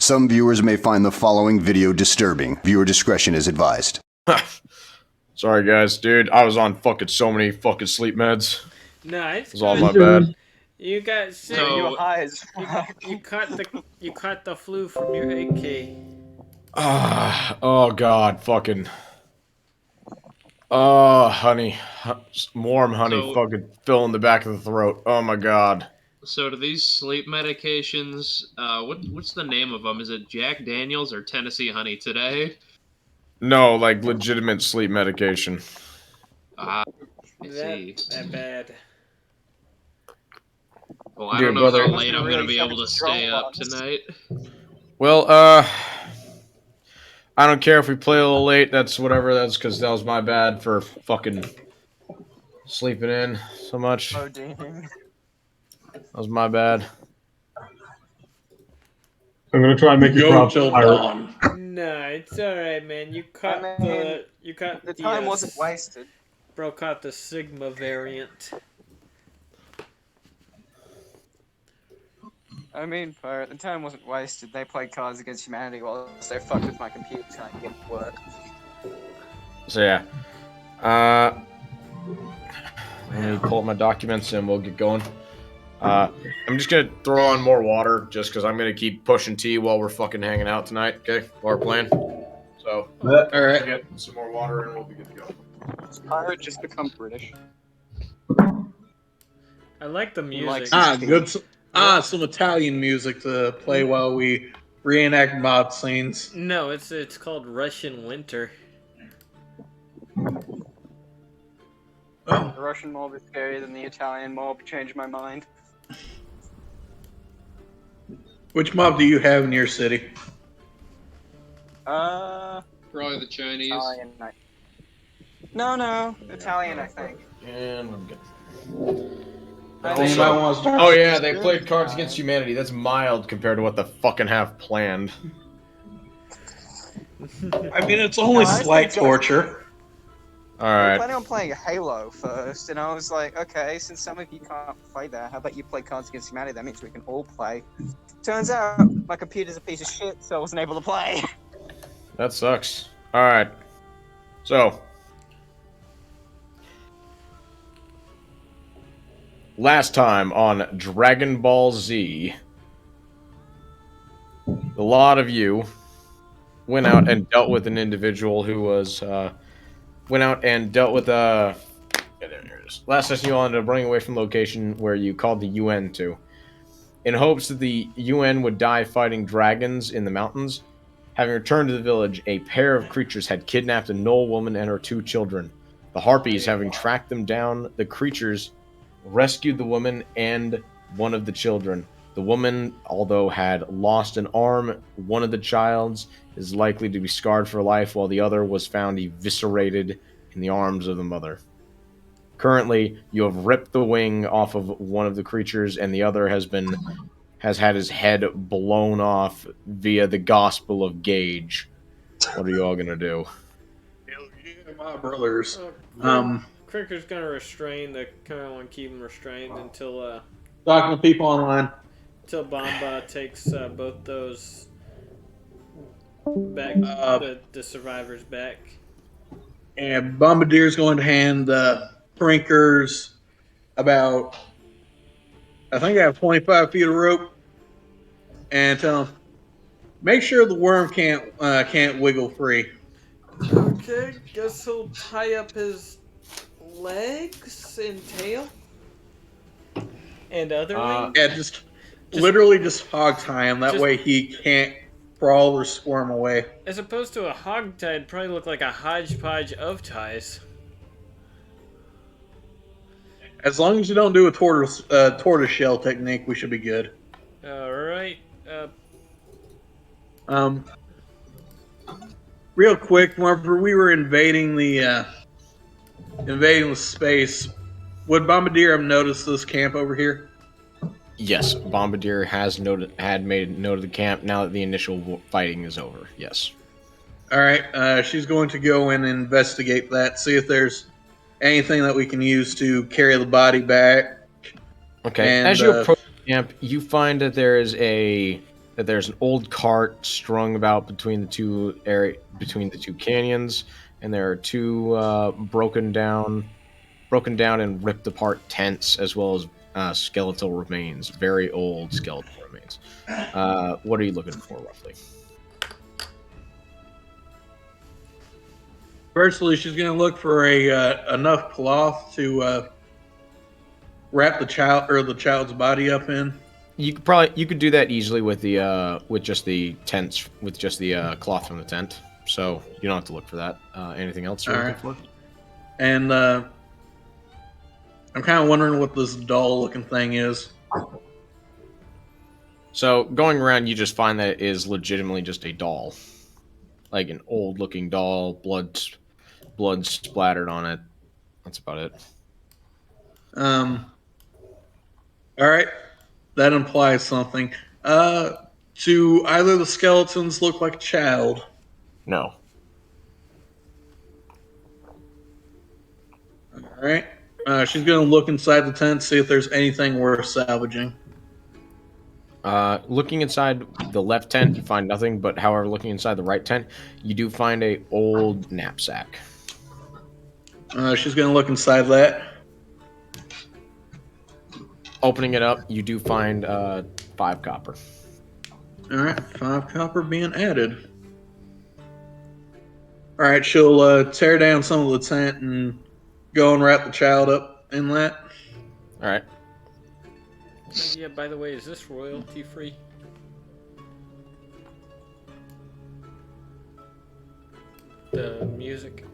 Some viewers may find the following video disturbing. Viewer discretion is advised. Sorry, guys, dude. I was on so many fucking sleep meds. No, it's It was all good. my bad. You got sick. So, you were high as you caught the flu from your AK. Oh god, fucking. Oh, honey, warm honey, So- fucking filling the back of the throat. Oh my god. so do these sleep medications? What's the name of them? Is it Jack Daniels or Tennessee Honey today? No, like legitimate sleep medication. I see. That bad. Well, I Dude, don't know brother- how late I'm gonna be able to stay up tonight. Well, I don't care if we play a little late. That's whatever. That's because that was my bad for fucking sleeping in so much. ODing. That was my bad. I'm gonna try and make you Go proud. till Pirate. dawn. No, it's alright, man. You caught The time wasn't wasted. Bro caught the Sigma variant. I mean, the time wasn't wasted. They played Cards Against Humanity while they fucked with my computer trying to get it to work. So yeah. Let me pull up my documents and we'll get going. I'm just gonna throw on more water just because I'm gonna keep pushing T while we're fucking hanging out tonight. Okay, while we're playing. So, All right. get some more water and we'll be good to go. Has Pirate just become British? I like the music. Good. Some Italian music to play while we reenact mob scenes. No, it's called Russian Winter. The Russian mob is scarier than the Italian mob. Changed my mind. Which mob do you have in your city? Probably the Chinese. Italian. No, Italian, I think. And we're good. Anybody want to start? Oh yeah, they played Cards Against Humanity. That's mild compared to what the fucking have planned. I mean, it's only No, I slight think- torture. All We were right. planning on playing Halo first, and I was like, okay, since some of you can't play that, how about you play Cards Against Humanity? That means we can all play. Turns out, my computer's a piece of shit, so I wasn't able to play. That sucks. All right. So, last time on Dragon Ball Z, a lot of you went out and dealt with an individual who was went out and dealt with a. There it is. Last session, you all ended up running away from the location where you called the UN to, in hopes that the UN would die fighting dragons in the mountains. Having returned to the village, a pair of creatures had kidnapped a Knoll woman and her 2 children. The Harpies, having tracked them down, the creatures rescued the woman and one of the children. The woman, although had lost an arm, one of the childs is likely to be scarred for life, while the other was found eviscerated in the arms of the mother. Currently, you have ripped the wing off of one of the creatures, and the other has had his head blown off via the Gospel of Gage. What are you all gonna do? Hell yeah, my brothers. Cricker's gonna restrain the colonel and keep him restrained until Talking to people online. Bomba takes both those back the survivors back. And Bombardier's going to hand the Prinkers about, I think I have 25 feet of rope, and tell them, make sure the worm can't wiggle free. Okay, guess he'll tie up his legs and tail and other wings. Yeah, just literally just hog tie him. That just- way he can't crawl or squirm away. As opposed to a hog tie, it'd probably look like a hodgepodge of ties. As long as you don't do a tortoise shell technique, we should be good. Alright, Real quick, whenever we were invading the space, would Bombardier have noticed this camp over here? Yes, Bombardier had made note of the camp now that the initial fighting is over. Yes. All right, she's going to go in and investigate that, see if there's anything that we can use to carry the body back. Okay. And, As you approach the camp, you find that there is a that there's an old cart strung about between the two canyons, and there are two broken down and ripped apart tents, as well as skeletal remains, very old skeletal remains. What are you looking for, roughly? Firstly, she's going to look for a enough cloth to wrap the child's body up in. You could do that easily with just the cloth from the tent. So you don't have to look for that. Anything else you're All looking right. for? And I'm kind of wondering what this doll-looking thing is. So going around, you just find that it is legitimately just a doll, like an old-looking doll, blood splattered on it. That's about it. All right, that implies something. Do either of the skeletons look like a child? No. All right. She's going to look inside the tent, see if there's anything worth salvaging. Looking inside the left tent, you find nothing. But however, looking inside the right tent, you do find a old knapsack. She's going to look inside that. Opening it up, you do find 5 copper. All right, 5 copper being added. All right, she'll tear down some of the tent and go and wrap the child up in that. All right. Yeah, by the way, is this royalty free? The music?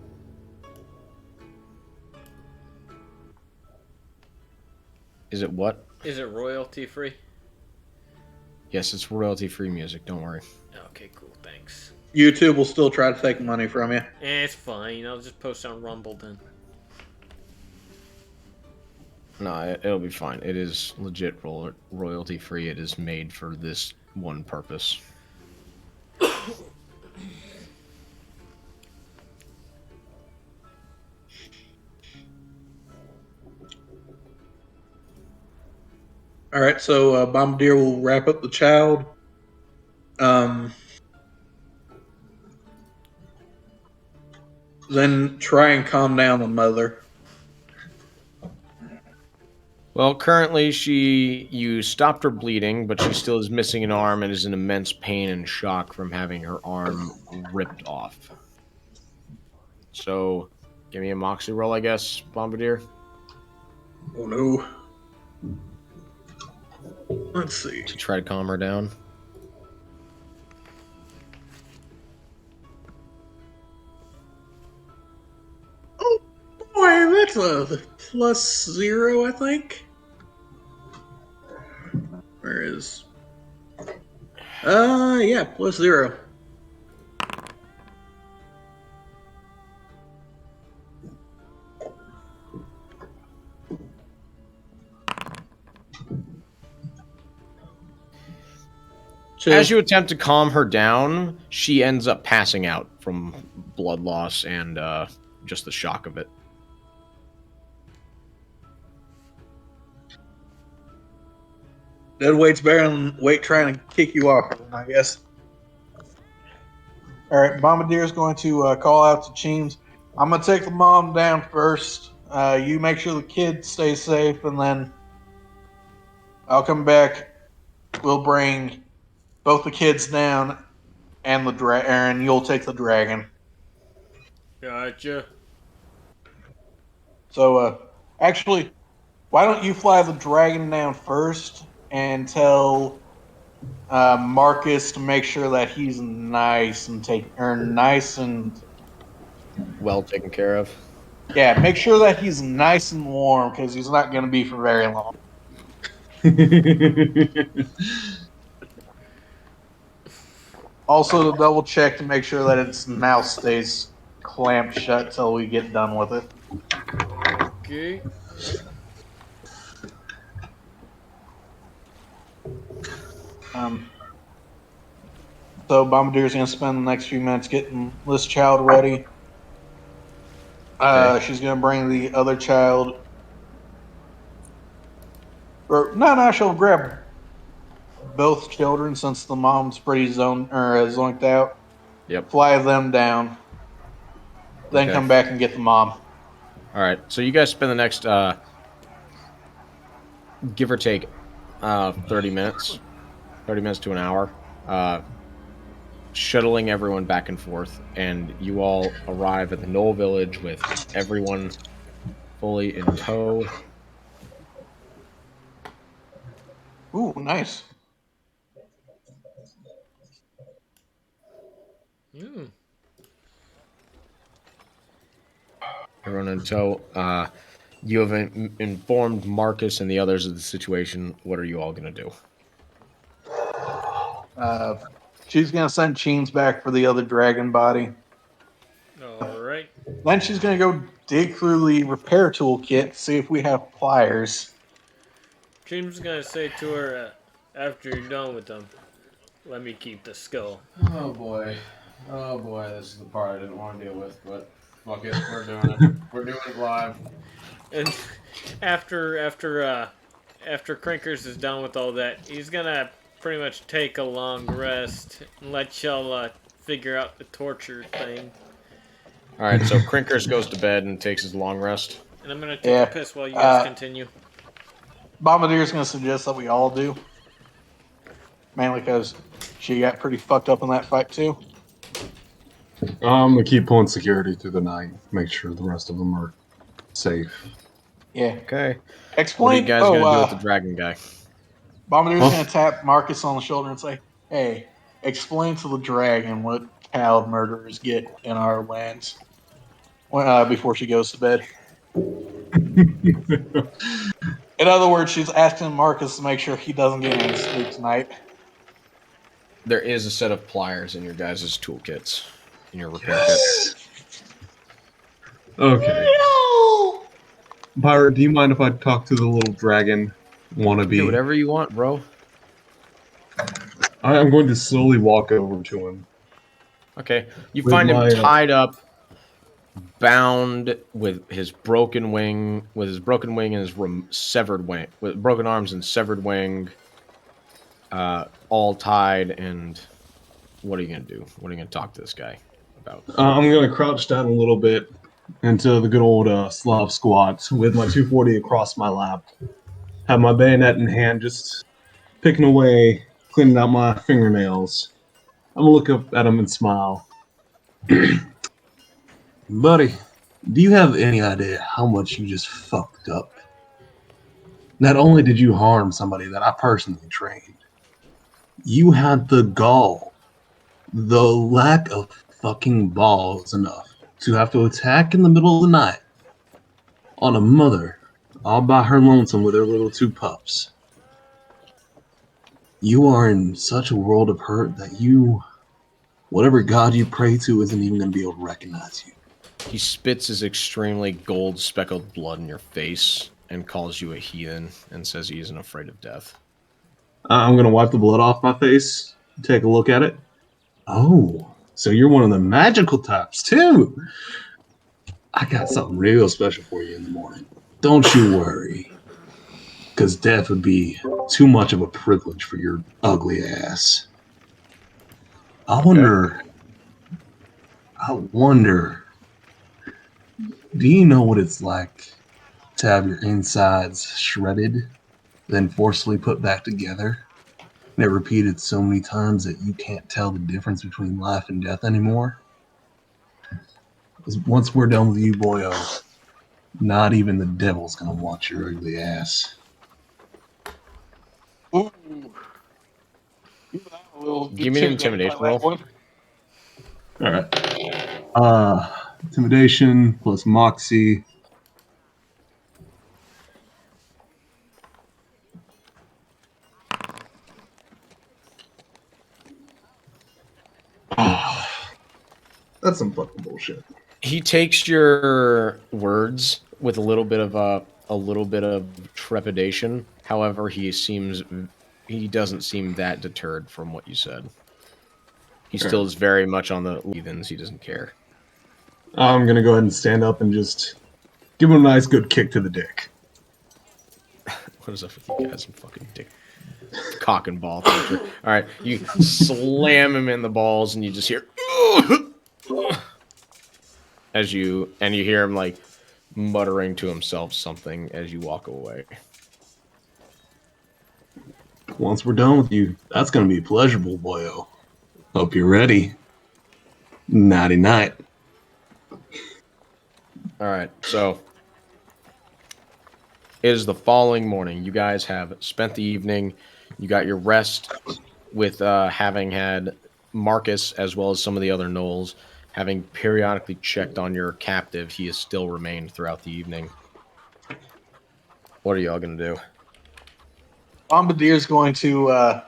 Is it what? Is it royalty free? Yes, it's royalty-free music. Don't worry. Okay, cool, thanks. YouTube will still try to take money from you. It's fine, I'll just post on Rumble then. No, it'll be fine. It is legit royalty-free. It is made for this one purpose. All right, so Bombardier will wrap up the child. Then try and calm down the mother. Well, currently you stopped her bleeding, but she still is missing an arm and is in immense pain and shock from having her arm ripped off. So, give me a moxie roll, I guess, Bombardier. Oh no. Let's see. To try to calm her down. Oh boy, that's a +0, I think. Where is? Yeah, +0. As you attempt to calm her down, she ends up passing out from blood loss and just the shock of it. Dead weight's better than weight trying to kick you off, I guess. All right, Bombardier's going to call out to Cheems. I'm going to take the mom down first. You make sure the kid stays safe, and then I'll come back. We'll bring both the kids down, and and you'll take the dragon. Gotcha. So, actually, why don't you fly the dragon down first and tell Marcus to make sure that he's nice and Well taken care of. yeah, make sure that he's nice and warm because he's not going to be for very long. Also, to double check to make sure that its mouth stays clamped shut till we get done with it. Okay. So Bombardier's going to spend the next few minutes getting this child ready. Okay. She's going to bring the other child. Or, no, she'll grab both children, since the mom's pretty zonked out. Yep. Fly them down. Then Okay. come back and get the mom. All right. So you guys spend the next, give or take, 30 minutes, 30 minutes to an hour, shuttling everyone back and forth, and you all arrive at the Knoll Village with everyone fully in tow. Ooh, nice. Hmm. Everyone in tow. You have informed Marcus and the others of the situation. What are you all going to do? She's gonna send Cheens back for the other dragon body. All right. Then she's gonna go dig through the repair toolkit, see if we have pliers. Jim's gonna say to her after you're done with them, let me keep the skull. Oh boy, this is the part I didn't want to deal with, but fuck it, we're doing it. We're doing it live. And after Crinkers is done with all that, he's gonna pretty much take a long rest and let y'all figure out the torture thing. All right, so Crinkers goes to bed and takes his long rest. And I'm gonna take a piss while you guys continue. Bombadier's gonna suggest that we all do. Mainly because she got pretty fucked up in that fight too. I'm gonna keep pulling security through the night. Make sure the rest of them are safe. Yeah. Okay. Explain. What are you guys gonna do with the dragon guy? Bombadier's gonna tap Marcus on the shoulder and say, "Hey, explain to the dragon what child murderers get in our lands." Before she goes to bed. In other words, she's asking Marcus to make sure he doesn't get any sleep tonight. There is a set of pliers in your guys' toolkits, in your repair kit. Okay. Pirate, do you mind if I talk to the little dragon wannabe? Do whatever you want, bro. I'm going to slowly walk over to him. Okay. You With find him my, tied up, bound with his broken wing, and his severed wing, with broken arms and severed wing, all tied. And what are you gonna do? What are you gonna talk to this guy about? I'm going to crouch down a little bit into the good old Slav squat with my 240 across my lap. Have my bayonet in hand, just picking away, cleaning out my fingernails. I'm going to look up at him and smile. Buddy, do you have any idea how much you just fucked up? Not only did you harm somebody that I personally trained, you had the gall, the lack of fucking balls enough to have to attack in the middle of the night on a mother all by her lonesome with her little two pups. You are in such a world of hurt that whatever god you pray to isn't even going to be able to recognize you. He spits his extremely gold speckled blood in your face and calls you a heathen and says he isn't afraid of death. I'm going to wipe the blood off my face, take a look at it. Oh, so you're one of the magical types, too. I got something real special for you in the morning. Don't you worry, because death would be too much of a privilege for your ugly ass. I wonder, do you know what it's like to have your insides shredded, then forcefully put back together? And it repeated so many times that you can't tell the difference between life and death anymore? 'Cause once we're done with you, boyo, not even the devil's gonna want your ugly ass. Ooh. Give me an intimidation roll. Alright. Intimidation plus moxie. That's some fucking bullshit. He takes your words with a little bit of trepidation. However, he doesn't seem that deterred from what you said. He still is very much on the heathens. He doesn't care. I'm gonna go ahead and stand up and just give him a nice good kick to the dick. What is up with you guys and fucking dick? cock and ball torture. All right, you slam him in the balls, and you just hear as you hear him like muttering to himself something as you walk away. Once we're done with you, that's gonna be pleasurable, boyo. Hope you're ready. Nighty night. All right, so it is the following morning. You guys have spent the evening. You got your rest with having had Marcus as well as some of the other gnolls having periodically checked on your captive. He has still remained throughout the evening. What are y'all gonna do? Bombardier's going to. I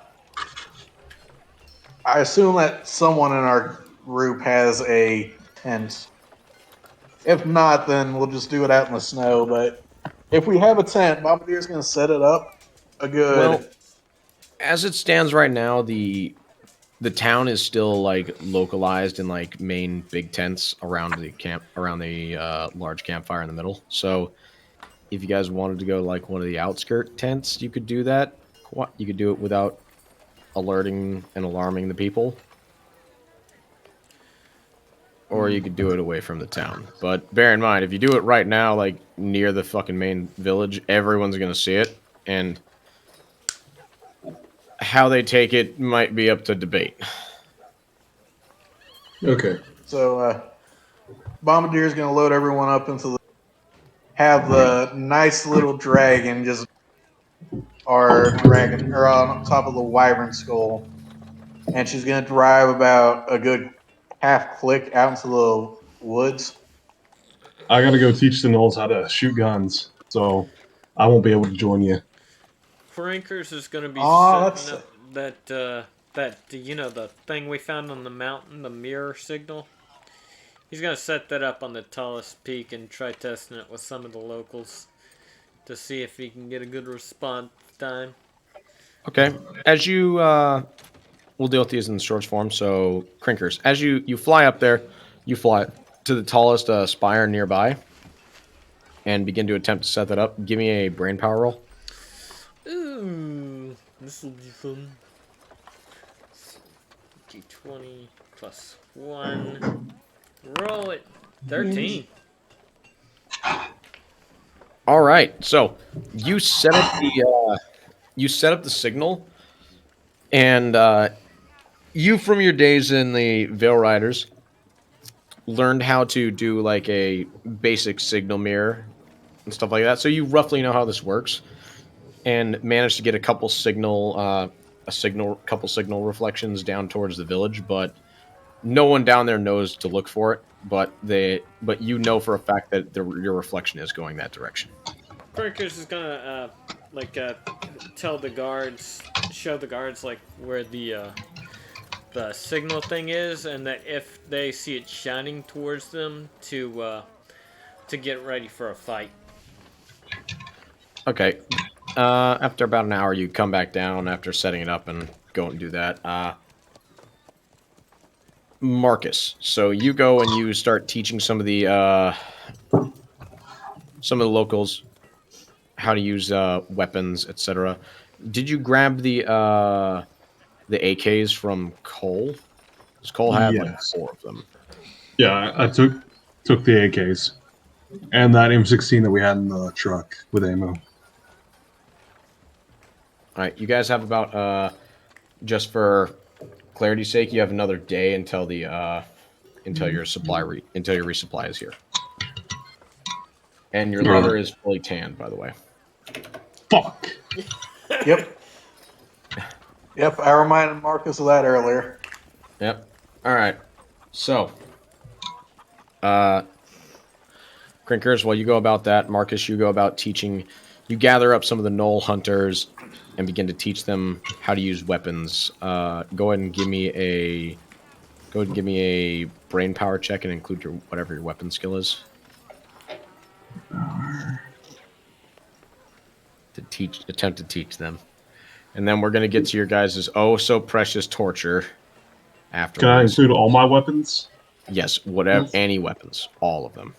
assume that someone in our group has a tent. If not, then we'll just do it out in the snow. But if we have a tent, Bombardier's going to set it up a good. Well, as it stands right now, the town is still like localized in like main big tents around the large campfire in the middle. So if you guys wanted to go to like one of the outskirt tents, you could do that. You could do it without alerting and alarming the people, or you could do it away from the town. But bear in mind, if you do it right now, like near the fucking main village, everyone's gonna see it, and how they take it might be up to debate. Okay. So Bombardier's going to load everyone up into the. Have the nice little dragon just. Our dragon, or on top of the wyvern skull. And she's going to drive about a good half click out into the woods. I gotta go teach the gnolls how to shoot guns, so I won't be able to join you. Frinkers is going to be Oh, setting up that the thing we found on the mountain, the mirror signal. He's going to set that up on the tallest peak and try testing it with some of the locals to see if he can get a good response time. Okay, as you we'll deal with these in the short form. So, Crinkers, as you fly up there, you fly to the tallest spire nearby and begin to attempt to set that up. Give me a brain power roll. Ooh, this will be fun. D20 plus 1. Roll it. 13. All right, so you set up the signal, and you from your days in the Veil Riders learned how to do like a basic signal mirror and stuff like that. So you roughly know how this works, and managed to get a couple signal reflections down towards the village, but no one down there knows to look for it. But you know for a fact that your reflection is going that direction. Crinkers is gonna tell the guards, show the guards like where the signal thing is, and that if they see it shining towards them, to get ready for a fight. Okay. After about an hour, you come back down after setting it up and go and do that. Marcus, so you go and you start teaching some of the locals how to use weapons, etc. Did you grab the AKs from Cole? Because Cole had like Yes. 4 of them. Yeah, I took the AKs and that M16 that we had in the truck with ammo. All right, you guys have about just for clarity's sake, you have another day until the until your resupply is here. And your leather is fully tanned, by the way. Fuck. Yep. Yep, I reminded Marcus of that earlier. Yep. All right. So, Crinkers, while you go about that, Marcus, you go about teaching. You gather up some of the Knoll hunters and begin to teach them how to use weapons. Go ahead and give me a brain power check and include your whatever your weapon skill is. Attempt to teach them, and then we're gonna get to your guys' oh so precious torture afterwards. Can I include all my weapons? Yes, whatever, any weapons, all of them.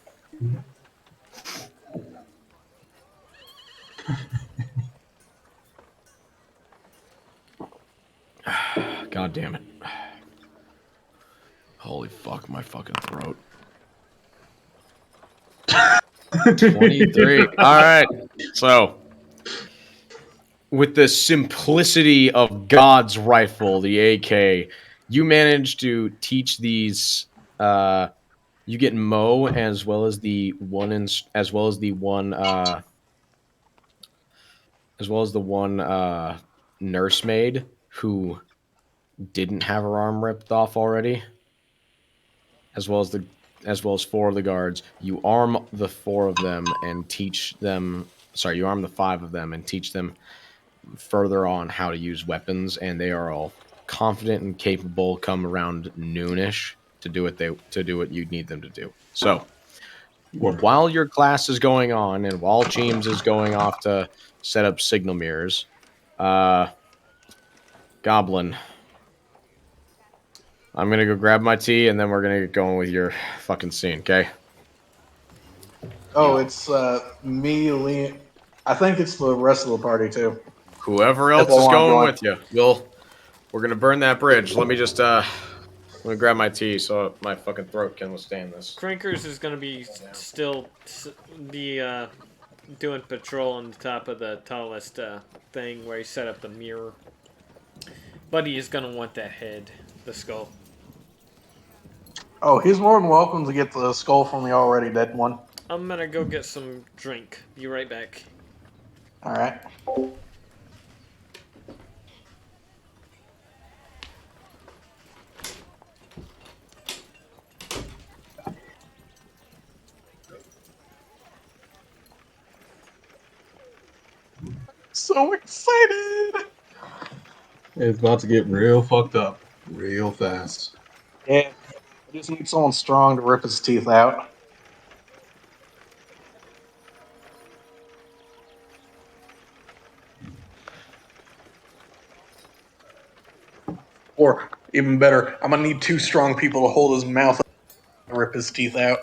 God damn it. Holy fuck, my fucking throat. 23. All right. So, with the simplicity of God's rifle, the AK, you manage to teach these. You get Mo as well as the one as well as the one as well as the one nursemaid who didn't have her arm ripped off already, as well as four of the guards. You arm the four of them and teach them. Sorry, you arm the five of them and teach them further on how to use weapons, and they are all confident and capable come around noonish to do what you need them to do. So while your class is going on and while Cheems is going off to set up signal mirrors, Goblin, I'm gonna go grab my tea and then we're gonna get going with your fucking scene, okay? Oh, it's me, Liam. I think it's the rest of the party too. Whoever If else I is want to going join. with you, we're gonna burn that bridge. Let me just let me grab my tea so my fucking throat can withstand this. Crinkers is gonna be still be doing patrol on the top of the tallest thing where he set up the mirror. But he is gonna want that head, the skull. Oh, he's more than welcome to get the skull from the already dead one. I'm gonna go get some drink. Be right back. All right. So excited! It's about to get real fucked up real fast. Yeah, I just need someone strong to rip his teeth out. Or even better, I'm gonna need two strong people to hold his mouth and rip his teeth out.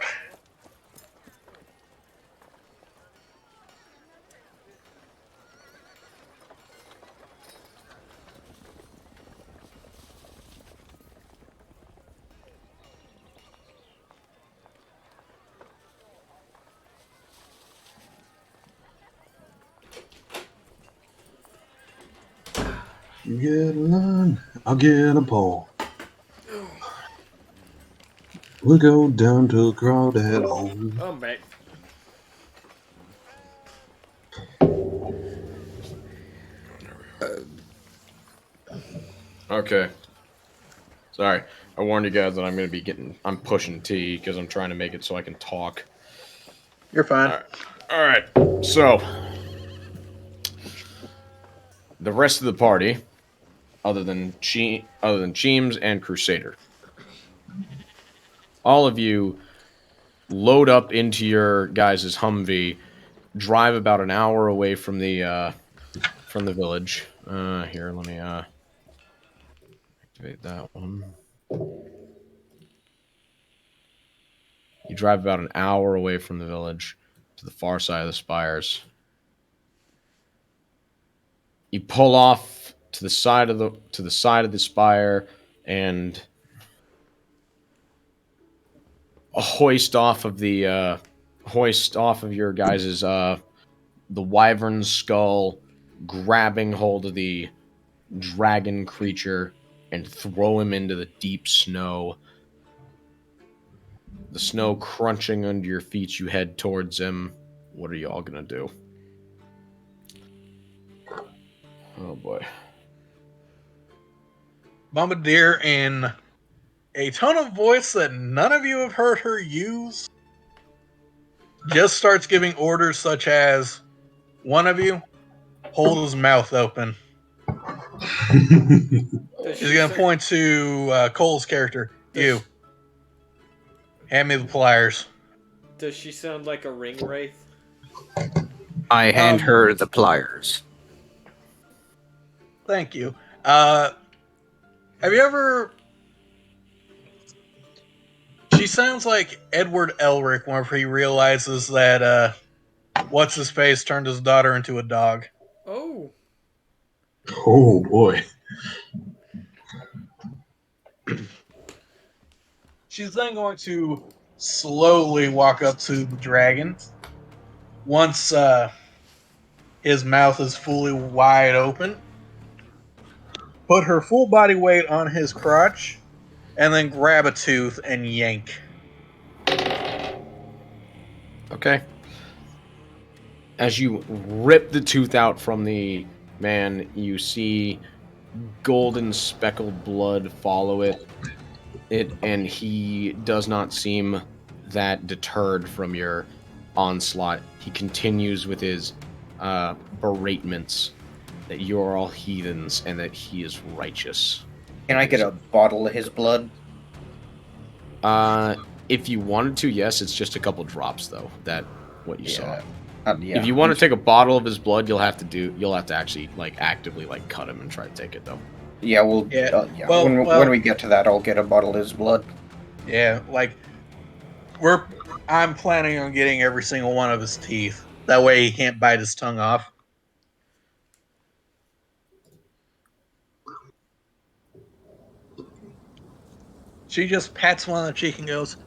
You get a line, I'll get a pole. We'll go down to a crawdad hole. Oh, I'm back. Okay. Sorry. I warned you guys that I'm pushing tea because I'm trying to make it so I can talk. You're fine. All right. So, the rest of the party, other than Cheems and Crusader, all of you load up into your guys' Humvee, drive about an hour away from the village. Here, let me activate that one. You drive about an hour away from the village to the far side of the spires. You pull off to the side of the spire and hoist off of your guys' the wyvern skull, grabbing hold of the dragon creature and throw him into the deep snow. The snow crunching under your feet, you head towards him. What are y'all gonna do? Oh boy. Bombardier, in a tone of voice that none of you have heard her use, just starts giving orders such as, one of you, hold his mouth open. He's going to point to Cole's character. You. Hand me the pliers. Does she sound like a ring wraith? I hand her the pliers. Thank you. Have you ever... She sounds like Edward Elric whenever he realizes that what's-his-face turned his daughter into a dog. Oh. Oh boy. She's then going to slowly walk up to the dragon. Once his mouth is fully wide open, put her full body weight on his crotch, and then grab a tooth and yank. Okay. As you rip the tooth out from the man, you see golden speckled blood follow it, and he does not seem that deterred from your onslaught. He continues with his beratements that you are all heathens and that he is righteous. Can I get a bottle of his blood? If you wanted to, yes, it's just a couple drops though. That what you saw. Yeah. If you want to take a bottle of his blood, you'll have to actually like actively like cut him and try to take it though. Yeah, well, Yeah. yeah. Well, When we get to that, I'll get a bottle of his blood. Yeah, like I'm planning on getting every single one of his teeth. That way he can't bite his tongue off. She just pats him on the cheek and goes,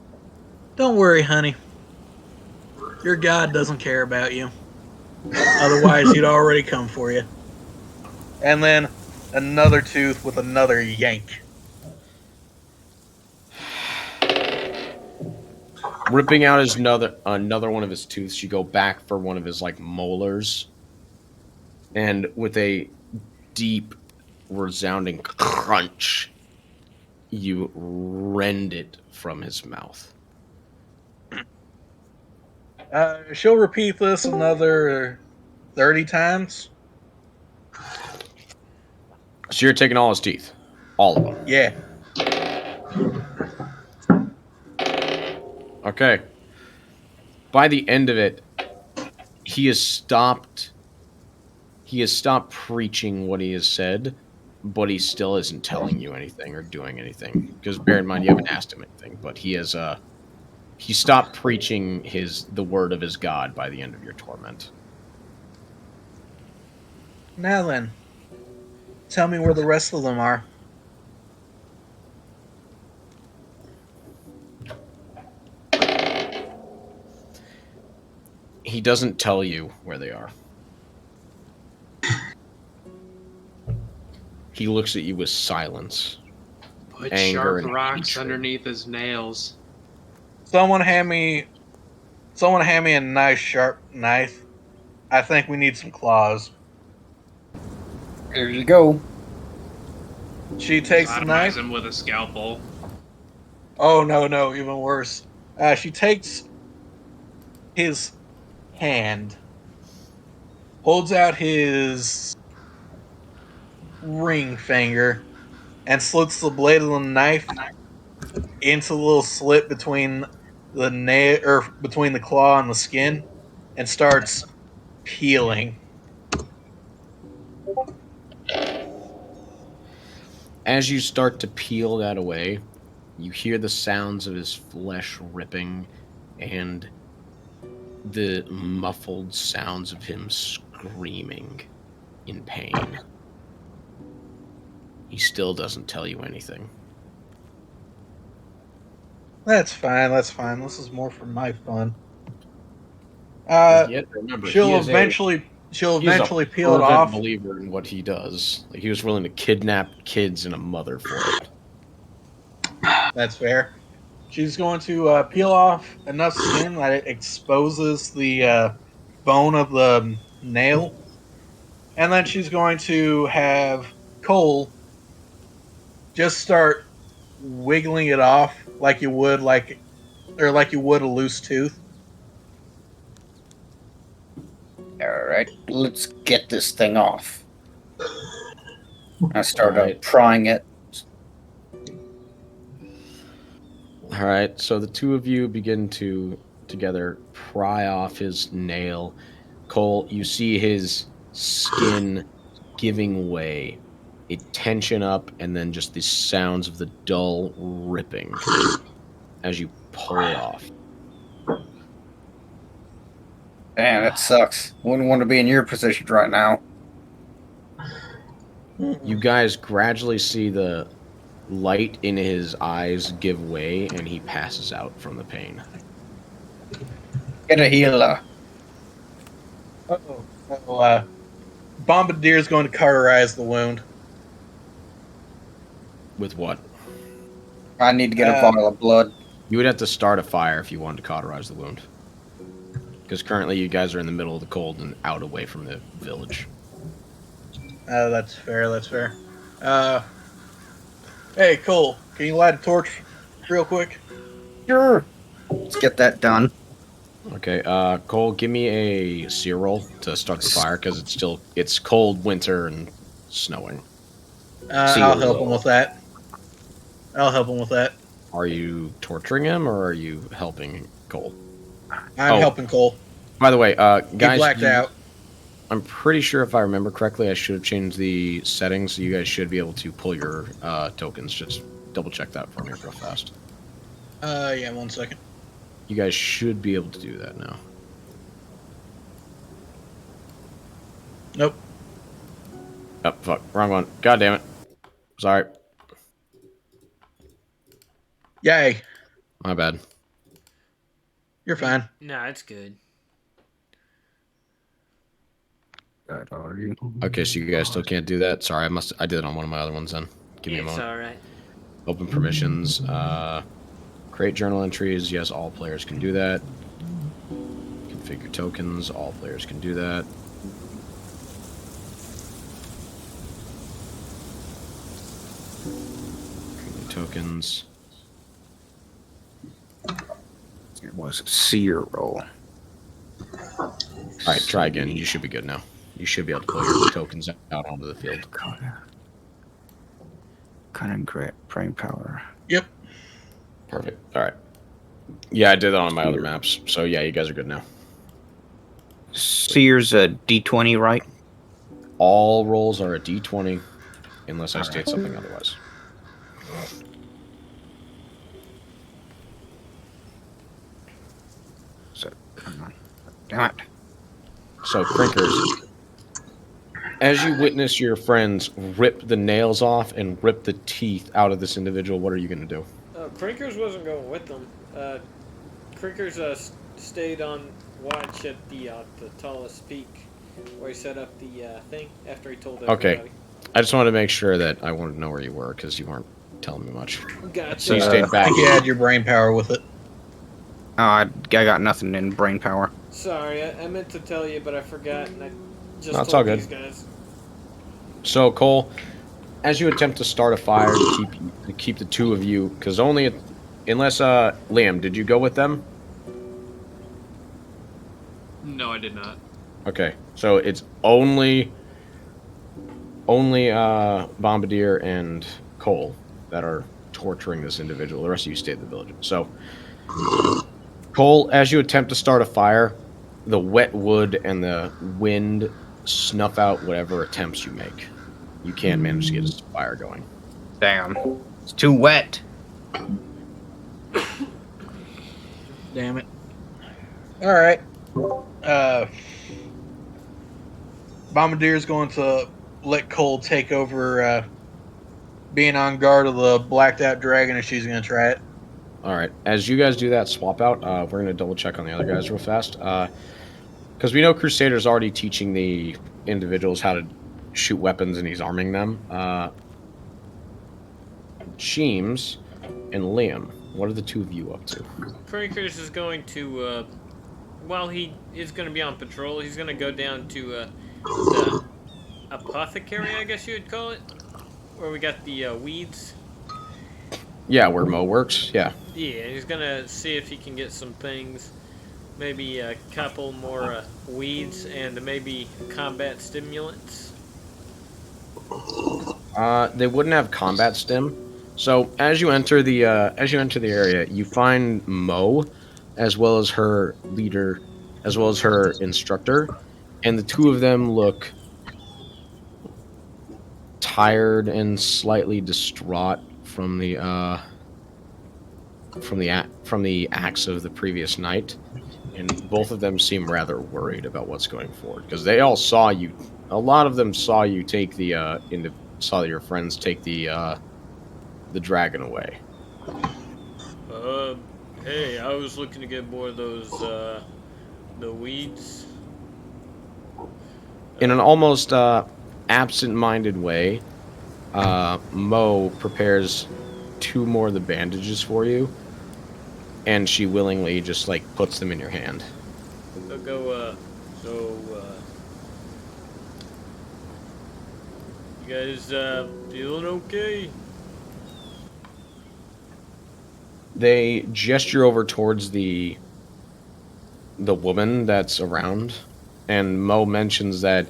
"Don't worry, honey. Your God doesn't care about you. Otherwise, he'd already come for you." And then another tooth with another yank. Ripping out his another one of his tooths, you go back for one of his like molars, and with a deep, resounding crunch, you rend it from his mouth. She'll repeat this another 30 times. So you're taking all his teeth, all of them. Yeah. Okay. By the end of it, he has stopped preaching what he has said, but he still isn't telling you anything or doing anything. Because bear in mind, you haven't asked him anything, but he stopped preaching the word of his God by the end of your torment. Now then, tell me where the rest of them are. He doesn't tell you where they are. He looks at you with silence. Put Anger sharp and rocks hatred. underneath his nails. Someone hand me a nice sharp knife. I think we need some claws. Here you go. She takes the Sodomize knife. him with a scalpel. Oh no, even worse. She takes his hand, holds out his ring finger, and slits the blade of the knife into the little slit between the nail or between the claw and the skin, and starts peeling. As you start to peel that away, you hear the sounds of his flesh ripping and the muffled sounds of him screaming in pain. He still doesn't tell you anything. That's fine. This is more for my fun. Yet, remember, She'll eventually peel it fervent off. believer in what he does. Like, he was willing to kidnap kids and a mother for it. That's fair. She's going to peel off enough skin that it exposes the bone of the nail, and then she's going to have Cole just start wiggling it off like you would a loose tooth. All right, let's get this thing off. I start Alright. prying it. All right, so the two of you begin to together pry off his nail. Cole, you see his skin giving way, a tension up, and then just the sounds of the dull ripping as you pull it off. Man, that sucks. Wouldn't want to be in your position right now. You guys gradually see the light in his eyes give way, and he passes out from the pain. Get a healer. Uh-oh. So, Bombardier's going to cauterize the wound. With what? I need to get a vial of blood. You would have to start a fire if you wanted to cauterize the wound. Because currently you guys are in the middle of the cold and out away from the village. That's fair. That's fair. Hey, Cole, can you light a torch real quick? Sure. Let's get that done. Okay, Cole, give me a seer roll to start the fire, because it's cold winter and snowing. I'll help him with that. Are you torturing him, or are you helping Cole? I'm helping Cole. By the way, He guys, blacked out. I'm pretty sure if I remember correctly, I should have changed the settings, so you guys should be able to pull your tokens. Just double check that for me real fast. Yeah, 1 second. You guys should be able to do that now. Nope. Oh, fuck. Wrong one. God damn it. Sorry. Yay. My bad. You're fine. Nah, it's good. Okay, so you guys still can't do that? Sorry, I did it on one of my other ones then. Give me a It's moment. alright. Open permissions. Create journal entries. Yes, all players can do that. Configure tokens. All players can do that. Create tokens. It was a seer roll. Alright, try again. You should be good now. You should be able to pull your tokens out onto the field. Kind of great brain power. Yep. Perfect. Alright. Yeah, I did that on my other maps. So yeah, you guys are good now. Seer's a D20, right? All rolls are a D20 unless I state something otherwise. So, damn it. So, Crinkers, as you witness your friends rip the nails off and rip the teeth out of this individual, what are you going to do? Crinkers wasn't going with them. Crinkers stayed on watch at the tallest peak where he set up the thing after he told everybody. Okay. I just wanted to make sure that I wanted to know where you were because you weren't telling me much. Gotcha. So you stayed I back. think you had your brain power with it. I got nothing in brain power. Sorry, I meant to tell you, but I forgot, and I just No, it's told all good. these guys. So, Cole, as you attempt to start a fire to keep the two of you, because unless Liam, did you go with them? No, I did not. Okay, so it's only Bombardier and Cole that are torturing this individual. The rest of you stay in the village. So, Cole, as you attempt to start a fire, the wet wood and the wind snuff out whatever attempts you make. You can't manage to get a fire going. Damn. It's too wet. Damn it. Alright. Bombardier's going to let Cole take over being on guard of the blacked out dragon if she's going to try it. All right. As you guys do that swap out, we're going to double check on the other guys real fast. Because we know Crusader's already teaching the individuals how to shoot weapons and he's arming them. Sheems and Liam, what are the two of you up to? Crinkers is going to, while he is going to be on patrol, he's going to go down to the apothecary, I guess you would call it, where we got the weeds. Yeah, where Mo works. Yeah. Yeah, he's going to see if he can get some things, maybe a couple more weeds and maybe combat stimulants. They wouldn't have combat stim. So as you enter the area, you find Mo, as well as her leader, as well as her instructor, and the two of them look tired and slightly distraught from the acts of the previous night, and both of them seem rather worried about what's going forward because they all saw you. A lot of them saw you take the saw your friends take the the dragon away. Hey, I was looking to get more of those, the weeds. In an almost absent-minded way, Mo prepares 2 more of the bandages for you, and she willingly just like puts them in your hand. I'll go, you guys, feeling okay? They gesture over towards the woman that's around, and Mo mentions that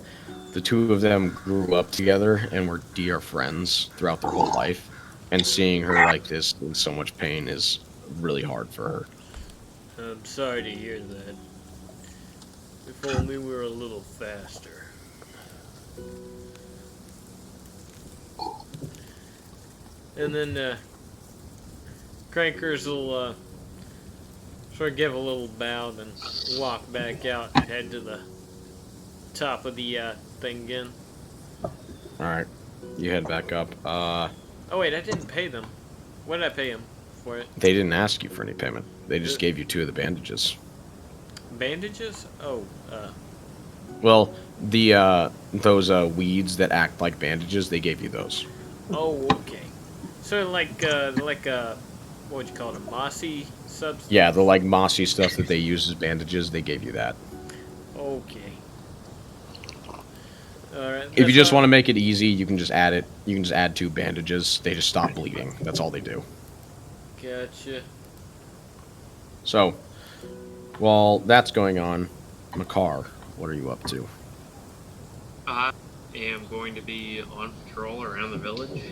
the 2 of them grew up together and were dear friends throughout their whole life, and seeing her like this in so much pain is really hard for her. I'm sorry to hear that. If only we were a little faster. And then, Crankers will, sort of give a little bow, then walk back out and head to the top of the, thing again. Alright, you head back up. Oh wait, I didn't pay them. What did I pay him for it? They didn't ask you for any payment. They just gave you 2 of the bandages. Bandages? Oh, Well, the those weeds that act like bandages, they gave you those. oh, okay. So like what would you call it, a mossy substance? Yeah, the like mossy stuff that they use as bandages, they gave you that. Okay. Alright. If you just want to make it easy, you can just add it. You can just add 2 bandages. They just stop bleeding. That's all they do. Gotcha. So, while that's going on, Makar, what are you up to? I am going to be on patrol around the village,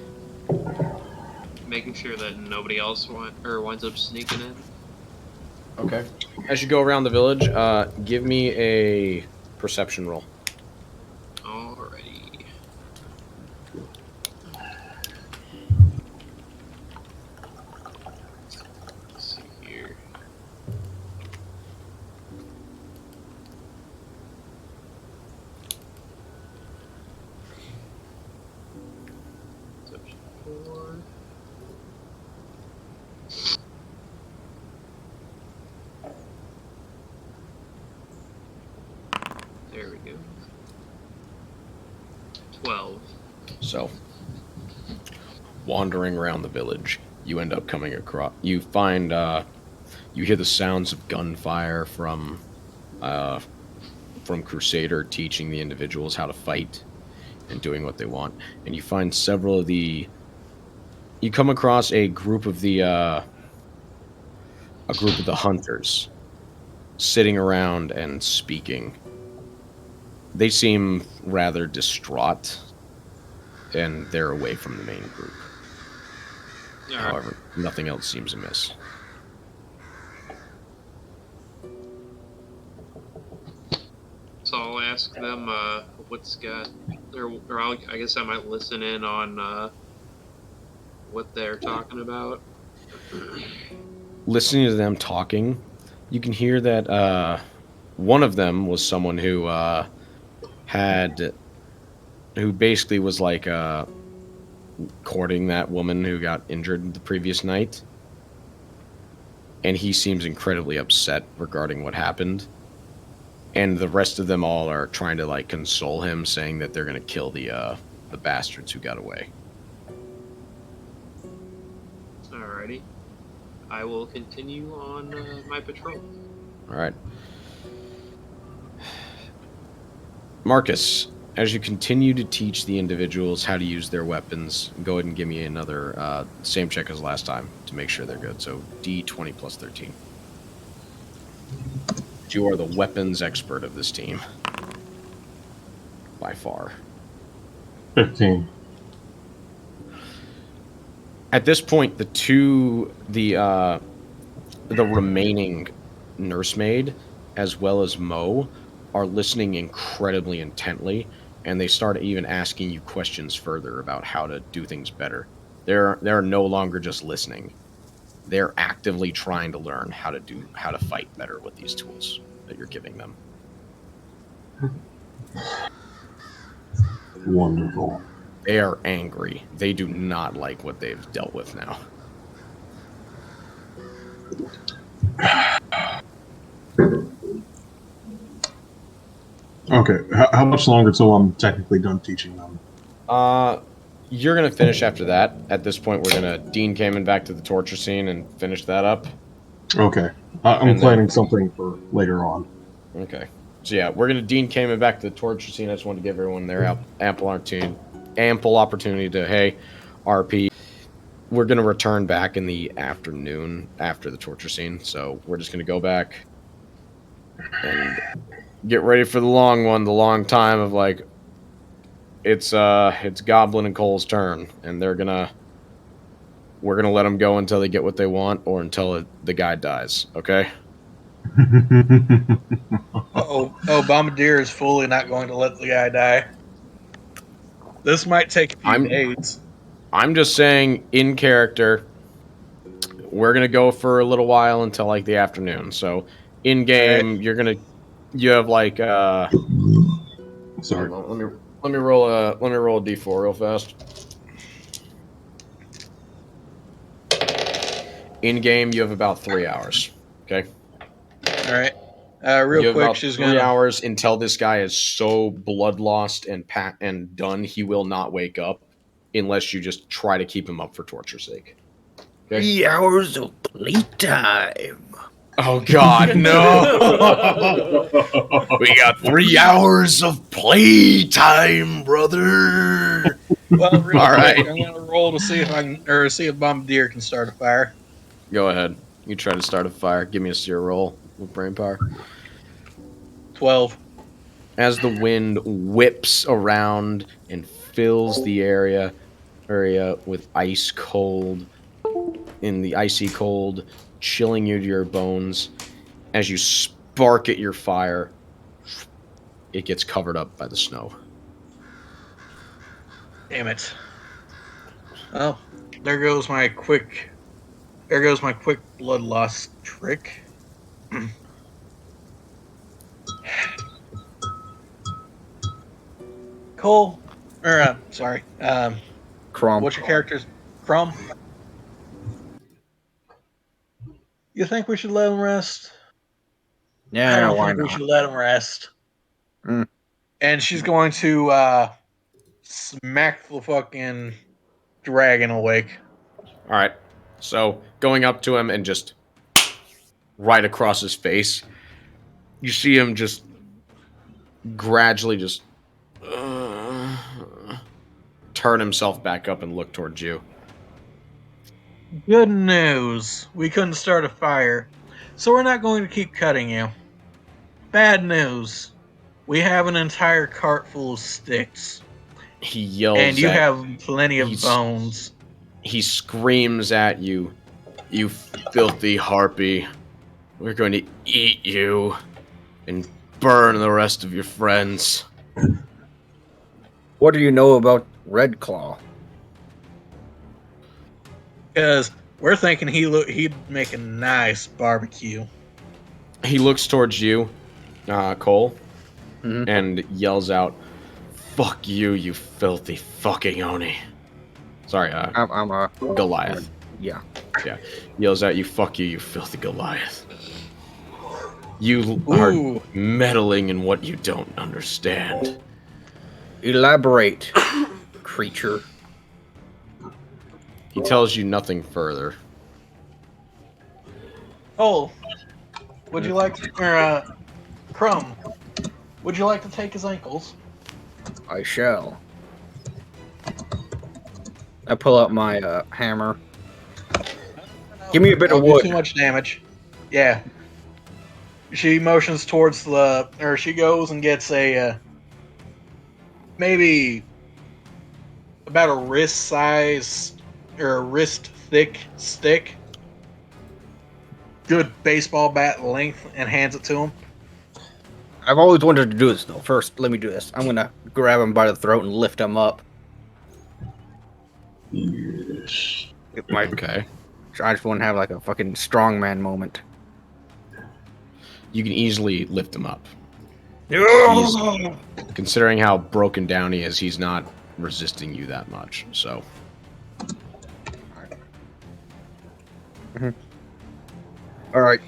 making sure that nobody else winds up sneaking in. Okay. As you go around the village, give me a perception roll. Alrighty. Let's see here. Perception 4. There we go. 12. So, wandering around the village, you end up coming across. You find. You hear the sounds of gunfire from Crusader teaching the individuals how to fight and doing what they want, and you find several of the. You come across a group of the hunters sitting around and speaking. They seem rather distraught, and they're away from the main group. Alright. However, nothing else seems amiss. So I'll ask them what's got, I guess I might listen in on what they're talking about. Listening to them talking, you can hear that one of them was someone who basically was like courting that woman who got injured the previous night, and he seems incredibly upset regarding what happened. And the rest of them all are trying to like console him, saying that they're gonna kill the bastards who got away. Alrighty. I will continue on my patrol. All right, Marcus. As you continue to teach the individuals how to use their weapons, go ahead and give me another same check as last time to make sure they're good. So D20 plus 13. You are the weapons expert of this team. By far. 15. At this point, the remaining nursemaid, as well as Mo, are listening incredibly intently, and they start even asking you questions further about how to do things better. They're no longer just listening. They're actively trying to learn how to fight better with these tools that you're giving them. Wonderful. They are angry. They do not like what they've dealt with now. Okay, how much longer till I'm technically done teaching them? You're gonna finish after that. At this point, we're gonna Dean Kamen back to the torture scene and finish that up. Okay, I'm And planning then- something for later on. Okay. So yeah, we're gonna Dean Kamen back to the torture scene. I just want to give everyone their ample opportunity to, hey, RP. We're gonna return back in the afternoon after the torture scene. So we're just gonna go back and get ready for the long one, the long time of like it's Goblin and Cole's turn, and we're gonna let them go until they get what they want or until the guy dies. Okay. Oh, Bombardier is fully not going to let the guy die. This might take a few days. I'm just saying, in character, we're gonna go for a little while until like the afternoon. So, in game, you have like Sorry. hold on, let me roll a d4 real fast. In game, you have about 3 hours. Okay. All right. Real You have quick, about she's 3 gonna. hours until this guy is so blood lost and done. He will not wake up unless you just try to keep him up for torture's sake. Okay? 3 hours of playtime. Oh God, no! We got 3 hours of playtime, brother. Well, real All quick, right. I'm gonna roll to see if see if Bombardier can start a fire. Go ahead. You try to start a fire. Give me a seer roll with brain power. 12. As the wind whips around and fills the area with ice cold, in the icy cold, chilling you to your bones. As you spark at your fire, it gets covered up by the snow. Damn it. Well, there goes my quick blood loss trick. Cole, or sorry, Crumb. what's your character's Crumb? You think we should let him rest? I Yeah, don't why think we not? should let him rest. Mm. And she's going to smack the fucking dragon awake. All right. So going up to him and just right across his face, you see him just gradually just turn himself back up and look towards you. Good news. We couldn't start a fire, so we're not going to keep cutting you. Bad news. We have an entire cart full of sticks, He yells and you at, have plenty of he's- bones. He screams at you, "You filthy harpy. We're going to eat you and burn the rest of your friends." What do you know about Red Claw? Because we're thinking he'd make a nice barbecue. He looks towards you, Cole, Mhm. and yells out, "Fuck you, you filthy fucking Oni." Sorry, I'm a Goliath. yeah. Yeah. Yells out, "You fuck you, you filthy Goliath. You Ooh. are meddling in what you don't understand." Elaborate, creature. He tells you nothing further. Cole, would you like Crumb, would you like to take his ankles? I shall. I pull out my hammer. Give me a bit of Don't do wood. Too much damage. Yeah. She motions towards she goes and gets a maybe about a wrist size or a wrist thick stick. Good baseball bat length, and hands it to him. I've always wanted to do this though. First, let me do this. I'm gonna grab him by the throat and lift him up. Yes. It might. Okay. I just want to have like a fucking strongman moment. You can easily lift him up. Yeah. Considering how broken down he is, he's not resisting you that much. So All right,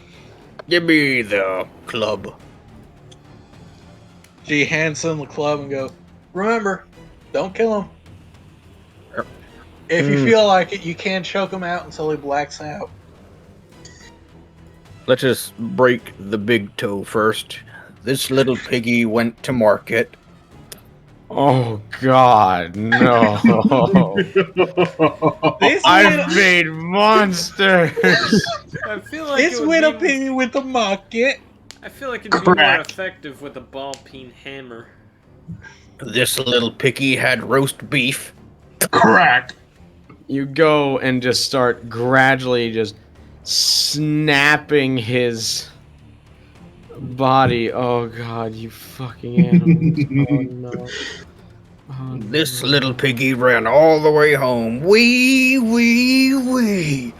give me the club. She hands him the club and go, remember, don't kill him. If you feel like it, you can choke him out until he blacks out. Let's just break the big toe first. This little piggy went to market. oh god, no. I've made monsters. I feel like This it would little be, piggy with the market. I feel like it'd be more Crack. effective with a ball peen hammer. This little piggy had roast beef. Crack. You go and just start gradually just snapping his body. Oh god, you fucking animals. Oh no. Oh, This little piggy ran all the way home. Wee, wee, wee.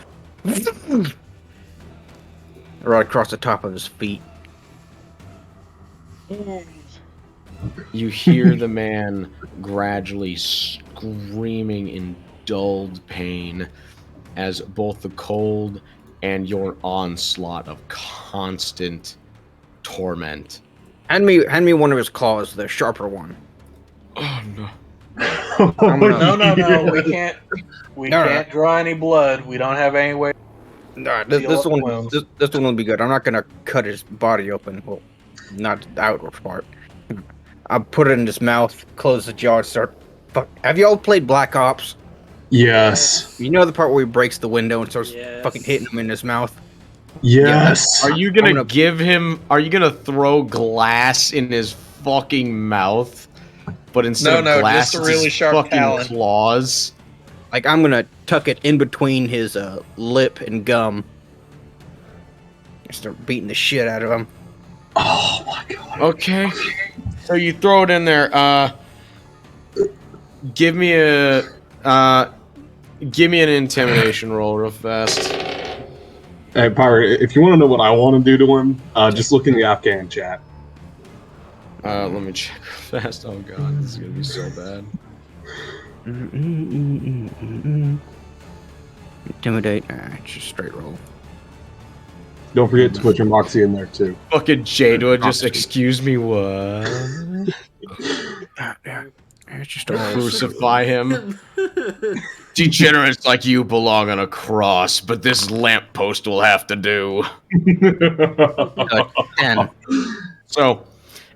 Right across the top of his feet. you hear the man gradually screaming in dulled pain as both the cold and your onslaught of constant torment. Hand me one of his claws, the sharper one. Oh no. No, we can't. We No, no. can't draw any blood. We don't have any way. Nah, Seal this up one, wounds. this one will be good. I'm not gonna cut his body open. Well, not the outward part. I'll put it in his mouth, close the jaw, and start. Fuck. Have you all played Black Ops? Yes. You know the part where he breaks the window and starts Yes. fucking hitting him in his mouth? Yes. Are you gonna I'm gonna- give him? Are you gonna throw glass in his fucking mouth? But instead of No, glass, just a it's really his sharp fucking talon. claws. Like, I'm gonna tuck it in between his lip and gum. And start beating the shit out of him. Oh my god. Okay. So you throw it in there. Give me a give me an intimidation roll real fast. Hey, Pirate, if you want to know what I want to do to him, just look in the Afghan chat. Let me check real fast. Oh god, this is gonna be so bad. Intimidate. Just straight roll. Don't forget to put your Moxie in there, too. Fucking Jadua, just excuse me, what? It's just a roll. Crucify him. Degenerates like you belong on a cross, but this lamppost will have to do. 10. So,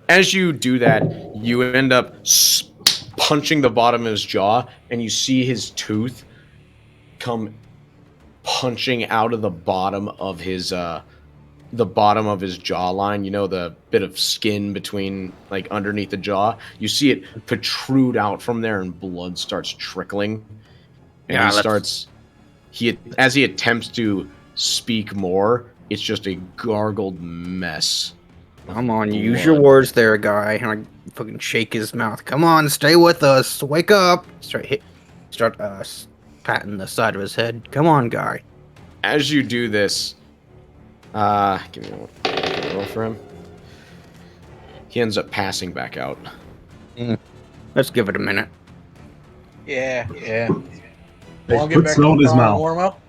as you do that, you end up punching the bottom of his jaw, and you see his tooth come punching out of the bottom of his jawline. You know, the bit of skin between, like, underneath the jaw. You see it protrude out from there, and blood starts trickling. And Yeah, as he attempts to speak more, it's just a gargled mess. Come on, use your words there, guy. And I fucking shake his mouth. Come on, stay with us. Wake up. Start patting the side of his head. Come on, guy. As you do this, give me one roll for him. He ends up passing back out. Let's give it a minute. Yeah. Hey, Wanna put snow in his mouth. Warm up?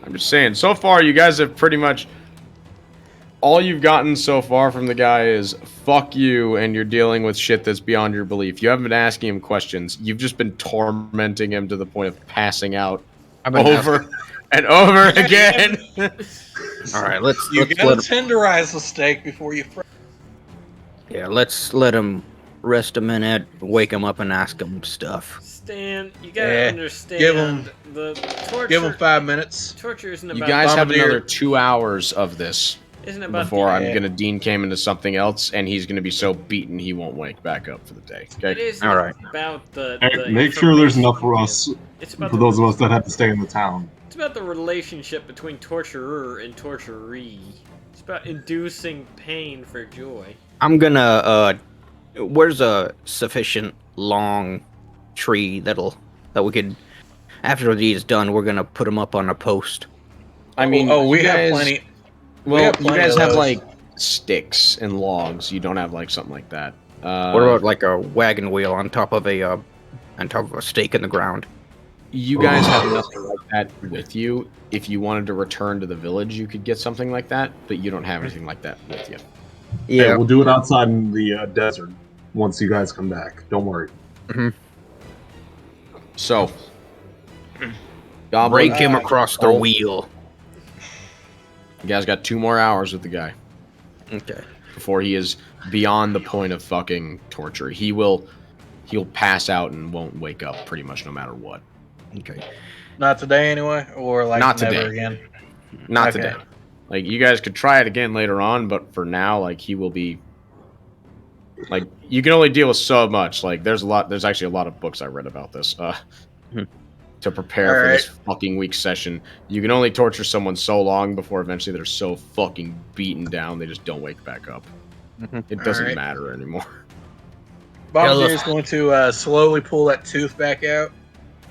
I'm just saying, so far you guys have pretty much all you've gotten so far from the guy is fuck you, and you're dealing with shit that's beyond your belief. You haven't been asking him questions. You've just been tormenting him to the point of passing out over and over again. All right, let's You let gotta him, tenderize the steak before you fry. let's let him rest a minute, wake him up, and ask him stuff. Stan, you gotta Yeah, understand. give 'em- the torture. Give him 5 minutes. Torture isn't You about. guys have Bombardier. another 2 hours of this Isn't about before the, I'm gonna dean him into something else, and he's gonna be so beaten he won't wake back up for the day. It Okay. isn't All right. about the. Hey, the make sure there's information enough for you us, give. It's about for the, those of us that have to stay in the town. It's about the relationship between torturer and torturee. It's about inducing pain for joy. I'm gonna where's a sufficient long tree that we could, after the deed is done, we're gonna put him up on a post. I mean, we you have guys- plenty. Well, have you plenty guys of have those. like sticks and logs. You don't have like something like that. What about like a wagon wheel on top of a stake in the ground? You guys have nothing like that with you. If you wanted to return to the village, you could get something like that, but you don't have anything like that with you. Hey, we'll do it outside in the desert once you guys come back. Don't worry. So, Goblin, Break him across the wheel. You guys got 2 more hours with the guy. Okay. Before he is beyond the point of fucking torture. He'll pass out and won't wake up pretty much no matter what. Okay. Not today, anyway, or like Not never today. again. Not Okay. today. Like, you guys could try it again later on, but for now, like, he will be... Like, you can only deal with so much. Like, there's actually a lot of books I read about this. To prepare for this fucking week session. You can only torture someone so long before eventually they're so fucking beaten down they just don't wake back up. It doesn't matter anymore. Bombardier is going to slowly pull that tooth back out.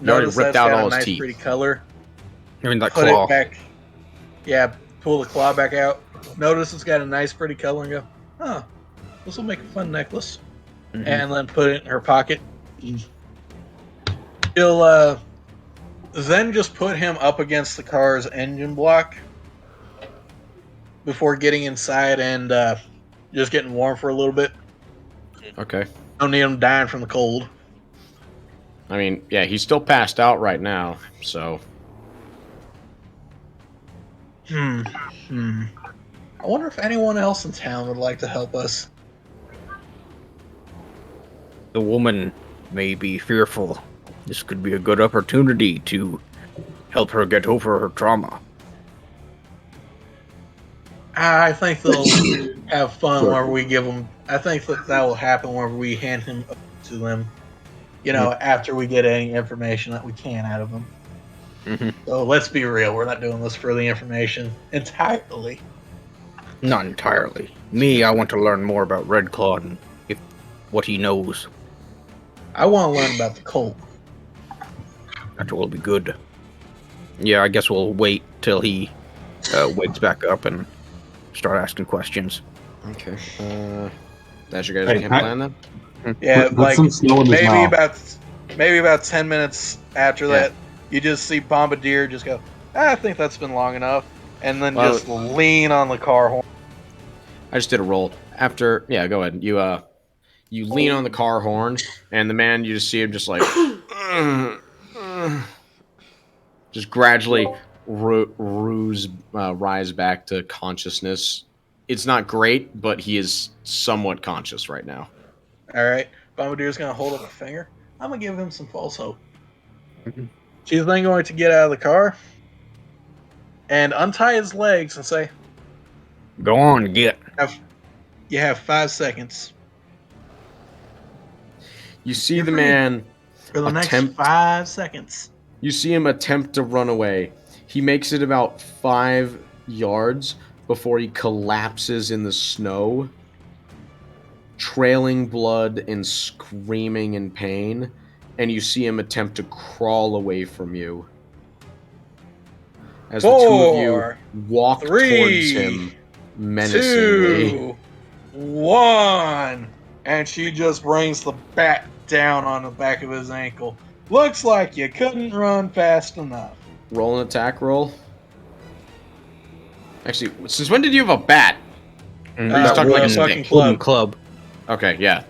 You already Notice ripped that's out got all a his nice, teeth. pretty color. I mean, that Put claw. it back. Yeah, pull the claw back out. Notice it's got a nice, pretty color, and go, huh, this will make a fun necklace. And then put it in her pocket. She'll then just put him up against the car's engine block before getting inside and just getting warm for a little bit. Okay. Don't need him dying from the cold. I mean, yeah, he's still passed out right now, so... I wonder if anyone else in town would like to help us. The woman may be fearful. This could be a good opportunity to help her get over her trauma. I think they'll have fun whenever we give them. I think that will happen whenever we hand him up to them. You know, after we get any information that we can out of them. So let's be real. We're not doing this for the information entirely. Not entirely. Me, I want to learn more about Red Claw and what he knows. I want to learn about the cult. That will be good. Yeah, I guess we'll wait till he wakes back up and start asking questions. Okay. That's your guys' camp plan then? Yeah, Put like some snow in his mouth. maybe about 10 minutes after that, you just see Bombardier just go, I think that's been long enough, and then just lean on the car horn. I just did a roll. After, yeah, go ahead. You lean on the car horn, and the man, you just see him just like, just gradually rise back to consciousness. It's not great, but he is somewhat conscious right now. All right, Bombardier's gonna hold up a finger. I'm gonna give him some false hope. She's then going to get out of the car and untie his legs and say, Go on, get. You have 5 seconds. You see the man For the next 5 seconds. You see him attempt to run away. He makes it about 5 yards before he collapses in the snow, trailing blood and screaming in pain, and you see him attempt to crawl away from you. As the two of you walk towards him menacingly. 2, 1, and she just brings the bat down on the back of his ankle. Looks like you couldn't run fast enough. Roll an attack roll. Actually, since when did you have a bat? Or you talking like a fucking stick? Club. Okay, yeah.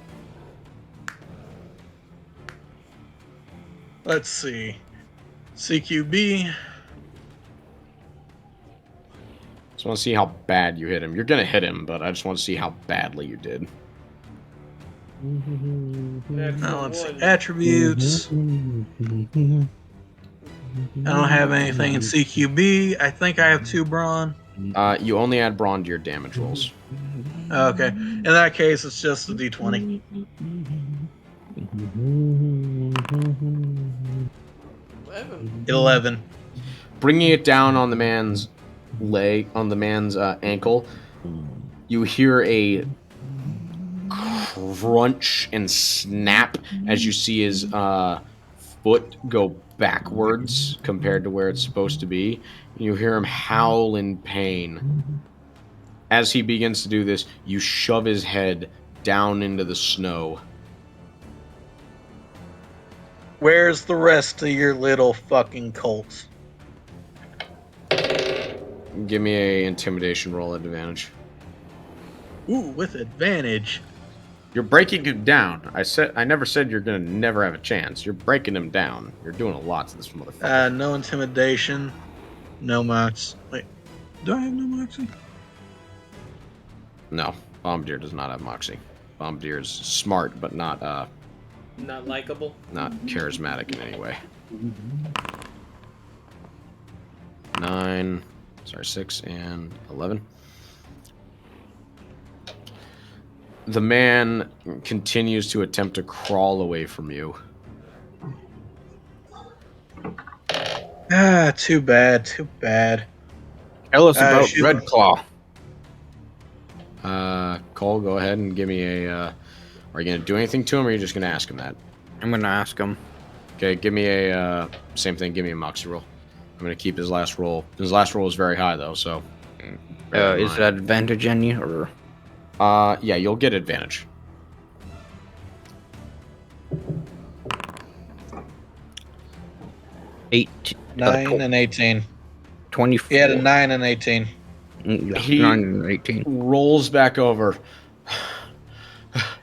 Let's see. CQB. Just want to see how bad you hit him. You're gonna hit him, but I just want to see how badly you did. Now let's see. Attributes. I don't have anything in CQB. I think I have 2 brawn. You only add brawn to your damage rolls. Okay. In that case, it's just a D20. 11. Bringing it down on the man's leg, on the man's ankle, you hear a crunch and snap as you see his foot go backwards compared to where it's supposed to be. You hear him howl in pain. As he begins to do this, you shove his head down into the snow. Where's the rest of your little fucking colts? Give me a intimidation roll at advantage. Ooh, with advantage. You're breaking him down. I never said you're gonna never have a chance. You're breaking him down. You're doing a lot to this motherfucker. No intimidation. No mox. Wait, do I have no moxie? No, Bombardier does not have moxie. Bombardier's smart, but not Not likable. not charismatic in any way. 9, sorry, 6 and 11. The man continues to attempt to crawl away from you. Ah, too bad, too bad. Tell us about shoot. Red Claw. Cole, go ahead and give me a. Are you gonna do anything to him, or are you just gonna ask him that? I'm gonna ask him. Okay, give me a same thing. Give me a moxie roll. I'm gonna keep his last roll. His last roll was very high though, so. bear in Is mind. that advantage any or? Yeah, you'll get advantage. Eight, 9 and 18. 24. He had a 9 and 18. He 9 and 18. rolls back over.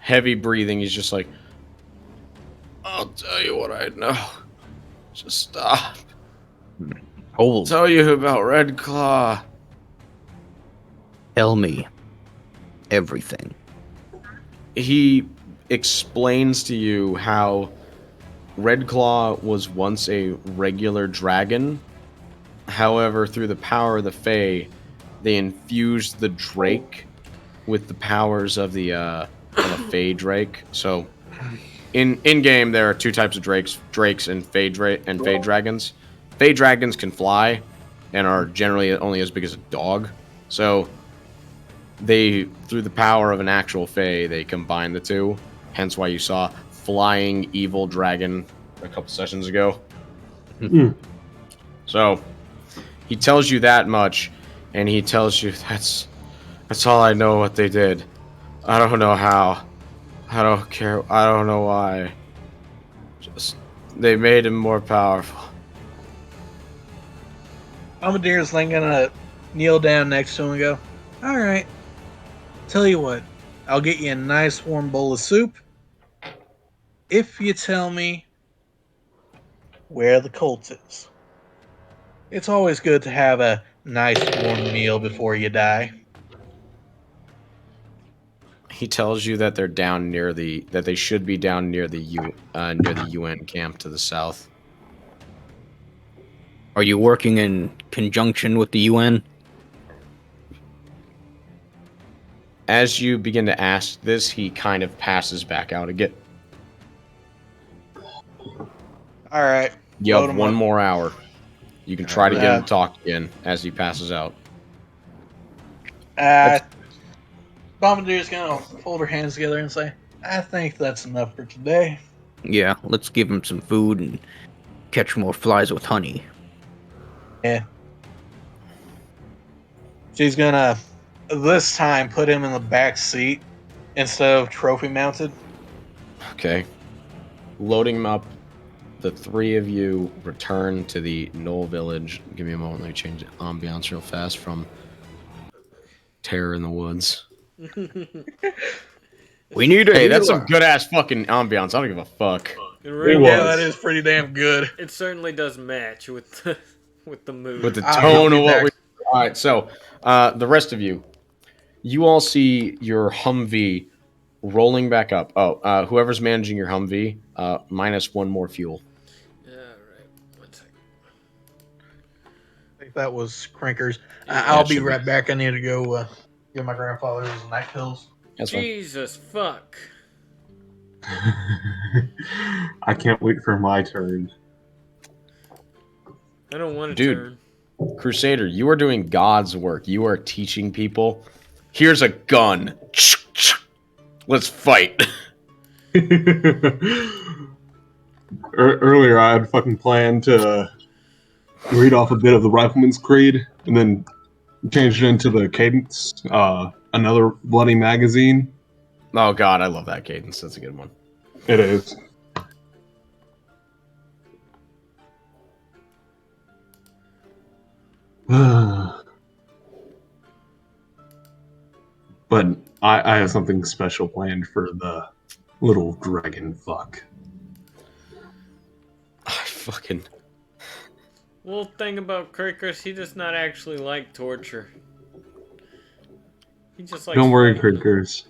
Heavy breathing. He's just like, I'll tell you what I know. Just stop. Hold. Tell you about Red Claw. Tell me everything. He explains to you how Red Claw was once a regular dragon. However, through the power of the Fae, they infused the Drake with the powers of the Fae Drake. So, in game, there are two types of Drakes and Fae dragons. Fae dragons can fly and are generally only as big as a dog. So, they, through the power of an actual Fae, they combine the two. Hence why you saw flying evil dragon a couple sessions ago. So, he tells you that much, and he tells you that's all I know what they did. I don't know how. I don't care. I don't know why. Just, they made him more powerful. Bombardier's then gonna kneel down next to him and go, alright, tell you what, I'll get you a nice warm bowl of soup if you tell me where the cult is. It's always good to have a nice warm meal before you die. He tells you that they're down near that they should be down near the UN camp to the south. Are you working in conjunction with the UN? As you begin to ask this, he kind of passes back out again. Alright. You load have 'em one up. more hour. You can try to get him to talk again as he passes out. Bombardier's gonna fold her hands together and say, I think that's enough for today. Yeah, let's give him some food and catch more flies with honey. Yeah. She's gonna, this time, put him in the back seat instead of trophy mounted. Okay. Loading him up, the three of you return to the Knoll Village. Give me a moment, let me change the ambiance real fast from Terror in the Woods. We need a Hey, that's healer. some good-ass fucking ambiance. I don't give a fuck. It really Yeah, does. that is pretty damn good. It certainly does match with the mood. With the I'll tone be of what back. we... Alright, so, the rest of you, you all see your Humvee rolling back up. Oh, whoever's managing your Humvee, minus one more fuel. Yeah, right. 1 second. I think that was Crinkers. Yeah, I'll it be should be. right back. I need to go give my grandfather his night pills. That's fine. Jesus fuck. I can't wait for my turn. I don't want to Dude. turn. Crusader, you are doing God's work. You are teaching people. Here's a gun. Let's fight. Earlier, I had fucking planned to read off a bit of the Rifleman's Creed and then change it into the Cadence, another bloody magazine. Oh god, I love that cadence. That's a good one. It is. But I have something special planned for the little dragon fuck. I fucking. Well, thing about Kirkus, he does not actually like torture. He just likes Don't worry, fighting. Crickers.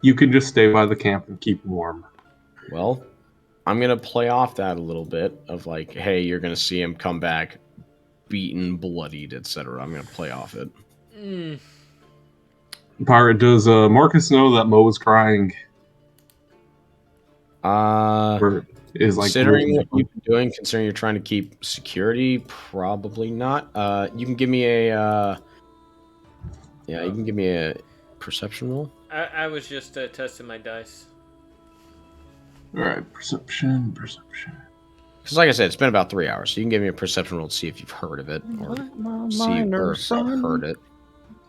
You can just stay by the camp and keep warm. Well, I'm gonna play off that a little bit of like, hey, you're gonna see him come back, beaten, bloodied, etc. I'm gonna play off it. Pirate, does Marcus know that Mo is crying? Or is like Considering what you've been doing, considering you're trying to keep security, probably not. You can give me a you can give me a perception roll. I was just testing my dice. Alright, perception. Because like I said, it's been about 3 hours, so you can give me a perception roll to see if you've heard of it or heard it.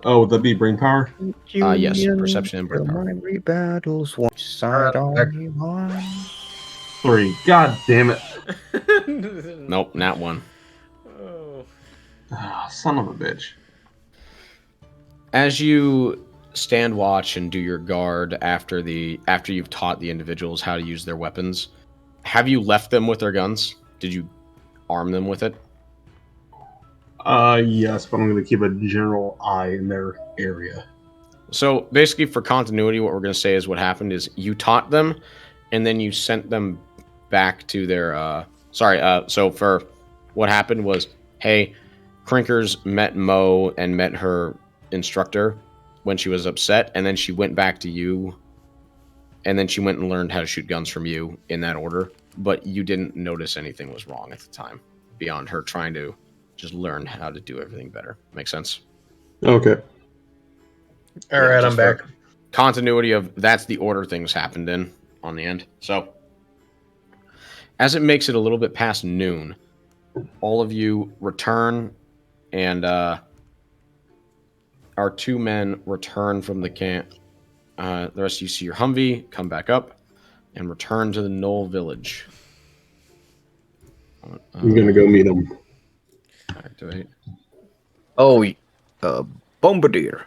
Oh, would that be brain power? Yes, perception and brain power. Battles one side only one. 3. God damn it. Nope, not one. Oh. Ah, son of a bitch. As you stand watch and do your guard after you've taught the individuals how to use their weapons, have you left them with their guns? Did you arm them with it? Yes, but I'm going to keep a general eye in their area. So basically, for continuity, what we're going to say is what happened is you taught them, and then you sent them back to their. So for what happened was, hey, Crinkers met Mo and met her instructor when she was upset, and then she went back to you, and then she went and learned how to shoot guns from you in that order. But you didn't notice anything was wrong at the time, beyond her trying to just learn how to do everything better. Make sense? Okay. All right, I'm back. Continuity of that's the order things happened in on the end. So, as it makes it a little bit past noon, all of you return, and our 2 men return from the camp. The rest of you see your Humvee, come back up, and return to the Knoll Village. I'm going to go meet them. Activate. Oh, Bombardier.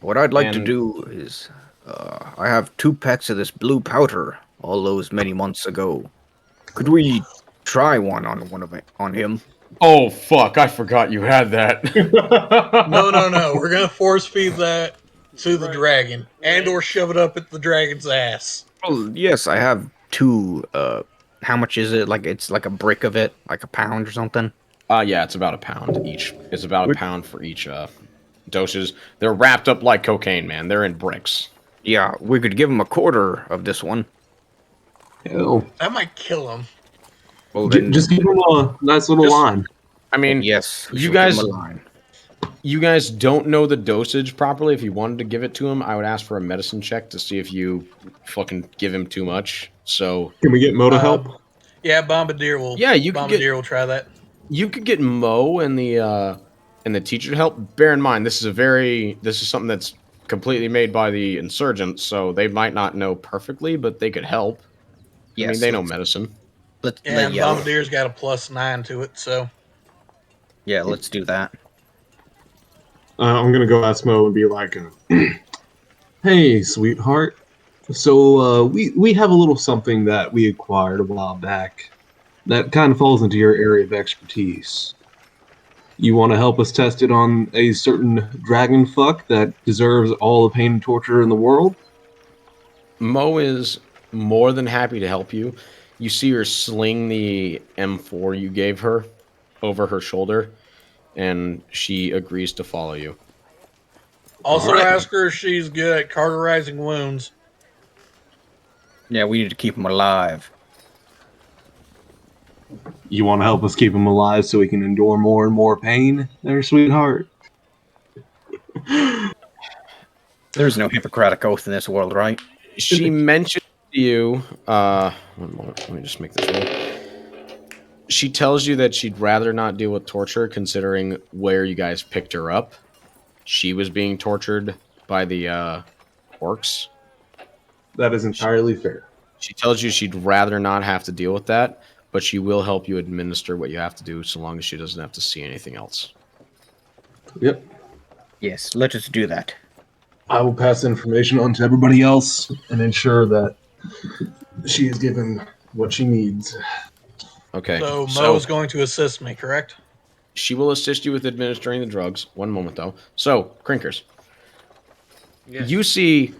What I'd like to And- do is, I have 2 packs of this blue powder all those many months ago. Could we try one on him? Oh fuck! I forgot you had that. No. We're gonna force feed that to the dragon, and or shove it up at the dragon's ass. Well, yes, I have 2. How much is it? Like it's like a brick of it, like a pound or something. Yeah, it's about a pound each. It's about a pound for each doses. They're wrapped up like cocaine, man. They're in bricks. Yeah, we could give him a quarter of this one. Hell. That might kill him. Well, then, Just give them a nice little line. I mean, yes, we you should give him guys- a line. you guys don't know the dosage properly. If you wanted to give it to him, I would ask for a medicine check to see if you fucking give him too much. So Can we get Mo to help? Yeah, Bombardier will. Yeah, you could Bombardier will try that. you could get Mo and the teacher to help. Bear in mind, this is something that's completely made by the insurgents, so they might not know perfectly, but they could help. Yes, I mean, they know medicine. Let's Yeah, and Bombardier's got a +9 to it, so. yeah, let's do that. I'm gonna go ask Mo and be like, "Hey, sweetheart. So we have a little something that we acquired a while back that kind of falls into your area of expertise. You want to help us test it on a certain dragon fuck that deserves all the pain and torture in the world?" Mo is more than happy to help you. You see her sling the M4 you gave her over her shoulder, and she agrees to follow you. Also, Alright. ask her if she's good at cauterizing wounds. Yeah, we need to keep him alive. You want to help us keep him alive so he can endure more and more pain, there, sweetheart? There's no Hippocratic oath in this world, right? She mentioned to you, one moment, let me just make this roll. She tells you that she'd rather not deal with torture, considering where you guys picked her up. She was being tortured by the works. That is entirely fair. She tells you she'd rather not have to deal with that, but she will help you administer what you have to do so long as she doesn't have to see anything else. Yep. Yes, let us do that. I will pass information on to everybody else and ensure that she is given what she needs. Okay. So So Mo's going to assist me, correct? she will assist you with administering the drugs. One moment, though. So, Crinkers, Yes. you see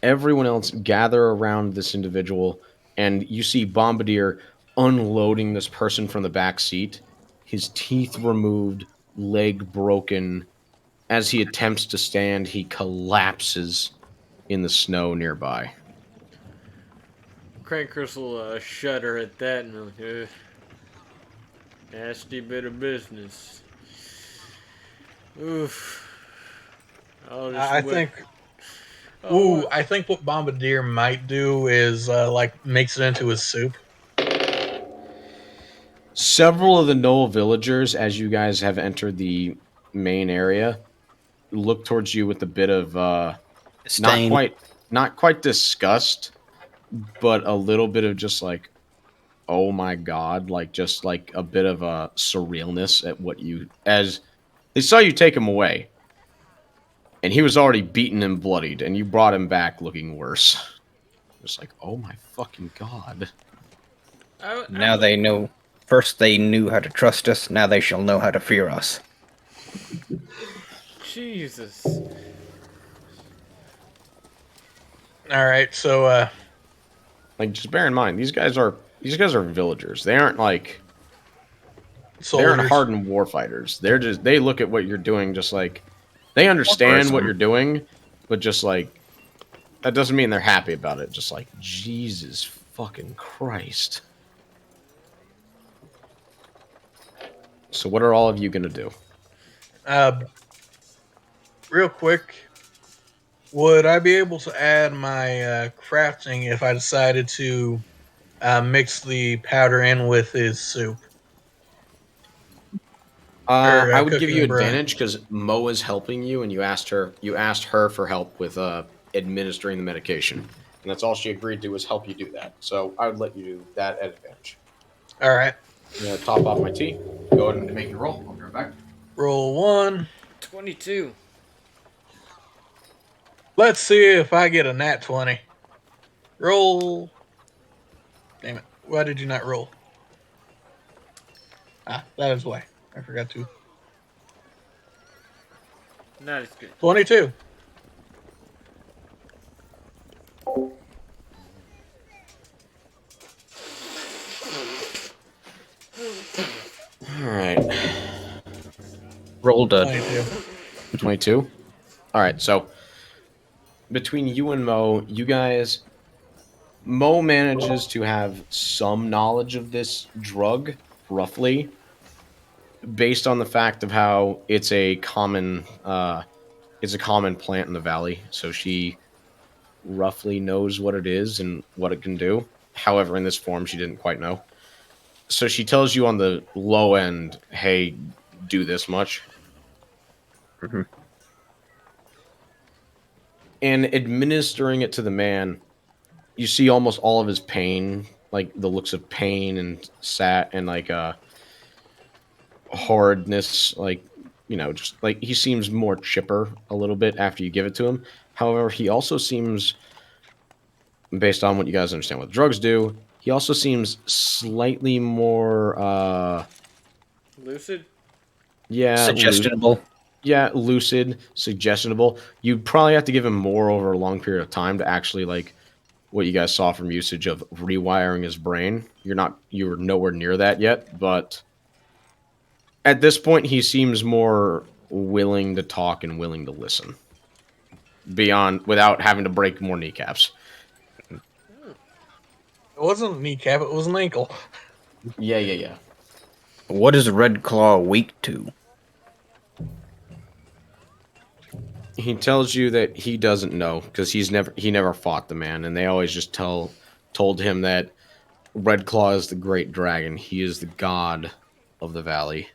everyone else gather around this individual, and you see Bombardier unloading this person from the back seat, his teeth removed, leg broken. As he attempts to stand, he collapses in the snow nearby. Crankers will shudder at that and like, nasty bit of business. Oof. I'll just I wait. think. Oh, I think what Bombardier might do is like mix it into his soup. Several of the Knoll villagers, as you guys have entered the main area, look towards you with a bit of not Stain. quite not quite disgust, but a little bit of just like, oh my god, like just like a bit of a surrealness at what you, as they saw you take him away, and he was already beaten and bloodied, and you brought him back looking worse. Just like, oh my fucking god. Now they know. First they knew how to trust us, now they shall know how to fear us. Jesus. All right, so Like, just bear in mind, these guys are villagers. They aren't like they aren't soldiers. hardened war fighters. They look at what you're doing just like they understand what Person. you're doing, but just like that doesn't mean they're happy about it. Just like, Jesus fucking Christ. So what are all of you gonna do? Real quick, would I be able to add my crafting if I decided to mix the powder in with his soup? I would give Cooking you the bread. advantage because Mo is helping you, and you asked her for help with administering the medication, and that's all she agreed to was help you do that. So I would let you do that at advantage. All right, I'm gonna top off my tea. Go ahead and make your roll. I'll be right back. roll 1. 22. Let's see if I get a nat 20. Roll. Damn it. Why did you not roll? That is why. I forgot to. Not as good. 22. All right. Rolled a 22. 22. All right. So between you and Mo, Mo manages to have some knowledge of this drug, roughly, based on the fact of how it's a common plant in the valley. So she roughly knows what it is and what it can do. However, in this form, she didn't quite know. So she tells you on the low end, hey, do this much. Mhm. And administering it to the man, you see almost all of his pain, like the looks of pain and like horridness, like, just like he seems more chipper a little bit after you give it to him. However, he also seems, based on what you guys understand what drugs do, he also seems slightly more Lucid? yeah, suggestionable. lucid, suggestionable. You'd probably have to give him more over a long period of time to actually like what you guys saw from usage of rewiring his brain. You're nowhere near that yet, but at this point he seems more willing to talk and willing to listen beyond without having to break more kneecaps. It wasn't a kneecap, it was an ankle. Yeah. What is Red Claw weak to? He tells you that he doesn't know because he never fought the man, and they always just told him that Red Claw is the great dragon. He is the god of the valley.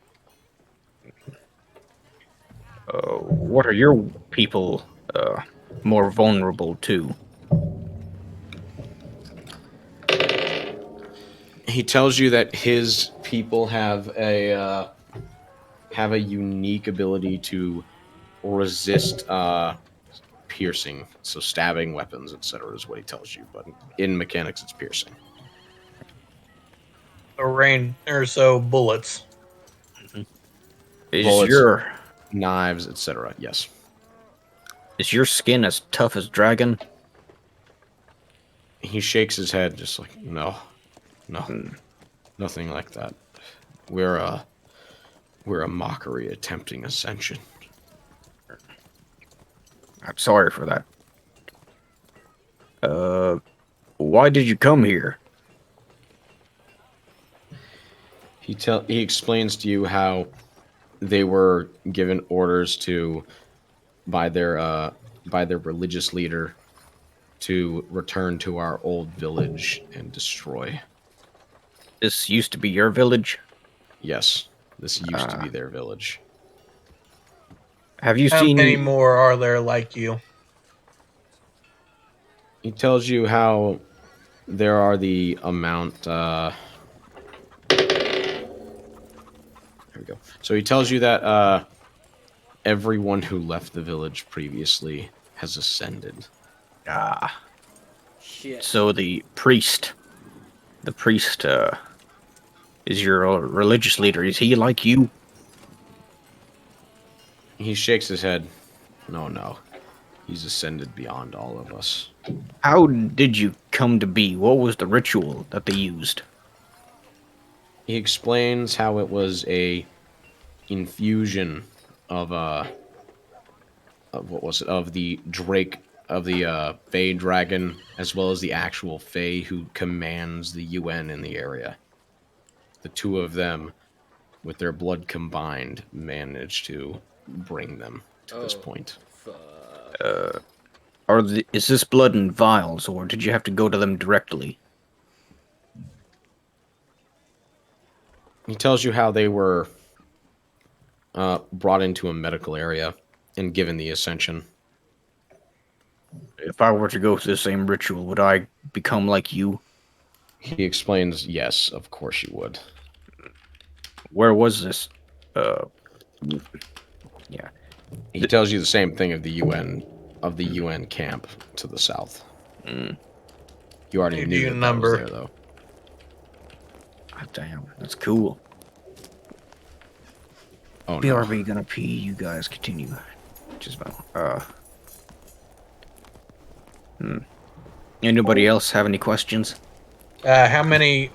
What are your people more vulnerable too. He tells you that his people have a unique ability to resist piercing, so stabbing weapons, etc. is what he tells you. But in mechanics, it's piercing. A rain or so bullets. Is Bullets, your knives, etc. Yes. is your skin as tough as dragon? He shakes his head, just like no, Hmm. nothing like that. We're a mockery attempting ascension. I'm sorry for that. Why did you come here? He explains to you how they were given orders to by their religious leader to return to our old village and destroy. This used to be your village. Yes, this used to be their village. Have you How many seen? more are there like you? He tells you how there are the amount. There we go. So he tells you that everyone who left the village previously has ascended. Ah, Shit. so the priest is your religious leader. Is he like you? He shakes his head. No. He's ascended beyond all of us. How did you come to be? What was the ritual that they used? He explains how it was a infusion of what was it? Of the Drake of the Fey dragon, as well as the actual Fey who commands the UN in the area. The two of them, with their blood combined, managed to bring them to this point. Fuck. Is this blood in vials, or did you have to go to them directly? He tells you how they were brought into a medical area and given the ascension. If I were to go through the same ritual, would I become like you? He explains, yes, of course you would. Where was this? Yeah. He tells you the same thing of the UN camp to the south. Mm. You already Give knew you a that number. was there, though. God damn, that's cool. Oh no. BRB gonna pee. You guys continue. Just about. Anybody else have any questions? How many?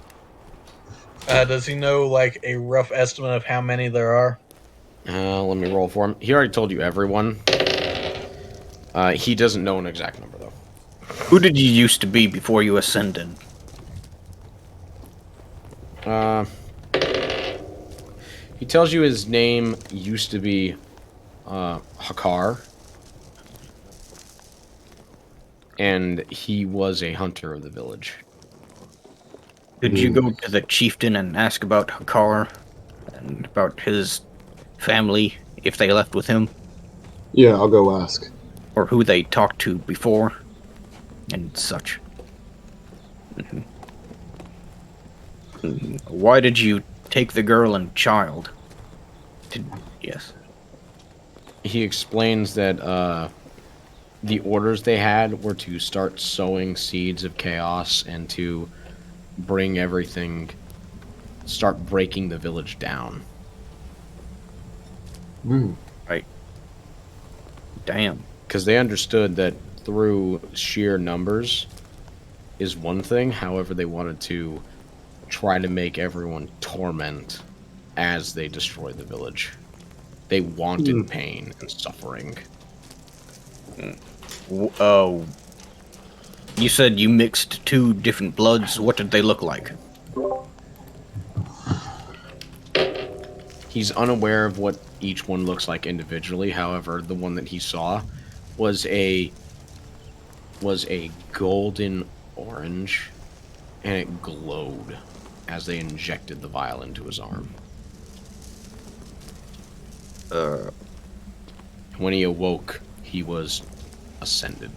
Does he know like a rough estimate of how many there are? Let me roll for him. He already told you everyone. He doesn't know an exact number, though. Who did you used to be before you ascended? He tells you his name used to be Hakar. And he was a hunter of the village. Did you go to the chieftain and ask about Hakar and about his family, if they left with him, Yeah, I'll go ask. or who they talked to before, and such? Why did you take the girl and child? Yes. He explains that the orders they had were to start sowing seeds of chaos and to bring everything, start breaking the village down. Right. Damn. Because they understood that through sheer numbers is one thing, however, they wanted to try to make everyone torment as they destroy the village. They wanted pain and suffering. You said you mixed two different bloods. What did they look like? He's unaware of what each one looks like individually. However, the one that he saw was a golden orange, and it glowed as they injected the vial into his arm. When he awoke, he was ascended.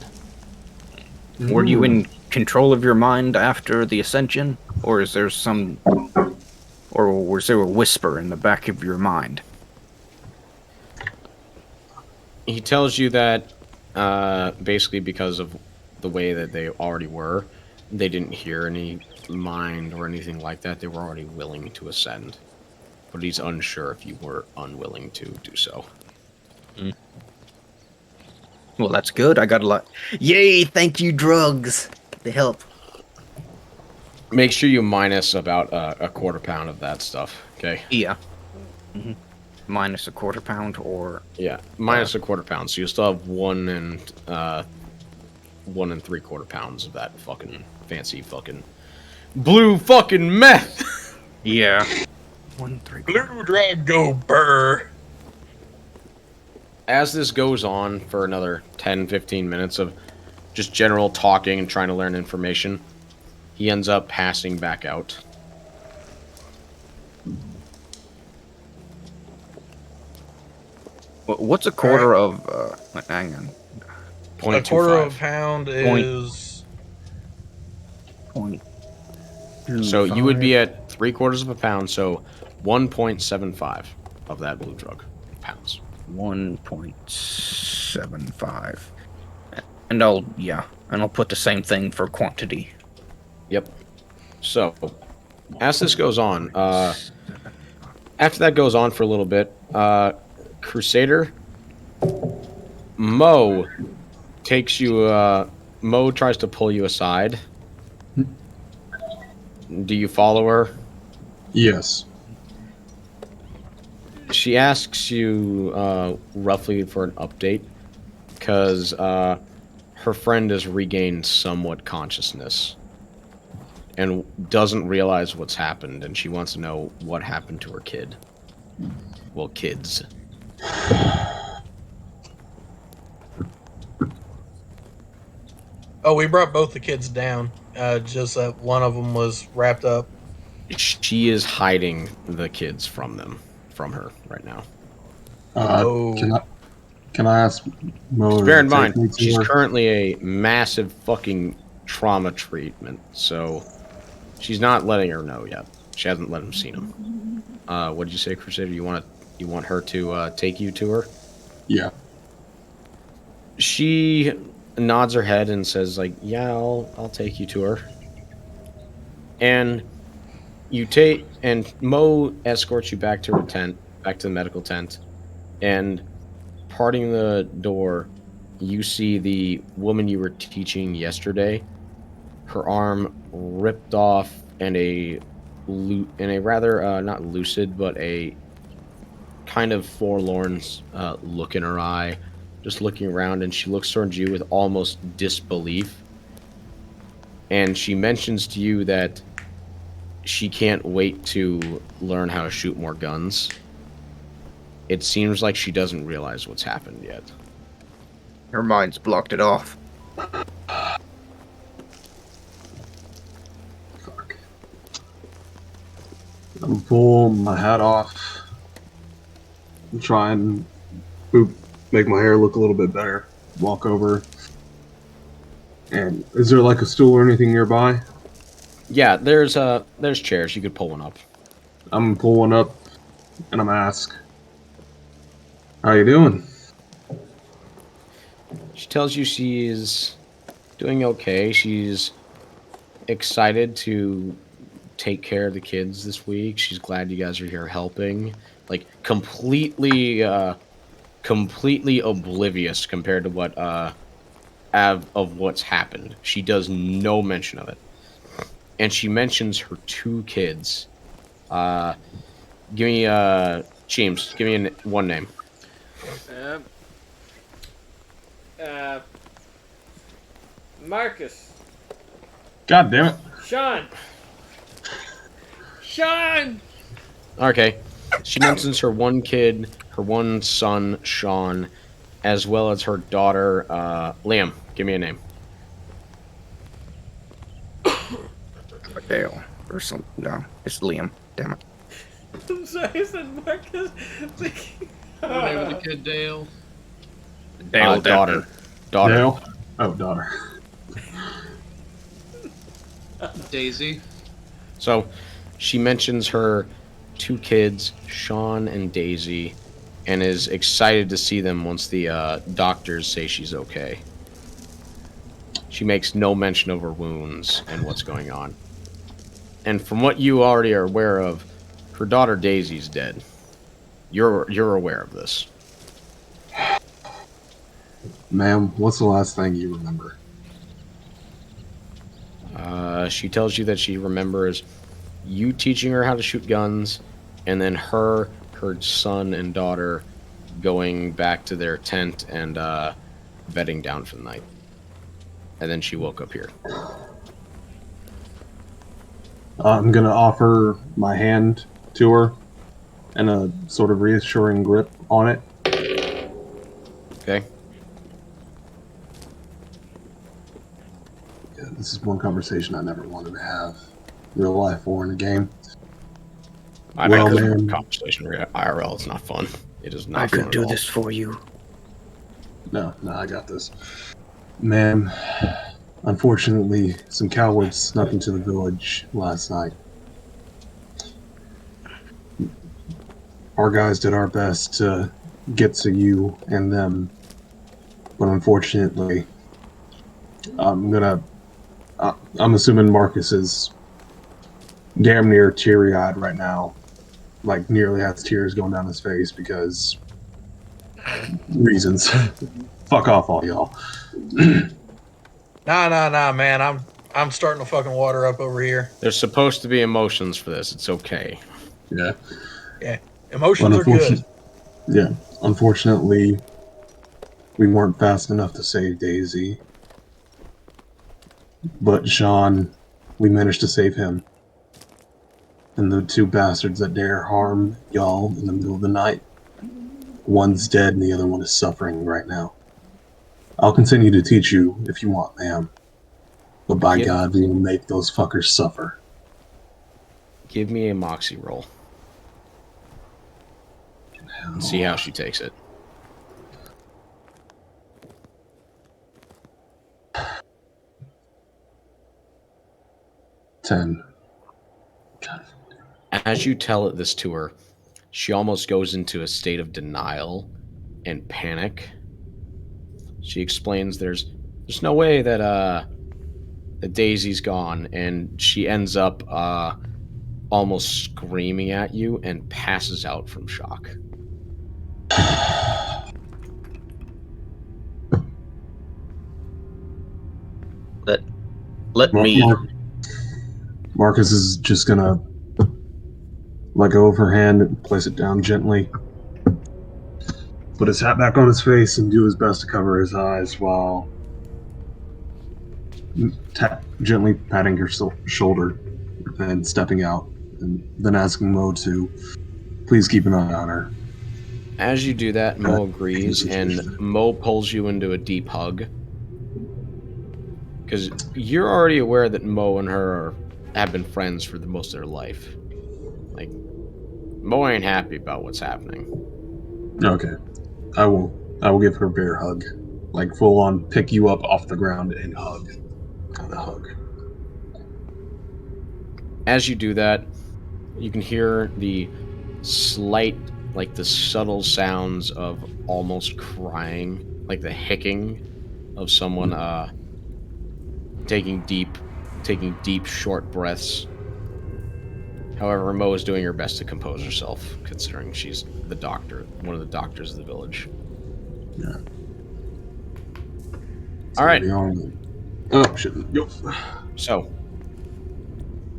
Were you in control of your mind after the ascension, or was there a whisper in the back of your mind? He tells you that basically because of the way that they already were, they didn't hear any mind or anything like that. They were already willing to ascend. But he's unsure if you were unwilling to do so. Well, that's good. I got a lot. Yay! Thank you, drugs. They help. Make sure you minus about a quarter pound of that stuff, okay? Yeah. Minus a quarter pound, or Yeah, minus a quarter pound. So you still have 1 3/4 pounds of that fucking fancy fucking blue fucking meth. yeah. 1 3. Blue drag go burr. As this goes on for another 10-15 minutes of just general talking and trying to learn information, he ends up passing back out. What's a quarter of? Hang on. A quarter 0.25. of a pound Point. is Point. So you would be at 3/4 of a pound, so 1.75 of that blue drug pounds. 1.75. And I'll put the same thing for quantity. Yep. So, as this goes on, after that goes on for a little bit, Crusader, Mo takes you, Mo tries to pull you aside. Do you follow her? Yes. She asks you roughly for an update because her friend has regained somewhat consciousness and doesn't realize what's happened, and she wants to know what happened to her kid. Well, kids. Oh, we brought both the kids down. Just that one of them was wrapped up. She is hiding the kids from her right now. Can I ask Mo? Bear in to take mind, me to she's her? currently a massive fucking trauma treatment, so she's not letting her know yet. She hasn't let him see him. What did you say, Crusader? You want her to take you to her? Yeah. She nods her head and says, like, yeah, I'll take you to her. And Mo escorts you back to her tent, back to the medical tent, and parting the door, you see the woman you were teaching yesterday, her arm ripped off, and a rather not lucid, but a kind of forlorn look in her eye, just looking around, and she looks towards you with almost disbelief. And she mentions to you that she can't wait to learn how to shoot more guns. It seems like she doesn't realize what's happened yet. Her mind's blocked it off. Fuck. I'm pulling my hat off. I'm trying to make my hair look a little bit better. Walk over. And is there like a stool or anything nearby? Yeah, there's chairs. You could pull one up. I'm pulling up and I'm ask, how you doing? She tells you she's doing okay. She's excited to take care of the kids this week. She's glad you guys are here helping. Like, completely oblivious compared to what of what's happened. She does no mention of it. And she mentions her 2 kids. Give me James, give me one name. Marcus. God damn it. Sean! Okay. She mentions her 1 kid, her 1 son, Sean, as well as her daughter, Liam. Give me a name. Dale. Or some. No, it's Liam. Damn it. I'm sorry, I said Marcus. What name of the kid, Dale? Dale, daughter. Daughter. Dale? Oh, daughter. Daisy. So she mentions her 2 kids, Sean and Daisy, and is excited to see them once the doctors say she's okay. She makes no mention of her wounds and what's going on. And from what you already are aware of, her daughter Daisy's dead. You're aware of this. Ma'am, what's the last thing you remember? She tells you that she remembers you teaching her how to shoot guns, and then her son and daughter going back to their tent and bedding down for the night. And then she woke up here. I'm going to offer my hand to her and a sort of reassuring grip on it. Okay? Yeah, this is one conversation I never wanted to have, real life or in a game. I Well, mean, 'cause man. conversation IRL, it's not fun. It is not I fun could at do all. this for you. No, I got this. Ma'am, unfortunately, some cowards snuck into the village last night. Our guys did our best to get to you and them, but unfortunately, I'm assuming Marcus is damn near teary-eyed right now, like nearly has tears going down his face because reasons. Fuck off, all y'all. Nah, man. I'm starting to fucking water up over here. There's supposed to be emotions for this. It's okay. Yeah. Yeah, emotions are good. Yeah. Unfortunately, we weren't fast enough to save Daisy. But Sean, we managed to save him. And the 2 bastards that dare harm y'all in the middle of the night, one's dead and the other one is suffering right now. I'll continue to teach you if you want, ma'am. But by Yeah. God, we will make those fuckers suffer. Give me a moxie roll and see how she takes it. Ten. God. As you tell this to her, she almost goes into a state of denial and panic. She explains there's no way that Daisy's gone, and she ends up almost screaming at you and passes out from shock. Let me. Marcus is just gonna let go of her hand and place it down gently. Put his hat back on his face and do his best to cover his eyes while gently patting her shoulder and stepping out, and then asking Mo to please keep an eye on her. As you do that, Mo agrees, and Mo pulls you into a deep hug. Because you're already aware that Mo and her have been friends for the most of their life. Like, Mo ain't happy about what's happening. Okay. I will give her a bear hug. Like full on pick you up off the ground and hug. Kind of hug. As you do that, you can hear the slight, like the subtle sounds of almost crying, like the hicking of someone taking deep, short breaths. However, Mo is doing her best to compose herself, considering she's the doctor, one of the doctors of the village. Yeah. All right. Oh, shit. Yep. So,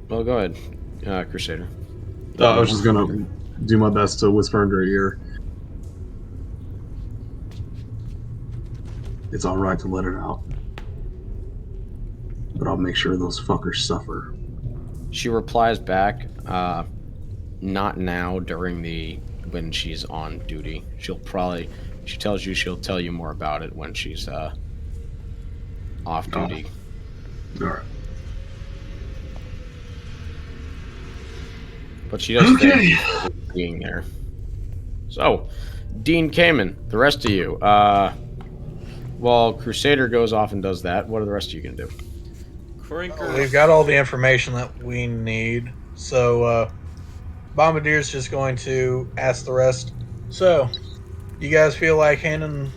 well, go ahead, Crusader. I was just gonna do my best to whisper into her ear. It's alright to let it out. But I'll make sure those fuckers suffer. She replies back, not now when she's on duty. She tells you she'll tell you more about it when she's off duty. Alright. But she does thank you for being there. So, Dean Kamen, the rest of you, while Crusader goes off and does that, what are the rest of you gonna do? Crinkers. We've got all the information that we need. So, Bombardier's just going to ask the rest. So, you guys feel like handing,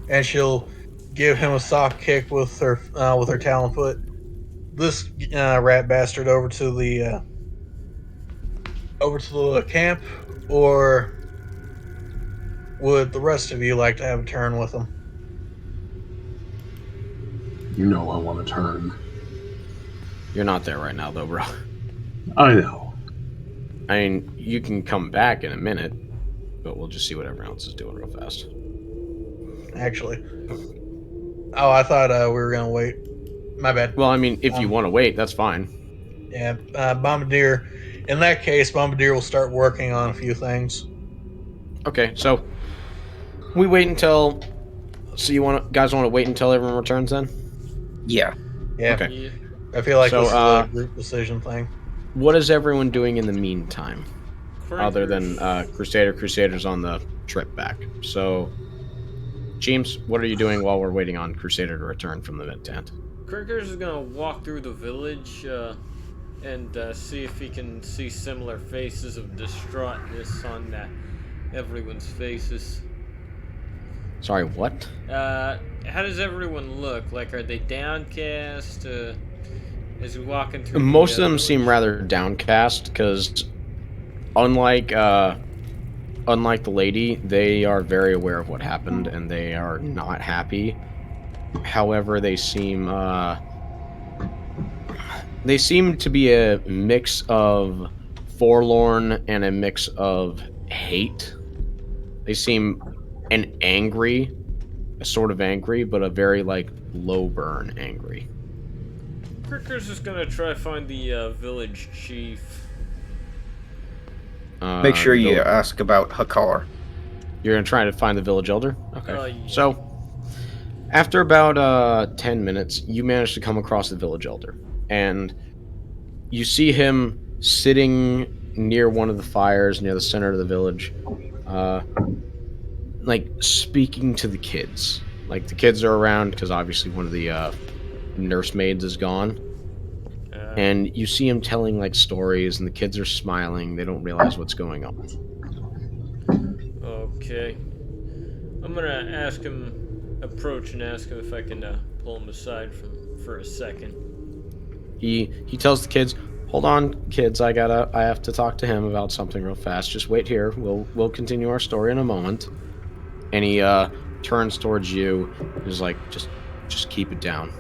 and she'll give him a soft kick with her talon foot. This rat bastard over to the camp, or would the rest of you like to have a turn with him? You know I want to turn. You're not there right now, though, bro. I know. I mean, you can come back in a minute, but we'll just see what everyone else is doing real fast. Actually, oh, I thought we were gonna wait. My bad. Well, I mean, if you want to wait, that's fine. Yeah, Bombardier. In that case, Bombardier will start working on a few things. Okay, so we wait until. So guys want to wait until everyone returns then? Yeah. Yeah. Okay. Yeah. I feel like So, this is a group decision thing. What is everyone doing in the meantime, other than Crinkers. Crusader's on the trip back? So, James, what are you doing while we're waiting on Crusader to return from the mid-tent? Crinkers is gonna walk through the village and see if he can see similar faces of distraughtness on everyone's faces. Sorry, what? How does everyone look? Like, are they downcast? As we walking through, Most of them village? seem rather downcast because, unlike the lady, they are very aware of what happened and they are not happy. However, they seem to be a mix of forlorn and a mix of hate. They seem a sort of angry, but a very low burn angry. Crickers is gonna try to find the village chief. Make sure you ask about Hakar. You're gonna try to find the village elder? Okay. Yeah. So, after about 10 minutes, you manage to come across the village elder. And you see him sitting near one of the fires, near the center of the village, speaking to the kids. Like, the kids are around, because obviously one of the nursemaids is gone. And you see him telling, stories, and the kids are smiling. They don't realize what's going on. Okay. I'm gonna approach and ask him if I can pull him aside for a second. He tells the kids, "Hold on, kids. I have to talk to him about something real fast. Just wait here. We'll continue our story in a moment." And he turns towards you. And is like, "Just keep it down.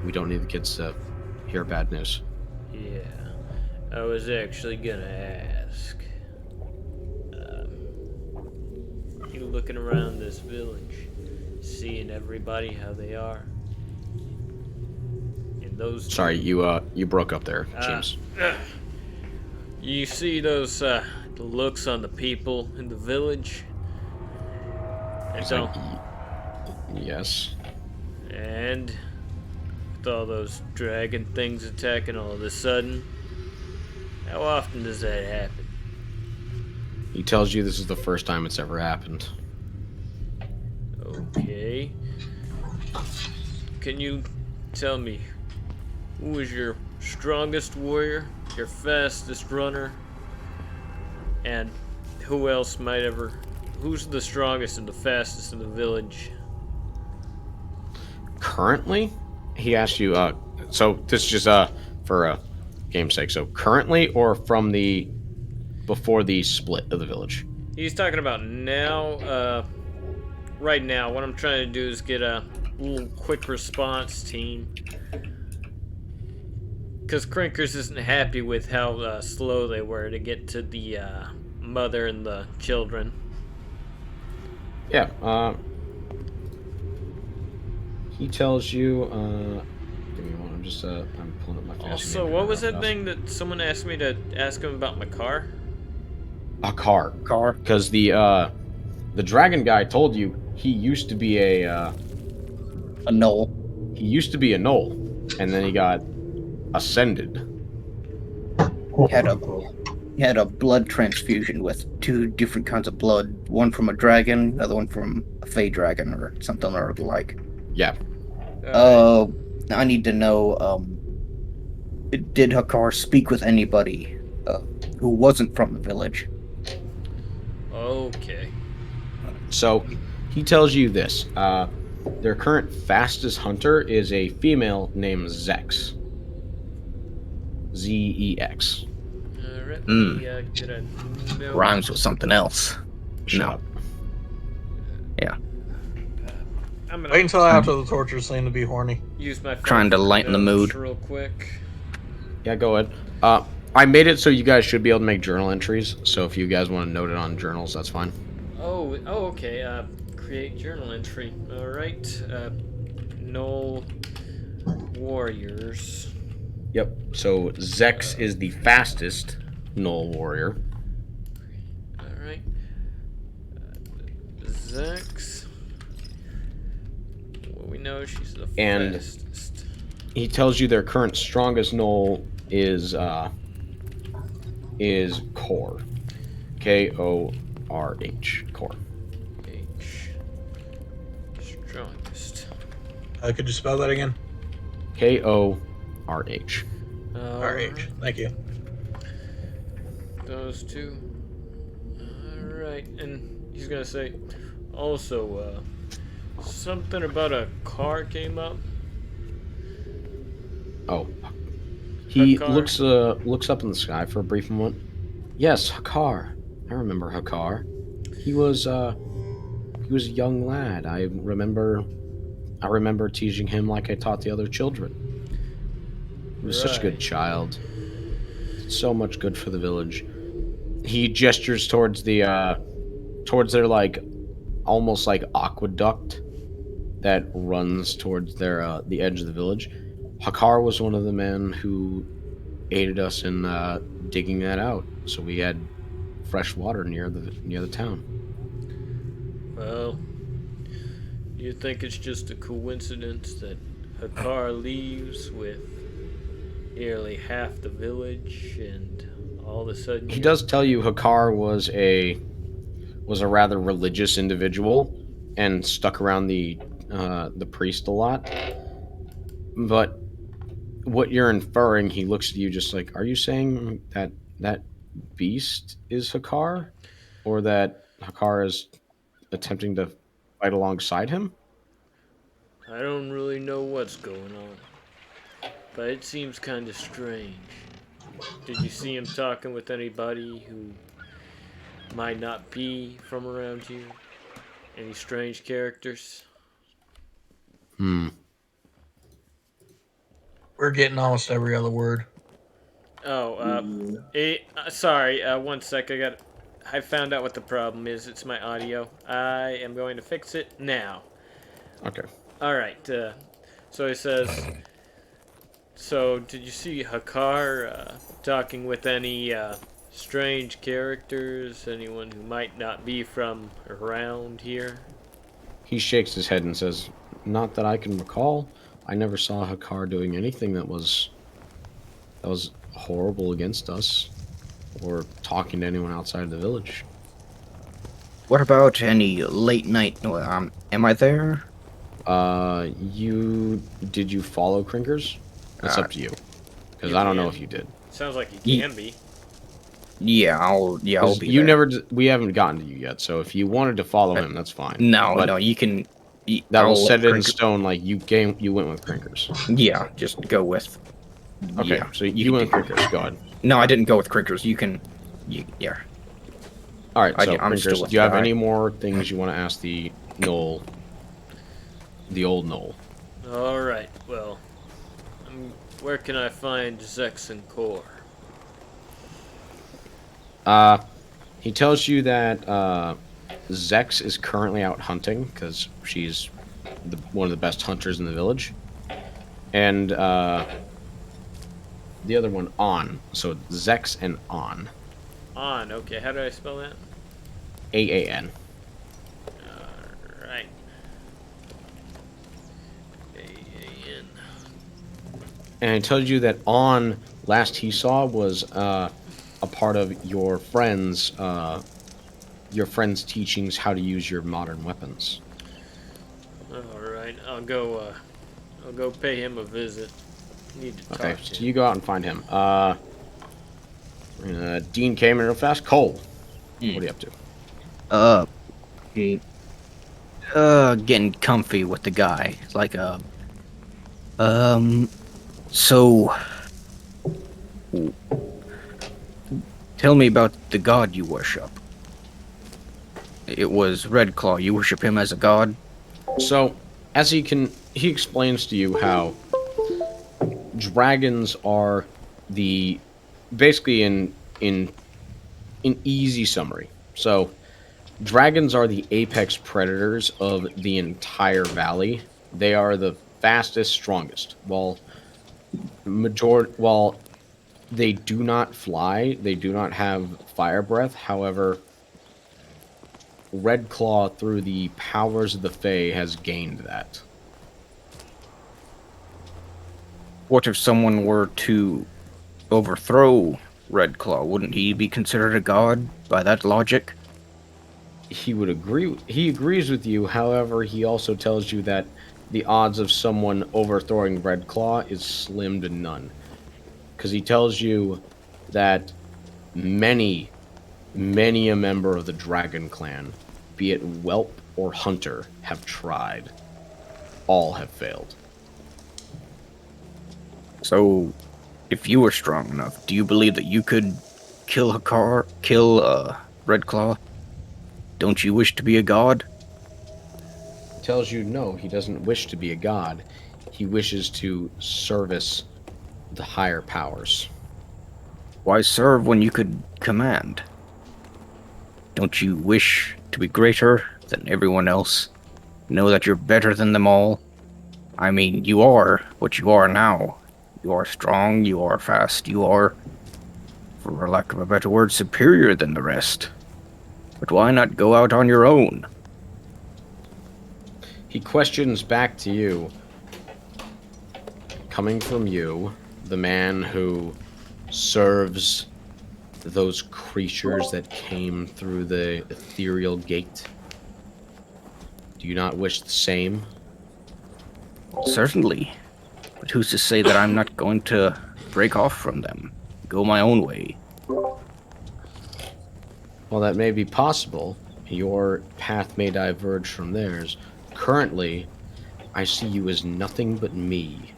We don't need the kids to hear bad news." Yeah, I was actually gonna ask. You looking around this village, seeing everybody how they are? And those. Sorry, you broke up there, James. You see those looks on the people in the village? And It's like, yes. And with all those dragon things attacking all of a sudden, how often does that happen? He tells you this is the first time it's ever happened. Okay. Can you tell me who is your strongest warrior, your fastest runner, and who else might ever... Who's the strongest and the fastest in the village? Currently, he asked you, so this is just for game's sake. So currently or from before the split of the village? He's talking about now, right now. What I'm trying to do is get a little quick response team. Because Crinkers isn't happy with how slow they were to get to the mother and the children. Yeah, he tells you, give me one, I'm pulling up my fantasy Also, manager what was real that fast. thing that someone asked me to ask him about my car? A car. Car. Because the dragon guy told you he used to be a knoll. He used to be a knoll, and then he got ascended. He had a had a blood transfusion with 2 different kinds of blood, one from a dragon, another one from a fey dragon or something or the like. Yeah. I need to know, did Hakar speak with anybody who wasn't from the village? Okay. So he tells you this. Their current fastest hunter is a female named Zex. Zex. Alright, let Mm. me get a note. Rhymes with something else. Shut No. up. Yeah. I'm gonna Wait until after the torture scene to be horny. use my phone Trying to for lighten the notes mood. real quick. Yeah, go ahead. I made it so you guys should be able to make journal entries. So if you guys want to note it on journals, that's fine. Oh, okay. Create journal entry. All right. No warriors. Yep. So Zex is the fastest Null warrior. All right. Zex. Well, we know she's the And fastest. he tells you their current strongest Null is Core. Korh. Core. H. Strongest. Could you spell that again? Korh. RH. Thank you. Those two. Alright, and he's gonna say, also, something about a car came up. Oh. He Hakar. looks up in the sky for a brief moment. Yes, Hakar. I remember Hakar. He was a young lad. I remember teaching him like I taught the other children. He was such a good Right. child. Did so much good for the village. He gestures towards their like almost like aqueduct that runs towards their the edge of the village. Hakar was one of the men who aided us in digging that out, so we had fresh water near the town. Well, you think it's just a coincidence that Hakar leaves with nearly half the village, and all of a sudden He does tell you Hakar was a rather religious individual and stuck around the priest a lot. But what you're inferring, he looks at you just like, are you saying that that beast is Hakar, or that Hakar is attempting to fight alongside him? I don't really know what's going on, but it seems kind of strange. Did you see him talking with anybody who might not be from around here? Any strange characters? We're getting almost every other word. Oh, sorry. 1 sec. I found out what the problem is. It's my audio. I am going to fix it now. Okay. All right. So he says. So did you see Hakar talking with any strange characters? Anyone who might not be from around here? He shakes his head and says, "Not that I can recall. I never saw Hakar doing anything that was horrible against us, or talking to anyone outside of the village." What about any late night? Am I there? Did you follow Crinkers? That's up to you, because I don't know if you did. Sounds like you can be. Yeah, I'll be You there. we haven't gotten to you yet. So if you wanted to follow him, that's fine. No, you can. That will I'll set let it in stone. Like you went with Crinkers. Yeah, just go with. Okay, Yeah, so you went with Crinkers. Go ahead. No, I didn't go with Crinkers. You can. Yeah. All right, so I'm still Crinkers, with do you have the guy. any more things you want to ask the Knoll? The old Knoll. All right. Well, where can I find Zex and Core? He tells you that Zex is currently out hunting because she's one of the best hunters in the village, and the other one On. So Zex and On. On. Okay. How do I spell that? Aan. All right. A-A-N. And he tells you that On last he saw was a part of your friend's teachings how to use your modern weapons. All right, I'll go. I'll go pay him a visit. Need to Okay, talk to so him. you go out and find him. Dean came in real fast. Cole, what are you up to? Uh, he- getting comfy with the guy. It's like, so, tell me about the god you worship. It was Redclaw. You worship him as a god? So, he explains to you how dragons are the basically in easy summary. So, dragons are the apex predators of the entire valley. They are the fastest, strongest. While they do not fly, they do not have fire breath. However, Redclaw, through the powers of the Fae, has gained that. What if someone were to overthrow Redclaw? Wouldn't he be considered a god by that logic? He would agree. He agrees with you. However, he also tells you that the odds of someone overthrowing Redclaw is slim to none. Because he tells you that many, many a member of the Dragon Clan, be it Whelp or Hunter, have tried. All have failed. So, if you were strong enough, do you believe that you could kill Redclaw? Don't you wish to be a god? He tells you no, he doesn't wish to be a god. He wishes to service the higher powers. Why serve when you could command? Don't you wish to be greater than everyone else? Know that you're better than them all? I mean, you are what you are now. You are strong, you are fast, you are, for lack of a better word, superior than the rest. But why not go out on your own? He questions back to you, coming from you, the man who serves those creatures that came through the ethereal gate. Do you not wish the same? Certainly. But who's to say that I'm not going to break off from them? Go my own way. While that may be possible, your path may diverge from theirs. Currently, I see you as nothing but me,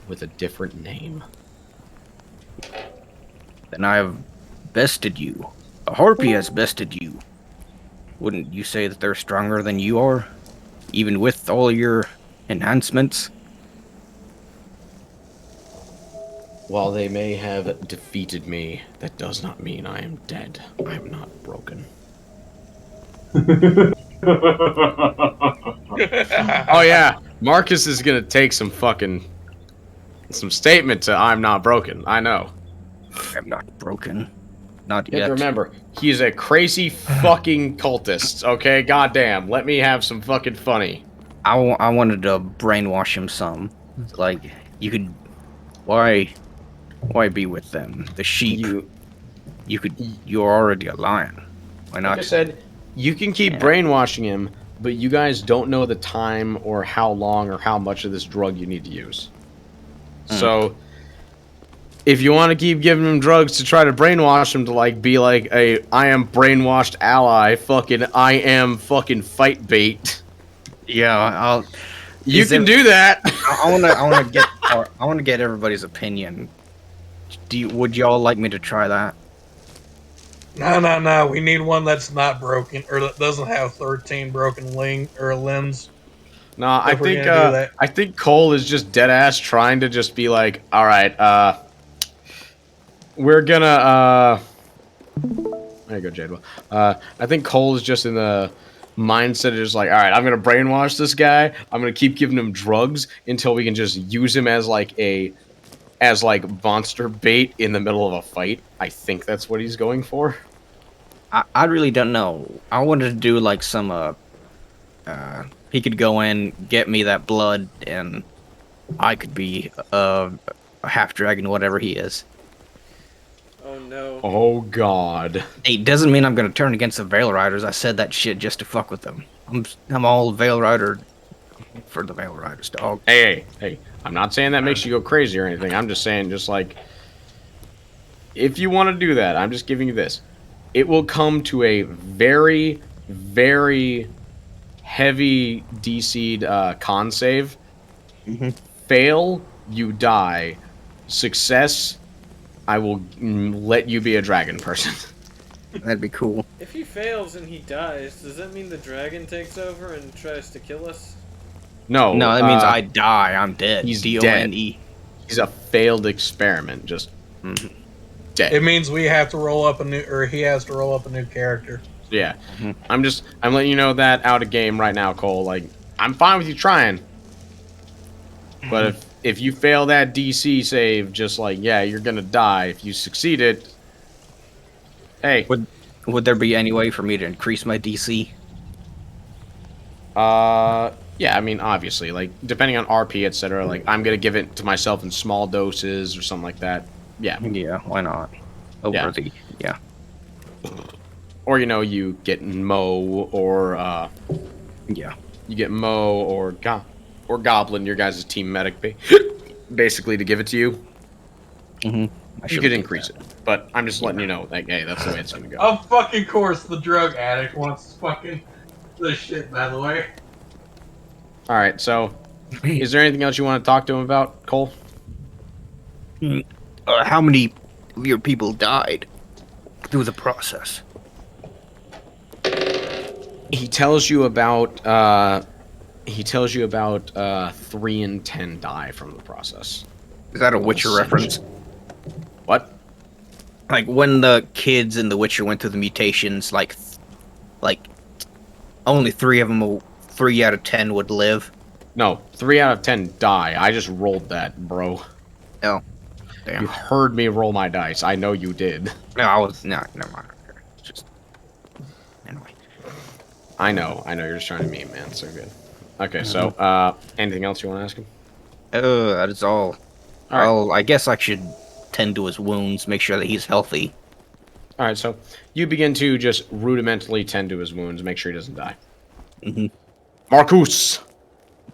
with a different name. Then I have bested you. A harpy has bested you. Wouldn't you say that they're stronger than you are? Even with all your enhancements? While they may have defeated me, that does not mean I am dead. I am not broken. Oh yeah, Marcus is gonna take some statement to "I'm not broken." I know. I'm not broken. Not You have yet. to remember, he's a crazy fucking cultist. Okay, goddamn. Let me have some fucking funny. I wanted to brainwash him some. Like, you could... Why be with them? The sheep. You're already a lion. Why not? Like I said, you can keep brainwashing him, but you guys don't know the time or how long or how much of this drug you need to use. So, if you want to keep giving him drugs to try to brainwash him to like be like a I am brainwashed ally, I am fucking fight bait. Yeah, You can do that. I want to get everybody's opinion. Would y'all like me to try that? No. We need one that's not broken or that doesn't have 13 broken limbs. No, If we're gonna do that. I think Cole is just dead ass trying to just be like, all right, we're gonna there you go, Jadewell. I think Cole is just in the mindset of just like, all right, I'm gonna brainwash this guy. I'm gonna keep giving him drugs until we can just use him as like monster bait in the middle of a fight. I think that's what he's going for. I really don't know. I wanted to do like some he could go in, get me that blood, and I could be a half dragon, whatever he is. Oh no. Oh God. Hey, doesn't mean I'm gonna turn against the Veil Riders. I said that shit just to fuck with them. I'm all Veil Rider for the Veil Riders, dog. Hey. I'm not saying that makes you go crazy or anything. I'm just saying, just like, if you want to do that, I'm just giving you this. It will come to a very, very heavy DC'd con save. Fail, you die. Success, I will let you be a dragon person. That'd be cool. If he fails and he dies, does that mean the dragon takes over and tries to kill us? No, No, that means I die. I'm dead. he's D-O-N-E. he's a failed experiment. Just dead. It means we have to roll up a new, or he has to roll up a new character. Yeah. I'm letting you know that out of game right now, Cole. Like, I'm fine with you trying. But if you fail that DC save, just like, yeah, you're gonna die. If you succeed it, hey. Would there be any way for me to increase my DC? Yeah, I mean, obviously, like, depending on RP, etc., like, I'm gonna give it to myself in small doses or something like that. Yeah. Yeah, why not? Yeah. Or, you know, you get Mo, or, Yeah. you get Mo, or Goblin, your guys' team medic, basically, to give it to you. Mm-hmm. You could increase it. But I'm just letting you know, like, hey, that's the way it's gonna go. Of fucking course, the drug addict wants fucking this shit, by the way. Alright, so, is there anything else you want to talk to him about, Cole? How many of your people died through the process? He tells you about 3 in 10 die from the process. Is that a Witcher reference? What? Like when the kids in The Witcher went through the mutations, like only 3 out of 10 would live. No, 3 out of 10 die. I just rolled that, bro. Oh, damn. You heard me roll my dice. I know you did. No, I was no, never mind. Just anyway. I know. You're just trying to meme, man. So good. Okay, so anything else you want to ask him? That is all. All right. Well, I guess I should tend to his wounds, make sure that he's healthy. All right, so you begin to just rudimentally tend to his wounds, make sure he doesn't die. Marcus,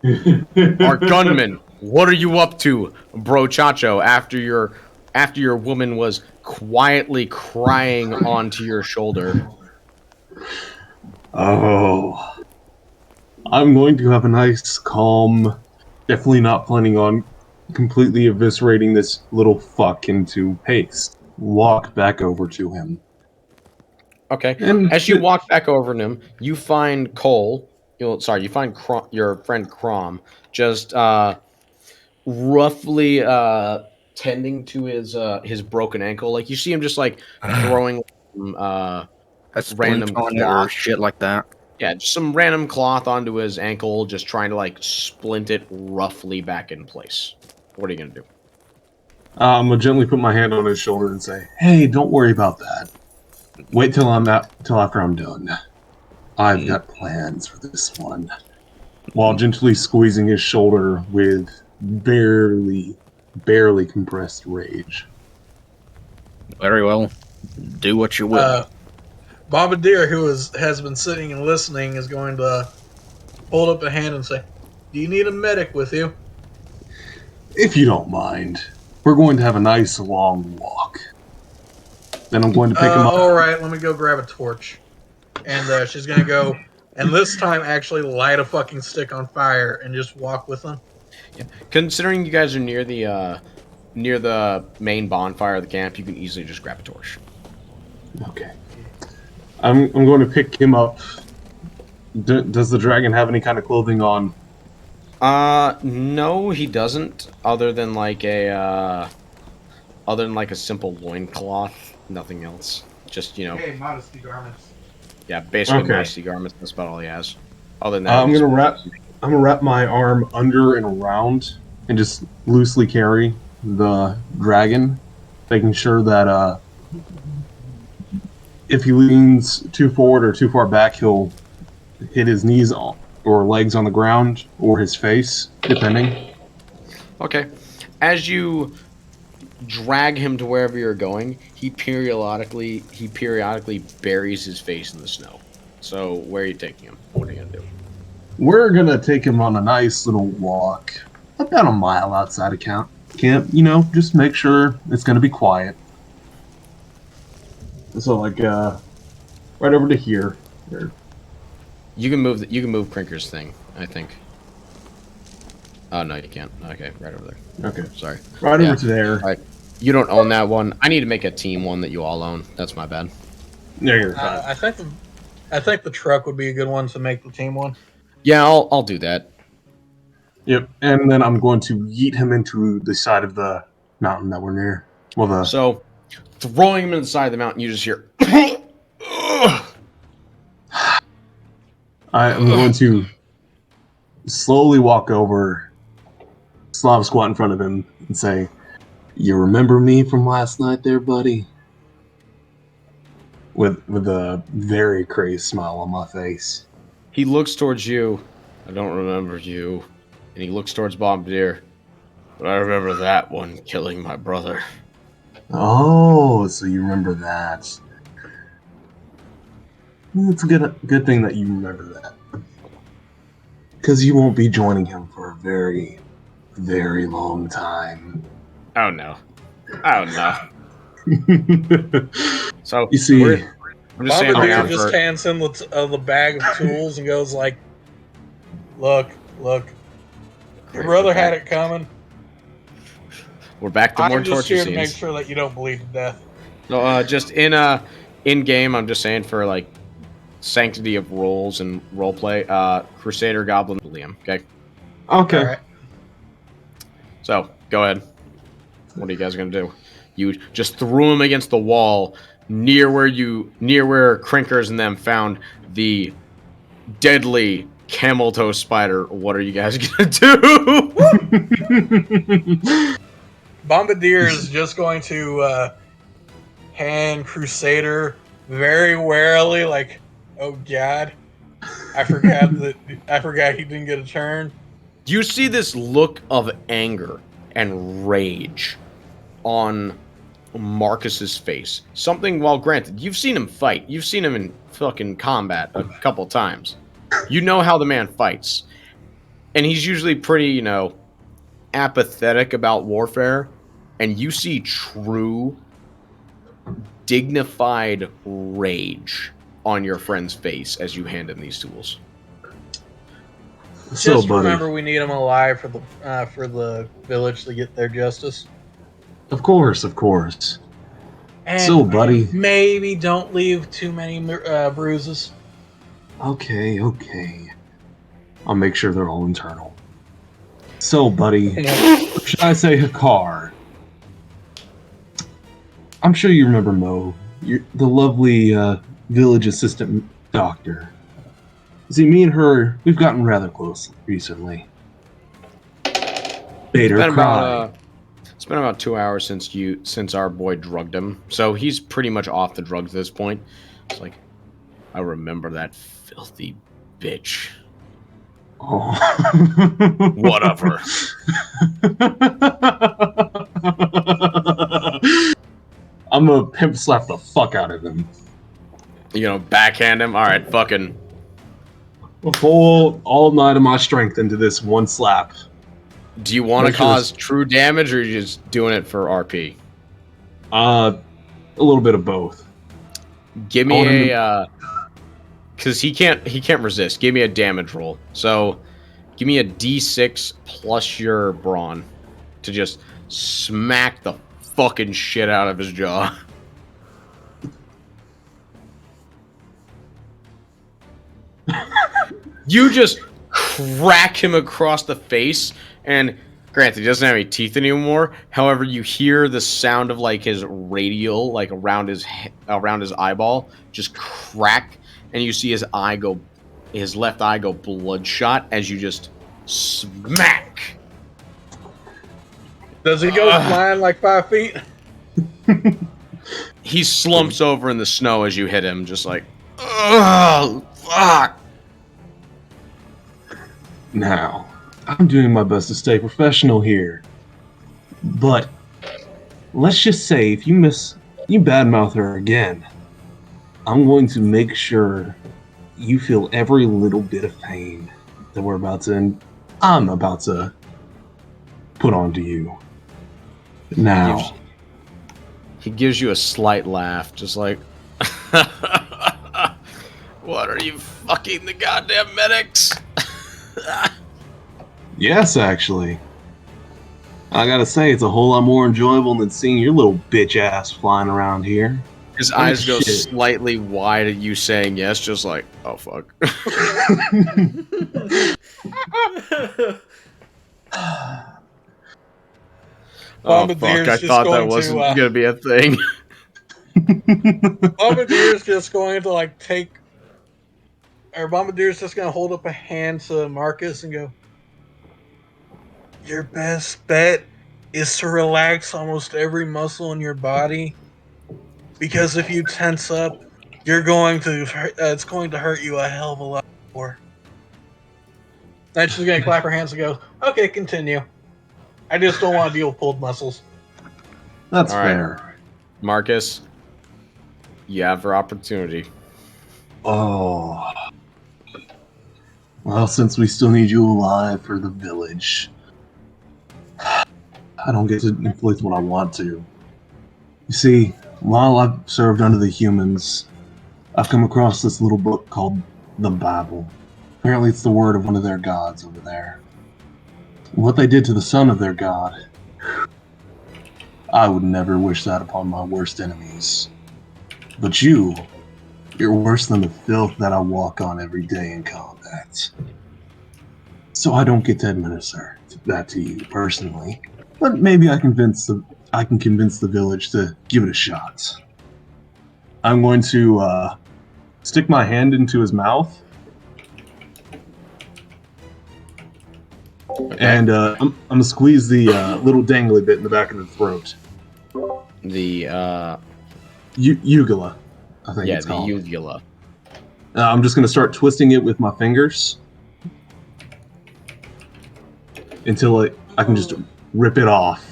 our gunman, what are you up to, bro Chacho? After your woman was quietly crying onto your shoulder. Oh. I'm going to have a nice, calm, definitely not planning on completely eviscerating this little fuck into paste. Walk back over to him. Okay. And As you walk back over to him, you find Cole. You find your friend Crom just roughly tending to his broken ankle. Like, you see him just like throwing A random splint on it or cloth. shit like that. Yeah, just some random cloth onto his ankle, just trying to like splint it roughly back in place. What are you gonna do? I'm gonna gently put my hand on his shoulder and say, "Hey, don't worry about that. Wait till after I'm done. I've got plans for this one." While gently squeezing his shoulder with barely compressed rage. Very well. Do what you will. Bombardier, who has been sitting and listening, is going to hold up a hand and say, "Do you need a medic with you?" If you don't mind, we're going to have a nice long walk. Then I'm going to pick him up. All right, let me go grab a torch. And she's going to go, and this time actually light a fucking stick on fire and just walk with them. Yeah. Considering you guys are near the main bonfire of the camp, you can easily just grab a torch. Okay. I'm going to pick him up. Does the dragon have any kind of clothing on? No, he doesn't. Other than like a simple loincloth. Nothing else. Just, you know. Hey, modesty garments. Yeah, basically Okay. modesty garments. That's about all he has. Other than that, I'm gonna wrap my arm under and around and just loosely carry the dragon, making sure that if he leans too forward or too far back, he'll hit his knees or legs on the ground or his face, depending. Okay. As you drag him to wherever you're going, he periodically buries his face in the snow. So where are you taking him? What are you gonna do? We're gonna take him on a nice little walk, about a mile outside of camp. Just make sure it's gonna be quiet. So like, right over to here. There. You can move. You can move Crinker's thing. I think. Oh no, you can't. Okay, right over there. Okay. Sorry. Right Yeah. over to there. All right. You don't own that one. I need to make a team one that you all own. That's my bad. There you're fine. I think the truck would be a good one to make the team one. Yeah, I'll do that. Yep. And then I'm going to yeet him into the side of the mountain that we're near. Well, So, throwing him into the side of the mountain, you just hear. I'm going to slowly walk over, Slav squat in front of him, and say, "You remember me from last night, there, buddy?" With a very crazed smile on my face. He looks towards you. I don't remember you. And he looks towards Bombardier. But I remember that one killing my brother. Oh, so you remember that? It's a good thing that you remember that, because you won't be joining him for a very, very long time. Oh no. Oh no. So You see, I'm just saying right now Bombardier just for, hands him the bag of tools and goes like, "Look, your brother had it coming. we're back to more I'm just torture here to make scenes. sure that you don't bleed to death." So just in game, I'm just saying for like sanctity of roles and roleplay, Crusader, Goblin, Liam. Okay. okay. All right. So go ahead. What are you guys gonna do? You just threw him against the wall near where Crinkers and them found the deadly camel toe spider. What are you guys gonna do? Bombardier is just going to hand Crusader very warily, like, "Oh God, I forgot he didn't get a turn." You see this look of anger and rage on Marcus's face. Something, well, granted, you've seen him fight. You've seen him in fucking combat a couple times. You know how the man fights. And he's usually pretty, apathetic about warfare. And you see true, dignified rage on your friend's face as you hand him these tools. So, Just buddy, remember, we need him alive for the village to get their justice. of course. And So, buddy, maybe don't leave too many bruises. okay. I'll make sure they're all internal. So, buddy, or should I say Hakar? I'm sure you remember Mo, the lovely village assistant doctor. See, me and her, we've gotten rather close recently. Made her cry. It's been about 2 hours since our boy drugged him, so he's pretty much off the drugs at this point. It's like, I remember that filthy bitch. Oh. Whatever. I'm gonna pimp slap the fuck out of him. Backhand him. All right, fucking. Full all night of my strength into this one slap. Do you want to Make sure cause true damage, or are you just doing it for RP? A little bit of both. Give me because he can't resist. Give me a damage roll. So, give me a D6 plus your brawn to just smack the fucking shit out of his jaw. You just crack him across the face, and granted, he doesn't have any teeth anymore. However, you hear the sound of like his radial, like around his eyeball, just crack, and you see his left eye go bloodshot as you just smack. Does he go flying like 5 feet? He slumps over in the snow as you hit him, just like, ugh, fuck. Now, I'm doing my best to stay professional here, but let's just say if you badmouth her again, I'm going to make sure you feel every little bit of pain that I'm about to put onto you. Now, He gives you a slight laugh, just like, what are you fucking the goddamn medics? yes, actually. I gotta say, it's a whole lot more enjoyable than seeing your little bitch ass flying around here. His Oh, eyes go shit. slightly wide at you saying yes, just like, oh fuck. Oh fuck, Bombardier's I just thought that going wasn't to, gonna be a thing. Bombardier's just going to like take, or Bombardier's just going to hold up a hand to Marcus and go, your best bet is to relax almost every muscle in your body, because if you tense up, it's going to hurt you a hell of a lot more. Then she's going to clap her hands and go, okay, continue. I just don't want to deal with pulled muscles. That's All right. fair. Marcus, you have your opportunity. Oh. Well, since we still need you alive for the village, I don't get to inflict what I want to. You see, while I've served under the humans, I've come across this little book called the Bible. Apparently it's the word of one of their gods over there. What they did to the son of their god, I would never wish that upon my worst enemies. But you're worse than the filth that I walk on every day in combat. So I don't get to administer that to you personally, but maybe I can convince the village to give it a shot. I'm going to stick my hand into his mouth, and I'm gonna squeeze the little dangly bit in the back of the throat. The Ugula, I think yeah, it's the called. uvula. I'm just gonna start twisting it with my fingers until I can just rip it off.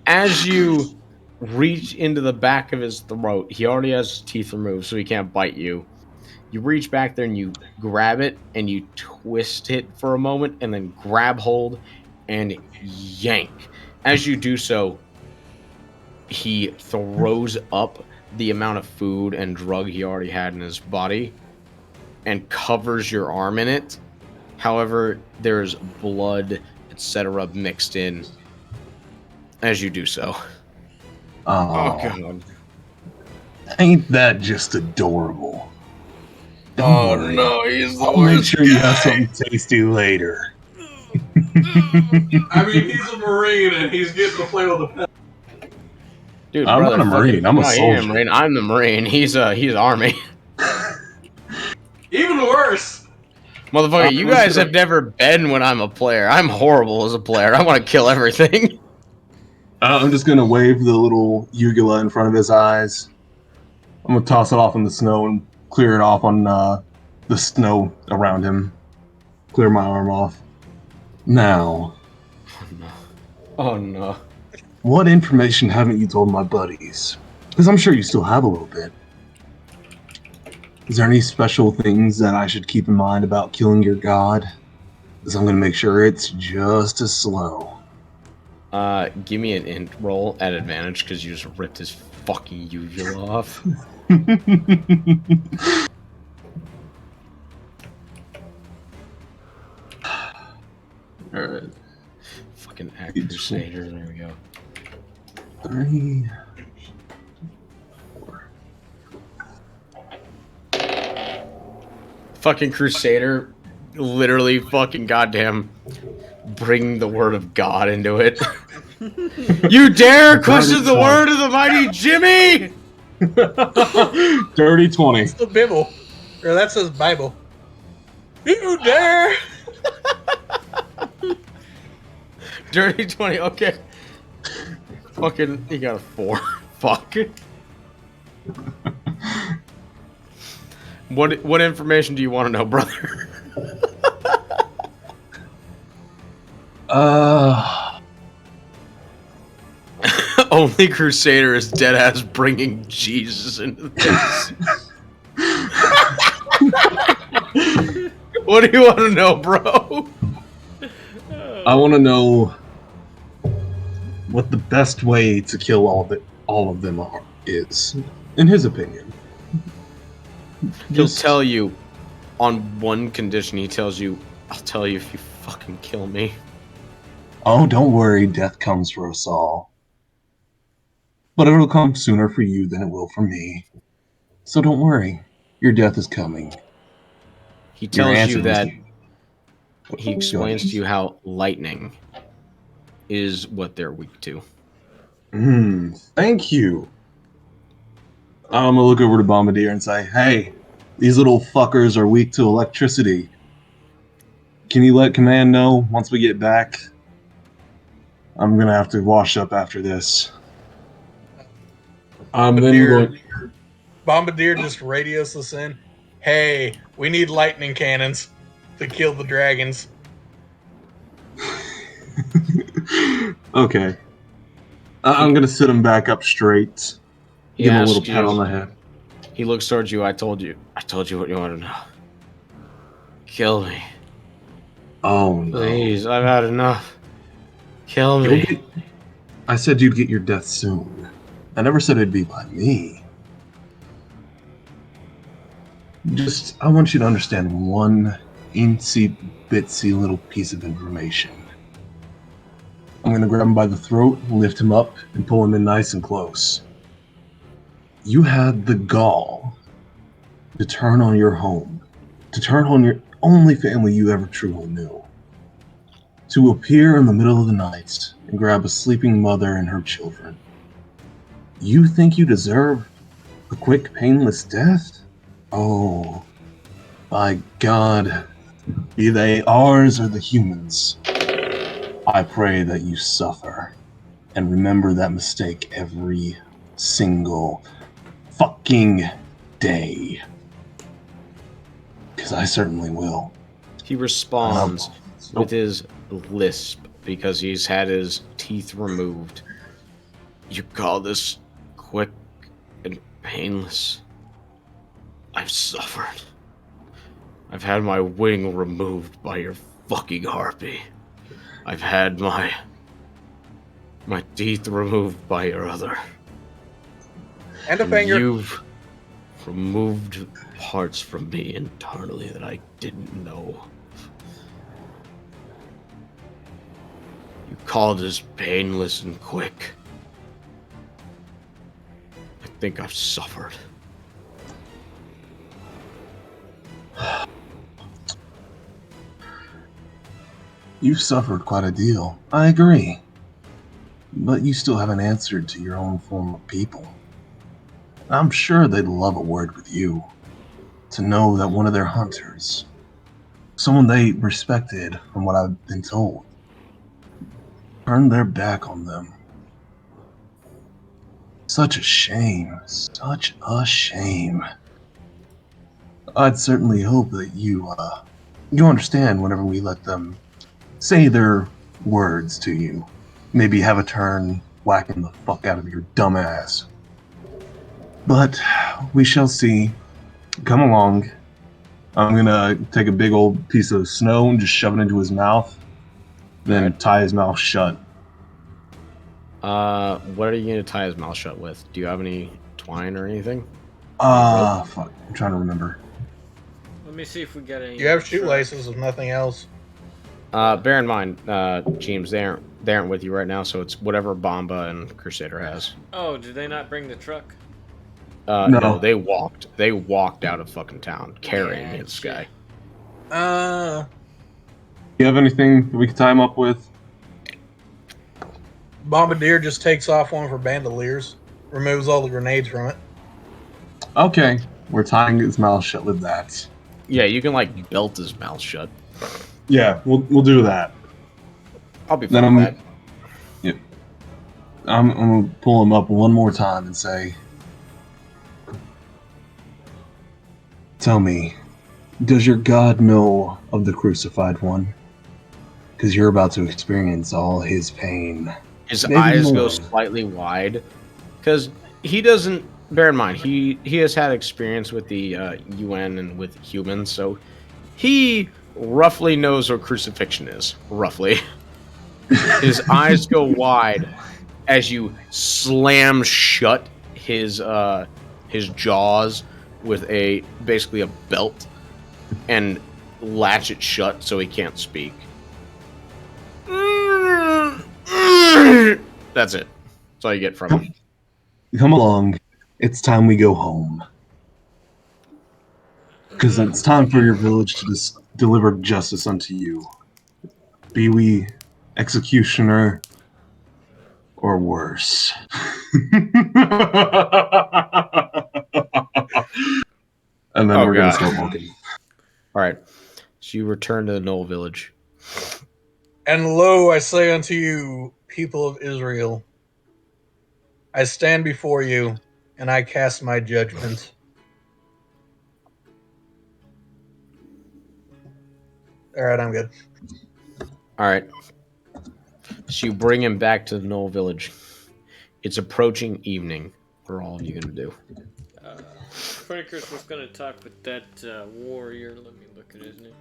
As you reach into the back of his throat, he already has his teeth removed, so he can't bite you. You reach back there and you grab it and you twist it for a moment and then grab hold and yank. As you do so, he throws up the amount of food and drug he already had in his body and covers your arm in it. However, there's blood, etc. mixed in as you do so. Oh god. Ain't that just adorable? Don't worry. No, he's the I'll worst make sure you have guy. something tasty later. I mean, he's a Marine and he's getting to play with a pet. Dude, I'm brother, not a Marine, I'm a no, he soldier. ain't a Marine. I'm the Marine. He's Army. Even worse. Motherfucker, you guys have never been when I'm a player. I'm horrible as a player. I want to kill everything. I'm just gonna wave the little ugula in front of his eyes. I'm gonna toss it off in the snow and clear it off on the snow around him. Clear my arm off. Now, Oh no. what information haven't you told my buddies? Because I'm sure you still have a little bit. Is there any special things that I should keep in mind about killing your god? Because I'm gonna make sure it's just as slow. Give me an int roll at advantage because you just ripped his fucking uvula off. Alright. Fucking act crusader. There we go. 3, 4. Fucking crusader, literally fucking goddamn bring the word of God into it. You dare question the word of the mighty Jimmy? Dirty 20. It's the Bible. Or that says Bible. You dare! Dirty 20, okay. Fucking, he got a 4. Fuck. What information do you want to know, brother? Only Crusader is dead ass bringing Jesus into this. What do you want to know, bro? I want to know what the best way to kill all of them is, in his opinion. He'll tell you on one condition. He tells you, "I'll tell you if you fucking kill me." Oh, don't worry, death comes for us all. But it'll come sooner for you than it will for me. So don't worry, your death is coming. He Your tells answer you that is- he Go explains ahead. to you how lightning is what they're weak to. Thank you. I'm gonna look over to Bombardier and say, hey, these little fuckers are weak to electricity. Can you let Command know once we get back? I'm gonna have to wash up after this. Then going. Bombardier just radios us in. Hey, we need lightning cannons to kill the dragons. Okay. I'm gonna sit him back up straight. He Give him a little asks pat you- on the head. He looks towards you. I told you what you want to know. Kill me, Oh no. please. I've had enough. Kill me. I said you'd get your death soon. I never said it'd be by me. I want you to understand one teensy bitsy little piece of information. I'm gonna grab him by the throat, lift him up, and pull him in nice and close. You had the gall to turn on your home, to turn on your only family you ever truly knew, to appear in the middle of the night and grab a sleeping mother and her children. You think you deserve a quick, painless death? Oh, by God, be they ours or the humans, I pray that you suffer and remember that mistake every single fucking day. Because I certainly will. He responds with his lisp because he's had his teeth removed. You call this quick and painless? I've suffered. I've had my wing removed by your fucking harpy. I've had my teeth removed by your other. And a finger. You've removed parts from me internally that I didn't know. You call this painless and quick. I think I've suffered. You've suffered quite a deal. I agree. But you still haven't answered to your own form of people. I'm sure they'd love a word with you. To know that one of their hunters, someone they respected from what I've been told, turned their back on them. Such a shame. Such a shame. I'd certainly hope that you understand whenever we let them say their words to you. Maybe have a turn whacking the fuck out of your dumb ass. But we shall see. Come along. I'm gonna take a big old piece of snow and just shove it into his mouth. Then Alright. tie his mouth shut. What are you gonna tie his mouth shut with? Do you have any twine or anything? Fuck. I'm trying to remember. Let me see if we get any. You have shoelaces if nothing else. Bear in mind, James, they aren't with you right now, so it's whatever Bomba and Crusader has. Oh, did they not bring the truck? No. No, they walked out of fucking town carrying Yeah, this shit. guy. You have anything that we can tie him up with? Bombardier just takes off one of her bandoliers, removes all the grenades from it. Okay. We're tying his mouth shut with that. Yeah, you can like belt his mouth shut. Yeah, we'll do that. I'll be Then fine with that. Yep. I'm gonna pull him up one more time and say, Tell me, does your god know of the crucified one? Because you're about to experience all his pain. His Maybe eyes go more. slightly wide because he doesn't. Bear in mind, he has had experience with the UN and with humans, so he roughly knows what crucifixion is. Roughly, his eyes go wide as you slam shut his jaws with basically a belt and latch it shut so he can't speak. That's it. That's all you get from him. Come along. It's time we go home. Because it's time for your village to deliver justice unto you. Be we executioner or worse. And then Oh, we're going God. to start walking. All right. So you return to the Knoll village. And lo, I say unto you, people of Israel, I stand before you, and I cast my judgment. All right, I'm good. All right. So you bring him back to the Knoll village. It's approaching evening. What are all of you going to do? Crinkers was gonna talk with that warrior. Let me look at his name.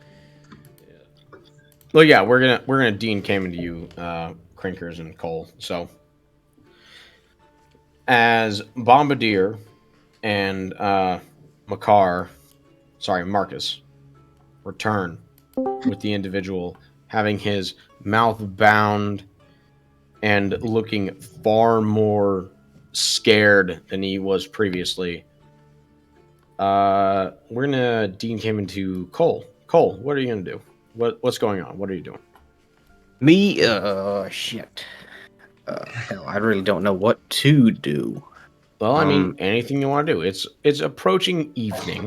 Well, yeah, we're gonna Dean came into you, Crinkers and Cole. So as Bombardier and Marcus return with the individual having his mouth bound and looking far more scared than he was previously. We're gonna Dean came into Cole. Cole, what are you gonna do? What's going on? What are you doing? Me? Shit. Hell, I really don't know what to do. Well, I mean, anything you want to do. It's approaching evening,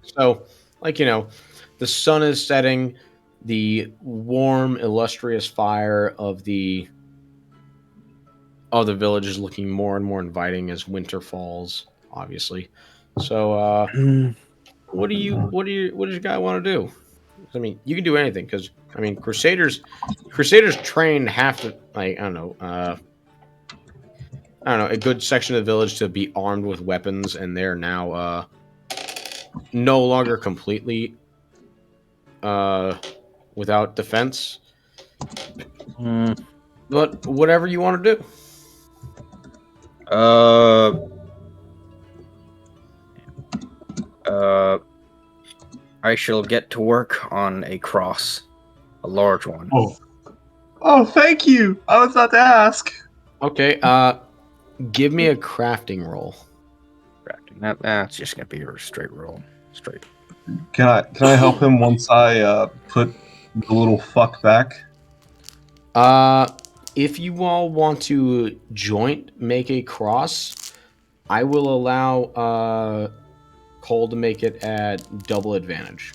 so the sun is setting. The warm, illustrious fire of the village is looking more and more inviting as winter falls. Obviously, so what does your guy want to do? I mean, you can do anything because I mean, Crusaders trained half the I don't know. I don't know, a good section of the village to be armed with weapons, and they're now no longer completely without defense. But whatever you want to do. I shall get to work on a cross, a large one. Oh, thank you. I was about to ask. Okay, give me a crafting roll. Crafting. That's just gonna be a straight roll. Straight. Can I help him once I put the little fuck back? If you all want to joint make a cross, I will allow Cole to make it at double advantage.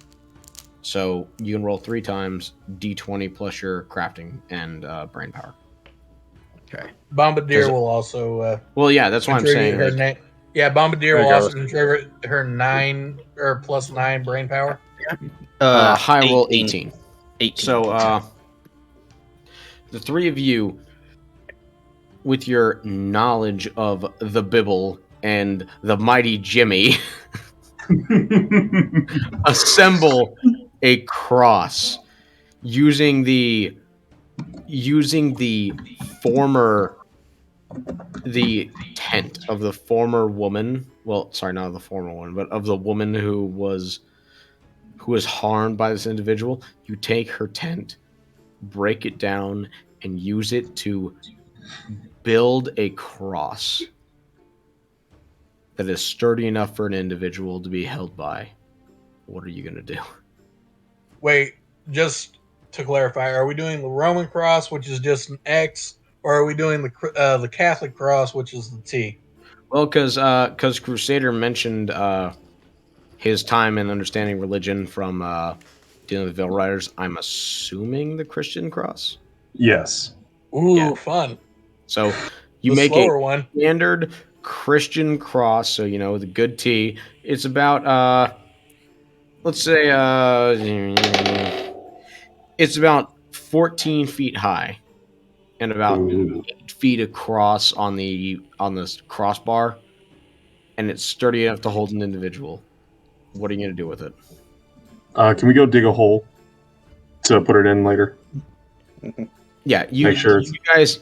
So you can roll 3 times d20 plus your crafting and brain power. Okay. Bombardier will also well, yeah, that's what I'm saying. her name. Yeah, Bombardier will There also goes. contribute her 9 or plus 9 brain power. High roll 18. 18. So the three of you, with your knowledge of the Bible and the mighty Jimmy, assemble a cross using the tent of the former woman. Well, sorry, not of the former one, but of the woman who was harmed by this individual. You take her tent, break it down, and use it to build a cross that is sturdy enough for an individual to be held by. What are you going to do? Wait, just to clarify, are we doing the Roman cross, which is just an X, or are we doing the Catholic cross, which is the T? Well, because Crusader mentioned his time and understanding religion from dealing with Veil Riders, I'm assuming the Christian cross. Yes. Ooh, Yeah. fun. So you The make slower one. standard Christian cross, so the good T. It's about let's say it's about 14 feet high and about Ooh. 8 feet across on this crossbar, and it's sturdy enough to hold an individual. What are you gonna do with it? Can we go dig a hole to put it in later? Yeah, Make sure you guys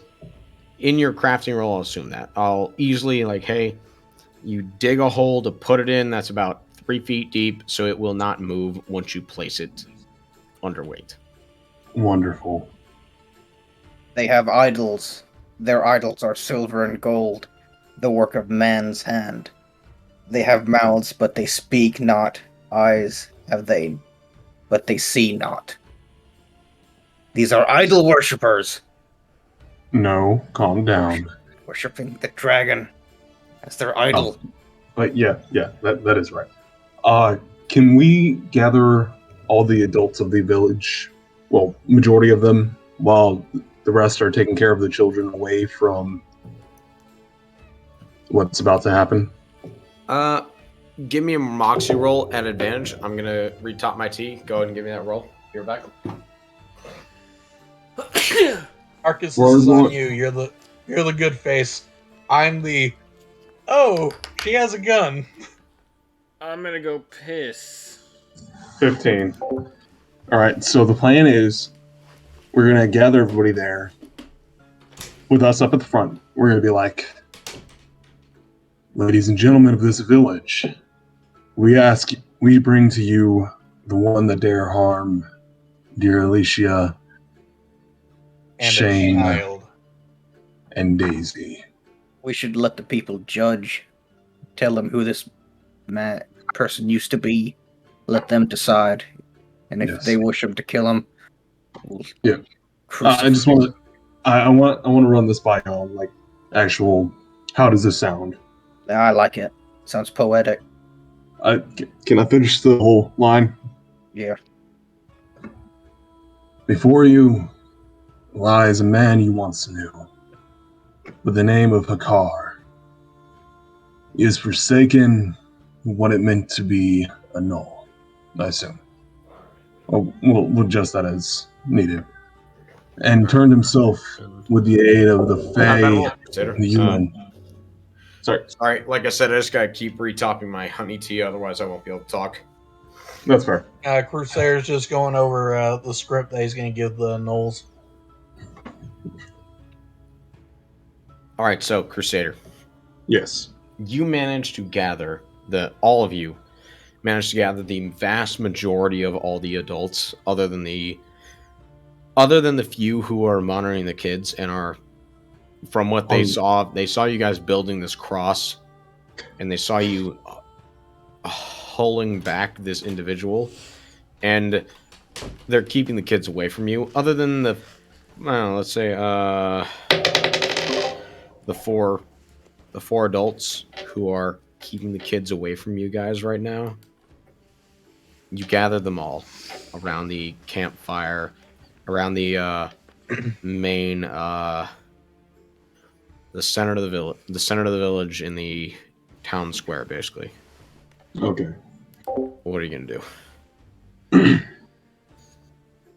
in your crafting roll. I'll assume that I'll easily like, hey, you dig a hole to put it in. That's about 3 feet deep, so it will not move once you place it underweight. wonderful. They have idols. Their idols are silver and gold, the work of man's hand. They have mouths, but they speak not. Eyes have they, but they see not. These are idol worshippers, No, calm down. worshipping the dragon as their idol. But yeah, that is right. Can we gather all the adults of the village? Well, majority of them, while the rest are taking care of the children away from what's about to happen. Give me a moxie roll at advantage. I'm gonna retop my tea. Go ahead and give me that roll. You're back. Marcus, Well, this is well- on you. You're the good face. I'm the. Oh, she has a gun. I'm gonna go piss. 15. All right. So the plan is, we're gonna gather everybody there, with us up at the front. We're gonna be like, ladies and gentlemen of this village, we bring to you the one that dare harm dear Alicia, And Shane, a child. and Daisy. We should let the people judge. Tell them who this person used to be. Let them decide. And if Yes. they wish him to kill him, we'll Yeah. I just want to. I want to run this by y'all. Like, actual. How does this sound? I like it. Sounds poetic. Can I finish the whole line? Yeah. Before you lies a man you once knew, with the name of Hakar. He has forsaken what it meant to be a gnoll, I assume. We'll adjust that as needed. And turned himself with the aid of the Not bad roll, Fae Crusader. and the human. Sorry, Sorry, like I said, I just gotta keep retopping my honey tea, otherwise I won't be able to talk. that's fair. Crusader's just going over the script that he's going to give the Knolls. All right, so Crusader, Yes. you managed to gather all of you managed to gather the vast majority of all the adults, other than the few who are monitoring the kids and are, from what they saw you guys building this cross, and they saw you hulling back this individual, and they're keeping the kids away from you. Other than the, let's say, the four adults who are keeping the kids away from you guys right now. You gather them all around the campfire, around the main, the center of the village in the town square, basically. Okay. What are you gonna do?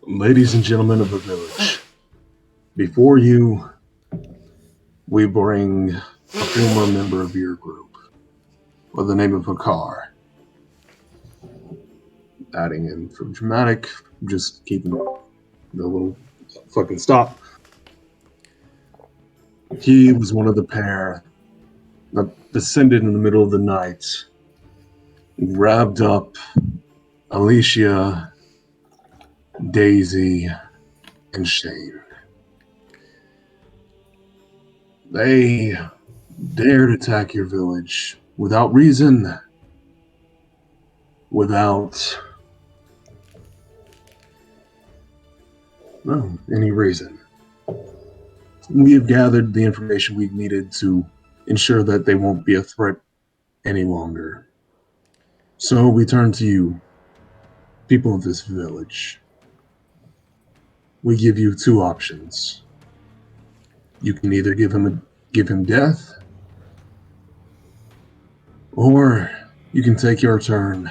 Ladies and gentlemen of the village, before you, we bring a former member of your group, by the name of Hakar. Adding in for dramatic, just keeping the little fucking stop. He was one of the pair that descended in the middle of the night, grabbed up Alicia, Daisy, and Shane. They dared attack your village without reason, without any reason. We have gathered the information we've needed to ensure that they won't be a threat any longer. So we turn to you, people of this village. We give you two options. You can either give him death, or you can take your turn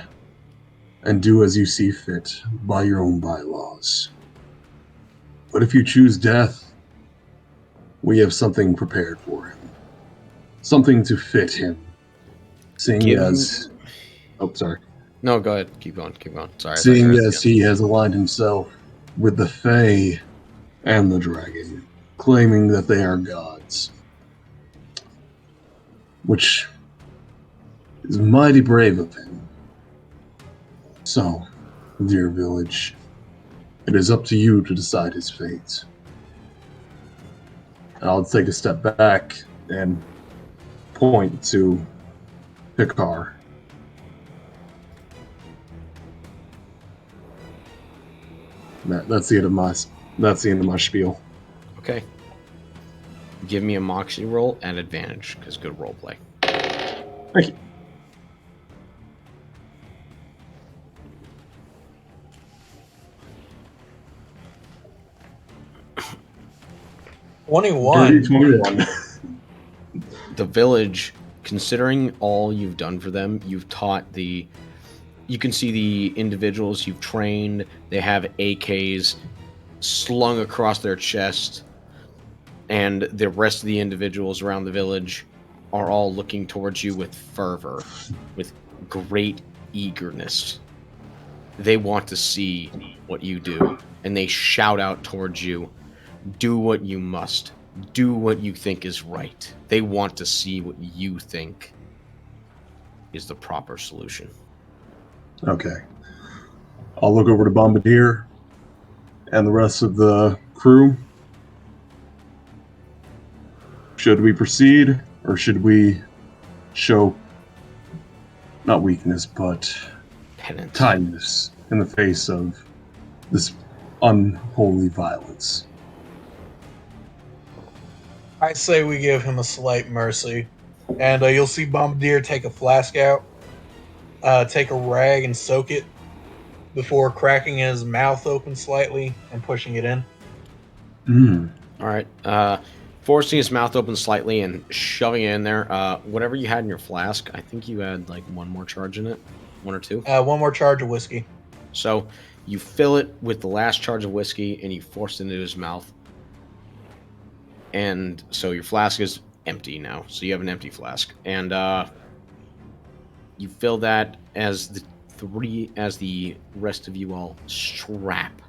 and do as you see fit by your own bylaws. But if you choose death, we have something prepared for him. Something to fit him. Seeing as... Oh, sorry. No, go ahead. Keep going. Keep going. Sorry. I thought you Seeing were as he has aligned himself with the Fae and the dragon, claiming that they are gods. Which is mighty brave of him. So, dear village, it is up to you to decide his fate. I'll take a step back and point to Picard. That's the end of my spiel. Okay. Give me a moxie roll and advantage, because good role play. Thank you. $21. 21. The village, considering all you've done for them, you can see the individuals you've trained, they have AKs slung across their chest, and the rest of the individuals around the village are all looking towards you with fervor, with great eagerness. They want to see what you do, and they shout out towards you, do what you must. Do what you think is right. They want to see what you think is the proper solution. Okay. I'll look over to Bombardier and the rest of the crew. Should we proceed, or should we show not weakness, but Penance. kindness in the face of this unholy violence? I say we give him a slight mercy. And you'll see Bombardier take a flask out, take a rag and soak it before cracking his mouth open slightly and pushing it in. All right. Forcing his mouth open slightly and shoving it in there. Whatever you had in your flask, I think you had like one more charge in it. One or two. One more charge of whiskey. So you fill it with the last charge of whiskey and you force it into his mouth. And so your flask is empty now. So you have an empty flask. And you fill that as the rest of you all strap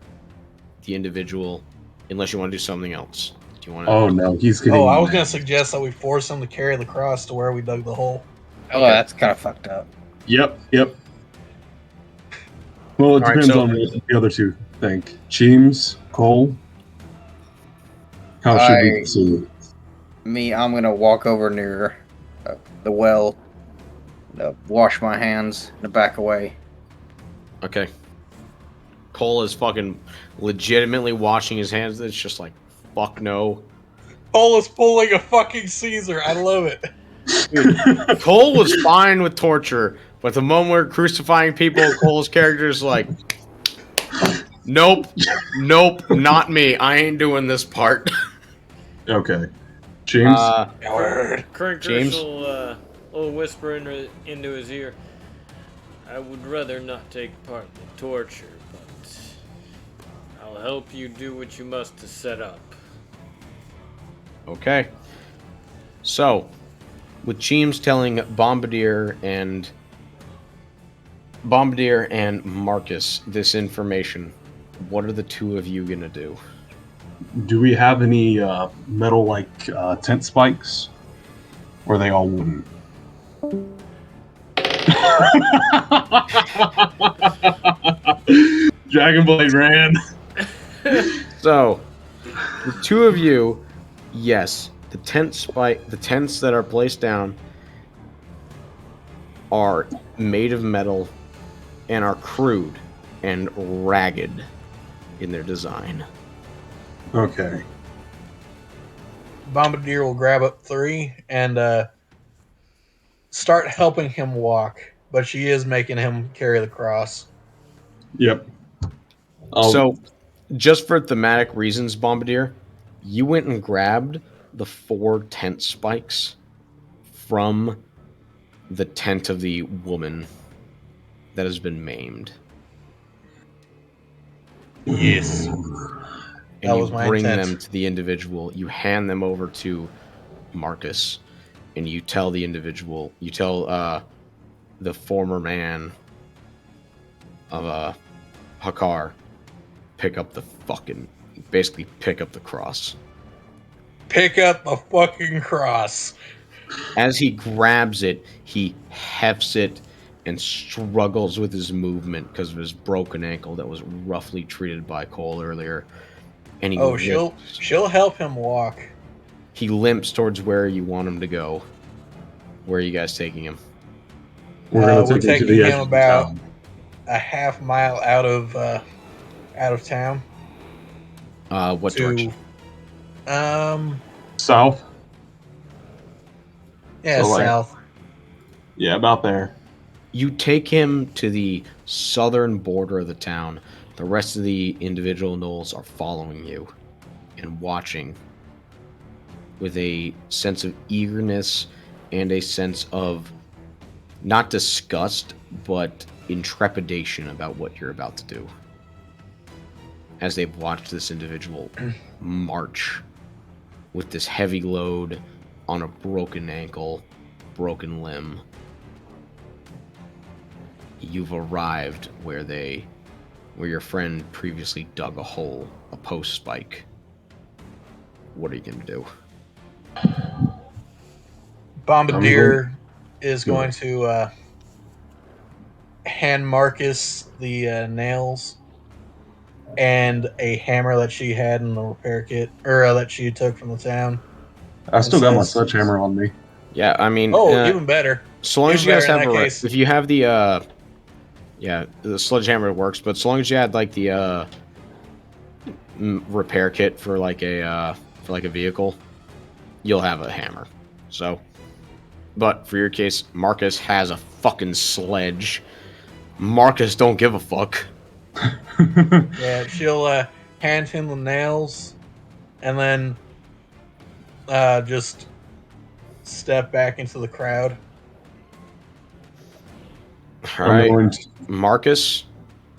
the individual, unless you want to do something else. Do you want to? Oh no, he's getting. Oh, I was going to suggest that we force him to carry the cross to where we dug the hole. Oh, that's kind of fucked up. Yep. Well, it All right, depends so- on what the other two think. Cheems, Cole. How should we proceed? I'm gonna walk over near the well, wash my hands, and back away. Okay. Cole is fucking legitimately washing his hands. It's just like, fuck no. Cole is pulling a fucking Caesar. I love it. Dude, Cole was fine with torture, but the moment we're crucifying people, Cole's character is like, nope, not me. I ain't doing this part. Okay. James? Current James? will whisper into his ear. I would rather not take part in the torture, but I'll help you do what you must to set up. Okay. So, with Cheems telling Bombardier and Marcus this information, what are the two of you gonna do? Do we have any metal like tent spikes? Or are they all wooden? Dragonblade ran. So, the two of you, yes, the tents that are placed down are made of metal and are crude and ragged in their design. Okay. Bombardier will grab up 3 and start helping him walk, but she is making him carry the cross. Yep. So, just for thematic reasons, Bombardier, you went and grabbed the 4 tent spikes from the tent of the woman that has been maimed. Yes. And That you was my bring intent. them to the individual. You hand them over to Marcus, and you tell the individual, you tell the former man of Hakar, basically pick up the cross. Pick up a fucking cross. As he grabs it, he hefts it and struggles with his movement because of his broken ankle that was roughly treated by Cole earlier. And he Oh, limps. she'll help him walk. He limps towards where you want him to go. Where are you guys taking him? We're gonna We're take him to taking the edge him of the about town. a half mile out of town What to direction? South. yeah, So, like- south. Yeah, about there. You take him to the southern border of the town. The rest of the individual gnolls are following you and watching with a sense of eagerness and a sense of not disgust, but intrepidation about what you're about to do. As they've watched this individual march with this heavy load on a broken ankle, broken limb. You've arrived where your friend previously dug a hole, a post spike. What are you going to do? Bombardier is going to hand Marcus the nails and a hammer that she had in the repair kit, or that she took from the town. I still got my says- sledgehammer on me. Yeah, I mean, Oh, even better. so long as even you guys better in have that a, case. if you have the, yeah, the sledgehammer works, but so long as you had like the repair kit for like a vehicle, you'll have a hammer. So, but for your case, Marcus has a fucking sledge. Marcus don't give a fuck. Yeah, she'll hand him the nails, and then just step back into the crowd. All I'm right, going to, Marcus.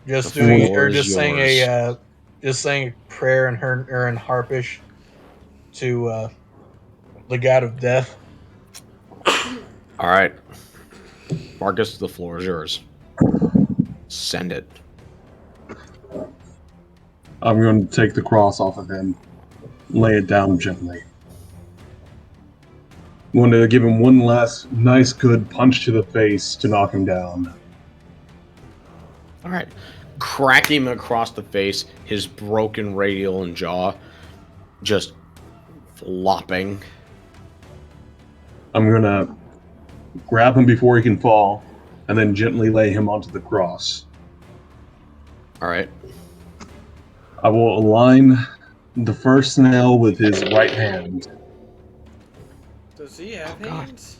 Just The doing floor or is just saying yours. just saying a prayer in her or in Harpish to the god of death. All right, Marcus, the floor is yours. Send it. I'm going to take the cross off of him, lay it down gently. I'm going to give him one last nice good punch to the face to knock him down. All right, crack him across the face. His broken radial and jaw just flopping. I'm going to grab him before he can fall, and then gently lay him onto the cross. All right. I will align the first nail with his right hand. Does he have God. hands?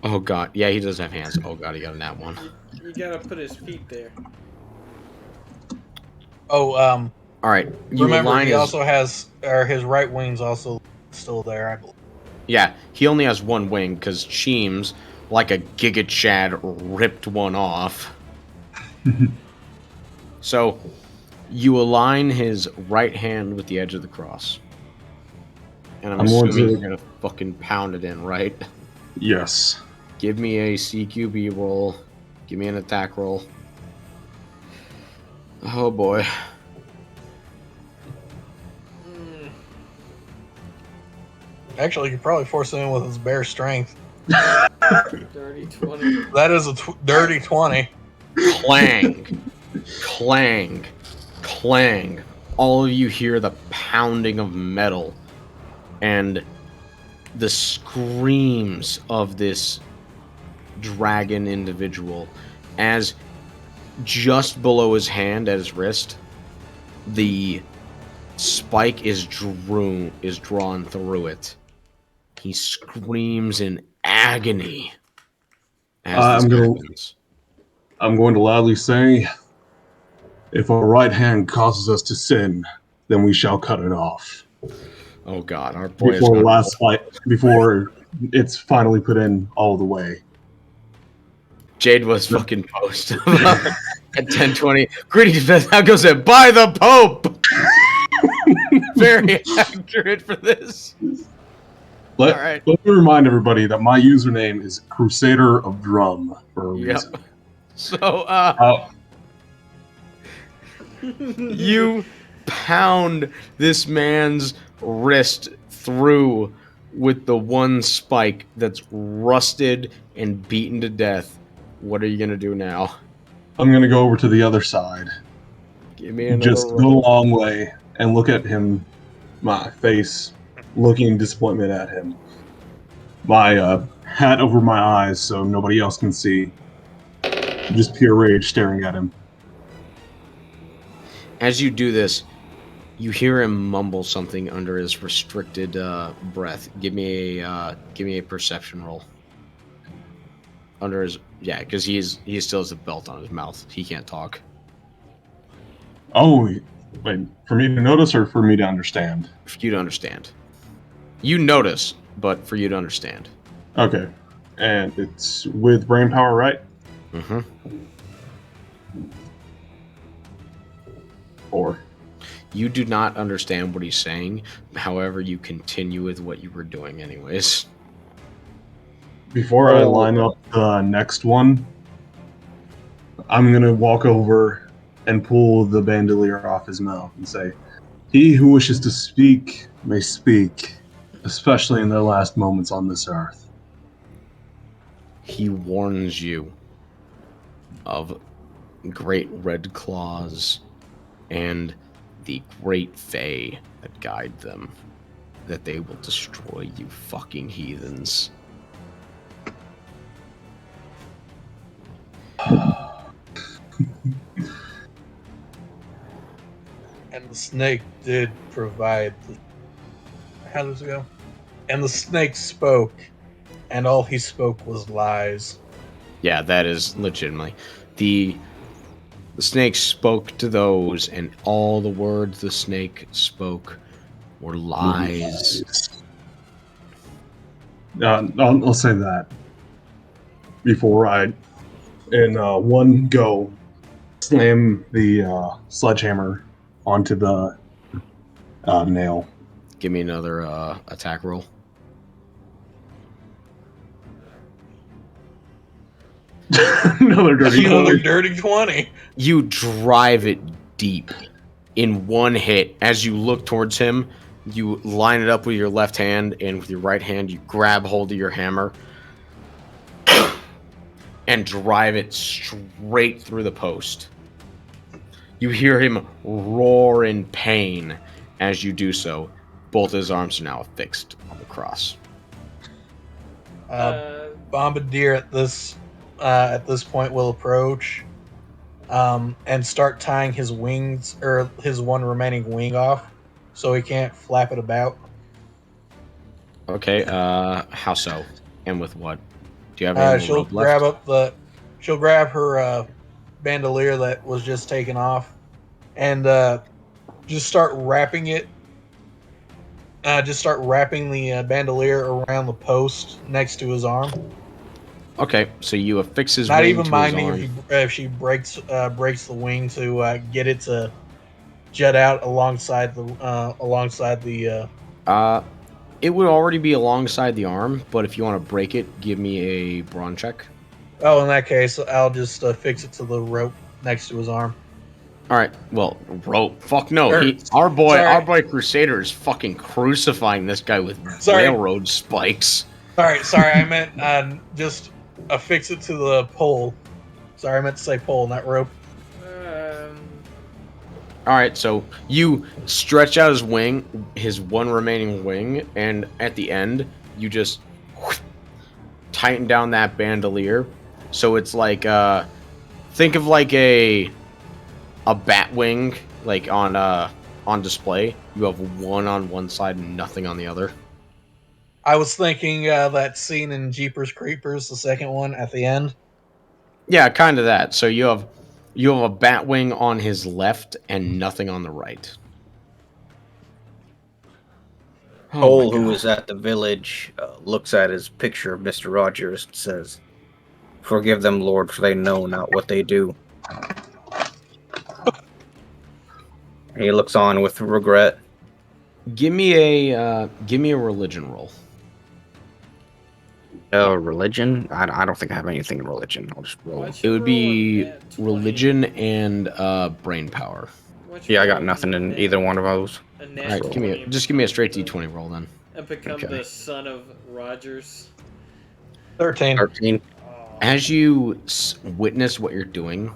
Oh god, yeah, he does have hands. Oh god, he got a nat one. You gotta put his feet there. Oh, All right, you remember align he his. also has, or his right wing's also still there, I believe. Yeah, he only has one wing because Cheems, like a Giga Chad, ripped one off. So, you align his right hand with the edge of the cross. And I'm going assuming to- you're gonna fucking pound it in, right? Yes. Give me a CQB roll. Give me an attack roll. Oh boy. Actually, you could probably force him in with his bare strength. Dirty 20. That is a dirty 20. Clang. Clang. Clang. All of you hear the pounding of metal and the screams of this dragon individual as just below his hand at his wrist, the spike is drawn through it. He screams in agony as this happens. I'm going to loudly say, if our right hand causes us to sin, then we shall cut it off. Oh god, our boy is Before the gonna last fight, before it's finally put in all the way. Jade was fucking post at 10:20. Greetings, Beth. How goes it? By the Pope. Very accurate for this. All right. Let me remind everybody that my username is Crusader of Drum for a reason. Yep. So, Oh, you pound this man's wrist through with the one spike that's rusted and beaten to death. What are you gonna do now? I'm gonna go over to the other side. Give me another Just roll. go a long way and look at him, my face, looking disappointment at him. My hat over my eyes so nobody else can see. Just pure rage staring at him. As you do this, you hear him mumble something under his restricted breath. Give me a perception roll. Under his because he still has a belt on his mouth. He can't talk. Oh, wait, for me to notice or for me to understand? For you to understand. You notice, but for you to understand. Okay. And it's with brain power, right? Mm-hmm. 4. You do not understand what he's saying. However, you continue with what you were doing anyways. Before I line up the next one, I'm gonna walk over and pull the bandolier off his mouth and say, "He who wishes to speak may speak, especially in their last moments on this earth." He warns you of great red claws and the great fae that guide them, that they will destroy you fucking heathens. And the snake did provide the... How does it go? And the snake spoke, and all he spoke was lies. Yeah, that is legitimately. The snake spoke to those, and all the words the snake spoke were lies. I'll say that before I, in one go, slam the sledgehammer onto the nail. Give me another attack roll. Another dirty 20. You drive it deep in one hit. As you look towards him, you line it up with your left hand, and with your right hand, you grab hold of your hammer and drive it straight through the post. You hear him roar in pain as you do so. Both his arms are now affixed on the cross. Bombardier at this point will approach and start tying his wings, or his one remaining wing, off so he can't flap it about. Okay, how so? And with what? Do you have any more She'll rope left? She'll grab her bandolier that was just taken off, and just start wrapping it. Just start wrapping the bandolier around the post next to his arm. Okay, so you affix his Not wing even to minding his arm. if she breaks the wing to get it to jet out alongside the. It would already be alongside the arm, but if you want to break it, give me a brawn check. Oh, in that case, I'll just fix it to the rope next to his arm. All right. Well, rope. Fuck no. Sorry. Our boy Crusader is fucking crucifying this guy with railroad spikes. Sorry. I meant just affix it to the pole. Sorry, I meant to say pole, not rope. All right. So you stretch out his one remaining wing, and at the end, you just tighten down that bandolier. So it's like, think of like a bat wing, like on display. You have one on one side and nothing on the other. I was thinking that scene in Jeepers Creepers, the second one at the end. Yeah, kind of that. So you have a bat wing on his left and nothing on the right. Cole, who is at the village, looks at his picture of Mr. Rogers and says, Forgive them, Lord, for they know not what they do. He looks on with regret. Give me a religion roll. Religion? I don't think I have anything in religion. I'll just roll. Why'd It you would roll a be nat 20? religion and brain power. Why'd you Yeah, I roll got a nothing in nat- either one of those. A All nat right, 20 and give me a straight become D20 roll then. And become Okay. the son of Rogers. 13. 13. Oh. As you witness what you're doing,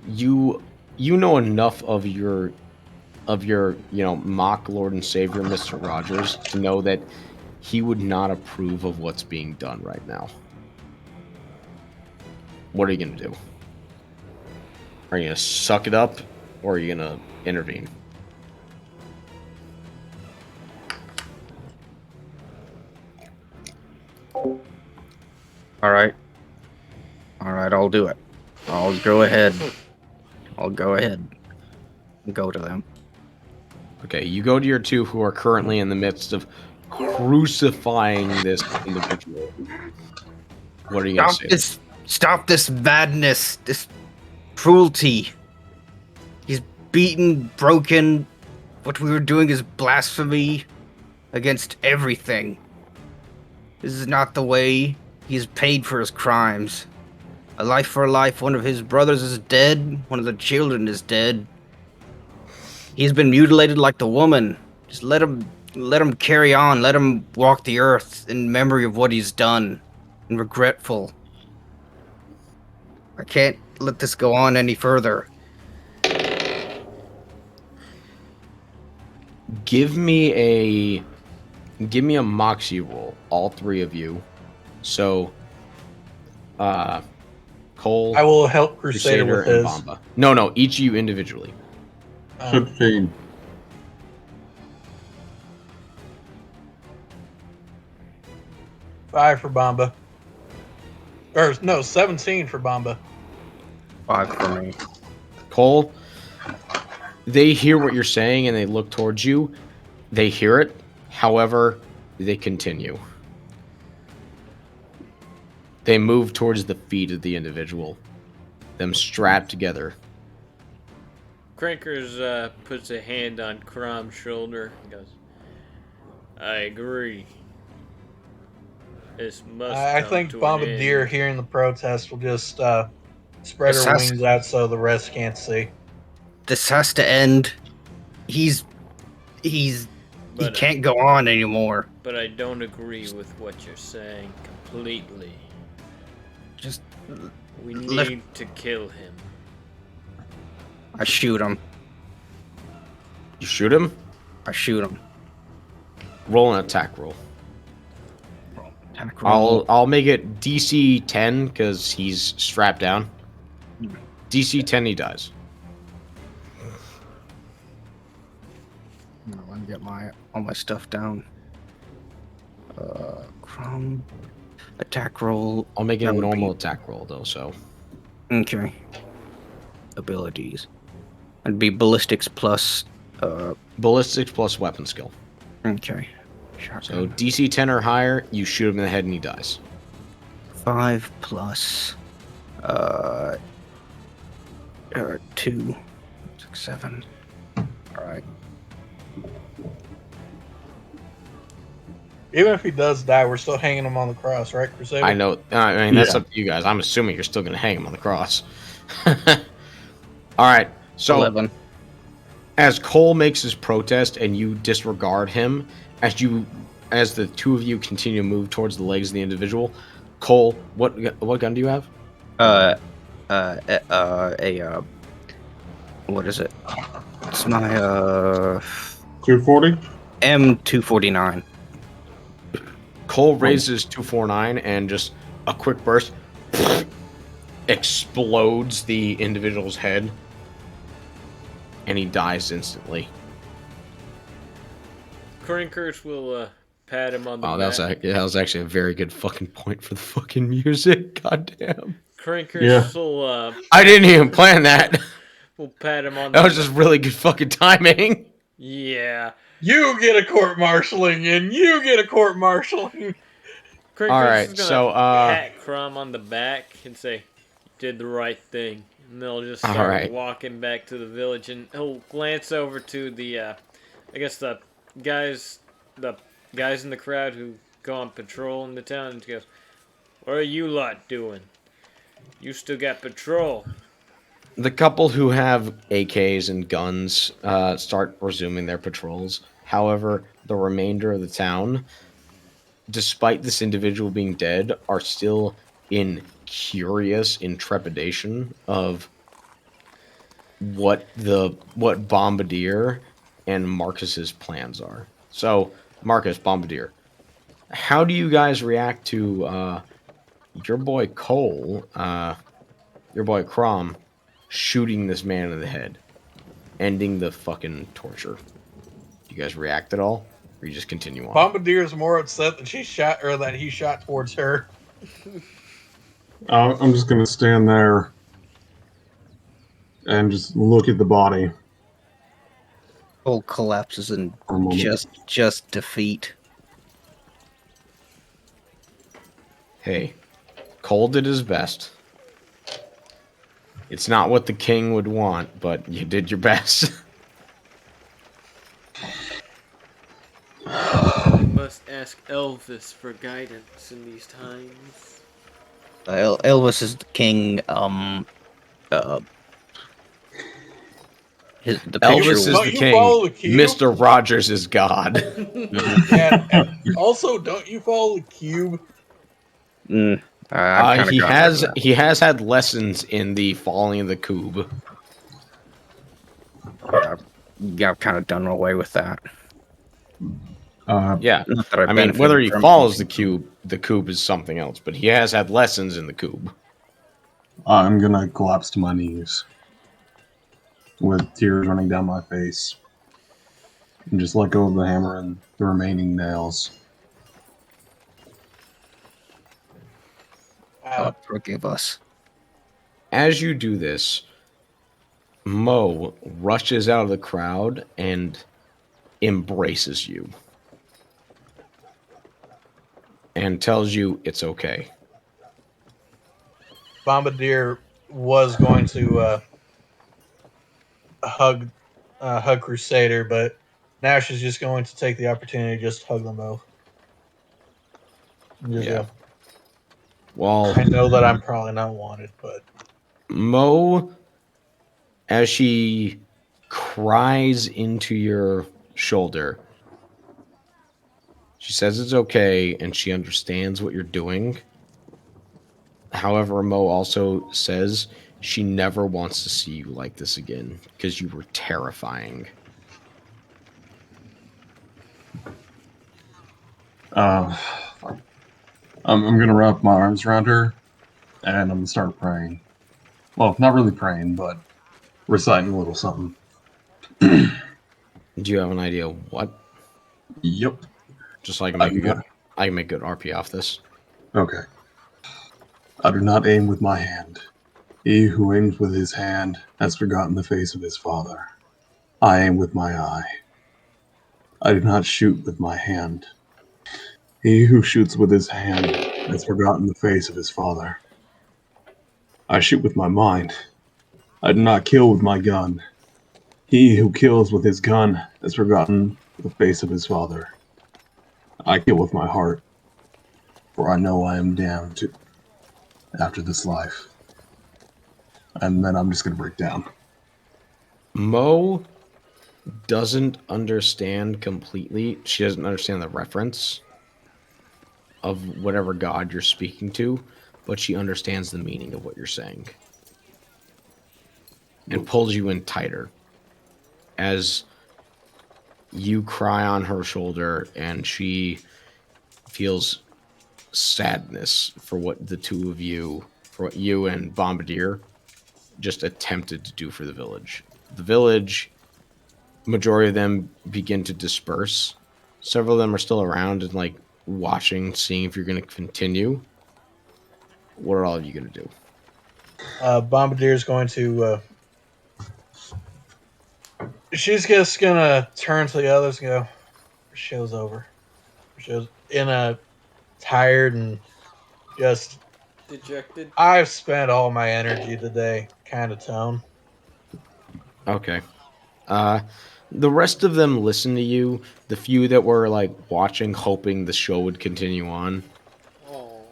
you know enough of your mock Lord and Savior, Mr. Rogers, to know that he would not approve of what's being done right now. What are you gonna do? Are you gonna suck it up, or are you gonna intervene? All right. All right, I'll do it. I'll go ahead. I'll go ahead and go to them. Okay, you go to your two who are currently in the midst of crucifying this individual. What are you gonna say? Stop this madness, this cruelty. He's beaten, broken. What we were doing is blasphemy against everything. This is not the way. He's paid for his crimes. A life for a life. One of his brothers is dead. One of the children is dead. He's been mutilated like the woman. Just let him carry on. Let him walk the earth in memory of what he's done and regretful. I can't let this go on any further. Give me a moxie roll, all three of you. So, Cole, I will help Crusader, Crusader, with and his. Bomba. No, each of you individually. 15. 5 for Bomba. Or, no, 17 for Bomba. 5 for me. Cole, they hear what you're saying and they look towards you. They hear it. However, they continue. They move towards the feet of the individual, them strapped together. Crinkers puts a hand on Crom's shoulder and goes, I agree. This must I come think to an Bombardier, end. hearing the protest, will just spread This her has- wings out so the rest can't see. This has to end. He But, can't go on anymore. but I don't agree with what you're saying completely. Just We Let- need to kill him. I shoot him. You shoot him. I shoot him. Roll an attack roll. Attack roll. I'll make it DC 10 because he's strapped down. DC 10, he dies. No, let me get all my stuff down. Chrome. Attack roll. I'll make it a That would normal be- attack roll though. So Okay. Abilities. It'd be ballistics plus. ballistics plus weapon skill. Okay. So Shotgun. DC 10 or higher, you shoot him in the head and he dies. 5 plus. 2. 6, 7. Alright. Even if he does die, we're still hanging him on the cross, right, Crusader? I know. I mean, that's Yeah. up to you guys. I'm assuming you're still going to hang him on the cross. All right. So 11. as Cole makes his protest and you disregard him, as the two of you continue to move towards the legs of the individual, Cole, what gun do you have? What is it? It's my 240? M249. Cole raises 249 and just a quick burst explodes the individual's head, and he dies instantly. Crinkers will pat him on the Oh, back. that was actually a very good fucking point for the fucking music. Goddamn. Crinkers Yeah. I didn't even plan that. will pat him on That the was just really good fucking timing. Yeah. You get a court martialing, and you get a court martialing. Crinkle's right, just gonna so, pat Crumb on the back and say, "You did the right thing." And they'll just start Alright. walking back to the village, and he'll glance over to the, I guess guys, the guys in the crowd who go on patrol in the town, and he goes, "What are you lot doing? You still got patrol." the couple who have AKs and guns start resuming their patrols. However, the remainder of the town, despite this individual being dead, are still in trepidation of what Bombardier and Marcus's plans are. So, Marcus, Bombardier, how do you guys react to your boy Cole, your boy Crom, shooting this man in the head, ending the fucking torture? Do you guys react at all, or you just continue on? Bombardier is more upset that that he shot towards her. I'm just gonna stand there and just look at the body Cole collapses in for a moment. just defeat. Hey, Cole did his best. It's not what the king would want, but you did your best. We must ask Elvis for guidance in these times. Elvis is the king. Uh, the picture Elvis is Don't the you king. follow the cube? Mr. Rogers is God. And also, don't you follow the cube? I've kind of He gotten rid of has that. he has had lessons in the falling of the cube. Yeah, I've kind of done away with that. Yeah, Not that I I mean, whether benefited he from follows it. the cube is something else. But he has had lessons in the cube. I'm gonna collapse to my knees with tears running down my face and just let go of the hammer and the remaining nails. God forgive us. As you do this, Mo rushes out of the crowd and embraces you and tells you it's okay. Bombardier was going to hug Crusader, but now she's just going to take the opportunity to just hug them both. Just Yeah. go, Well, I know that I'm probably not wanted, but Mo, as she cries into your shoulder, she says it's okay and she understands what you're doing. However, Mo also says she never wants to see you like this again because you were terrifying. Uh, I'm gonna wrap my arms around her and I'm gonna start praying. Well, not really praying, but reciting a little something. Do you have an idea what? Yep. Just so I'm gonna. I can make good RP off this. Okay. I do not aim with my hand. He who aims with his hand has forgotten the face of his father. I aim with my eye. I do not shoot with my hand. He who shoots with his hand has forgotten the face of his father. I shoot with my mind. I do not kill with my gun. He who kills with his gun has forgotten the face of his father. I kill with my heart, for I know I am damned after this life. And then I'm just going to break down. Mo doesn't understand completely. She doesn't understand the reference of whatever god you're speaking to, but she understands the meaning of what you're saying and pulls you in tighter as you cry on her shoulder and she feels sadness for what the two of you, for what you and Bombardier just attempted to do for the village. The village, majority of them begin to disperse. Several of them are still around and like watching, seeing if you're going to continue. What are all of you going to do? Bombardier is going to. She's just gonna turn to the others and go, "Show's over." Show's in a tired and just Dejected. I've spent all my energy today kind of tone. Okay. Uh, the rest of them listen to you. The few that were like watching, hoping the show would continue on, Oh.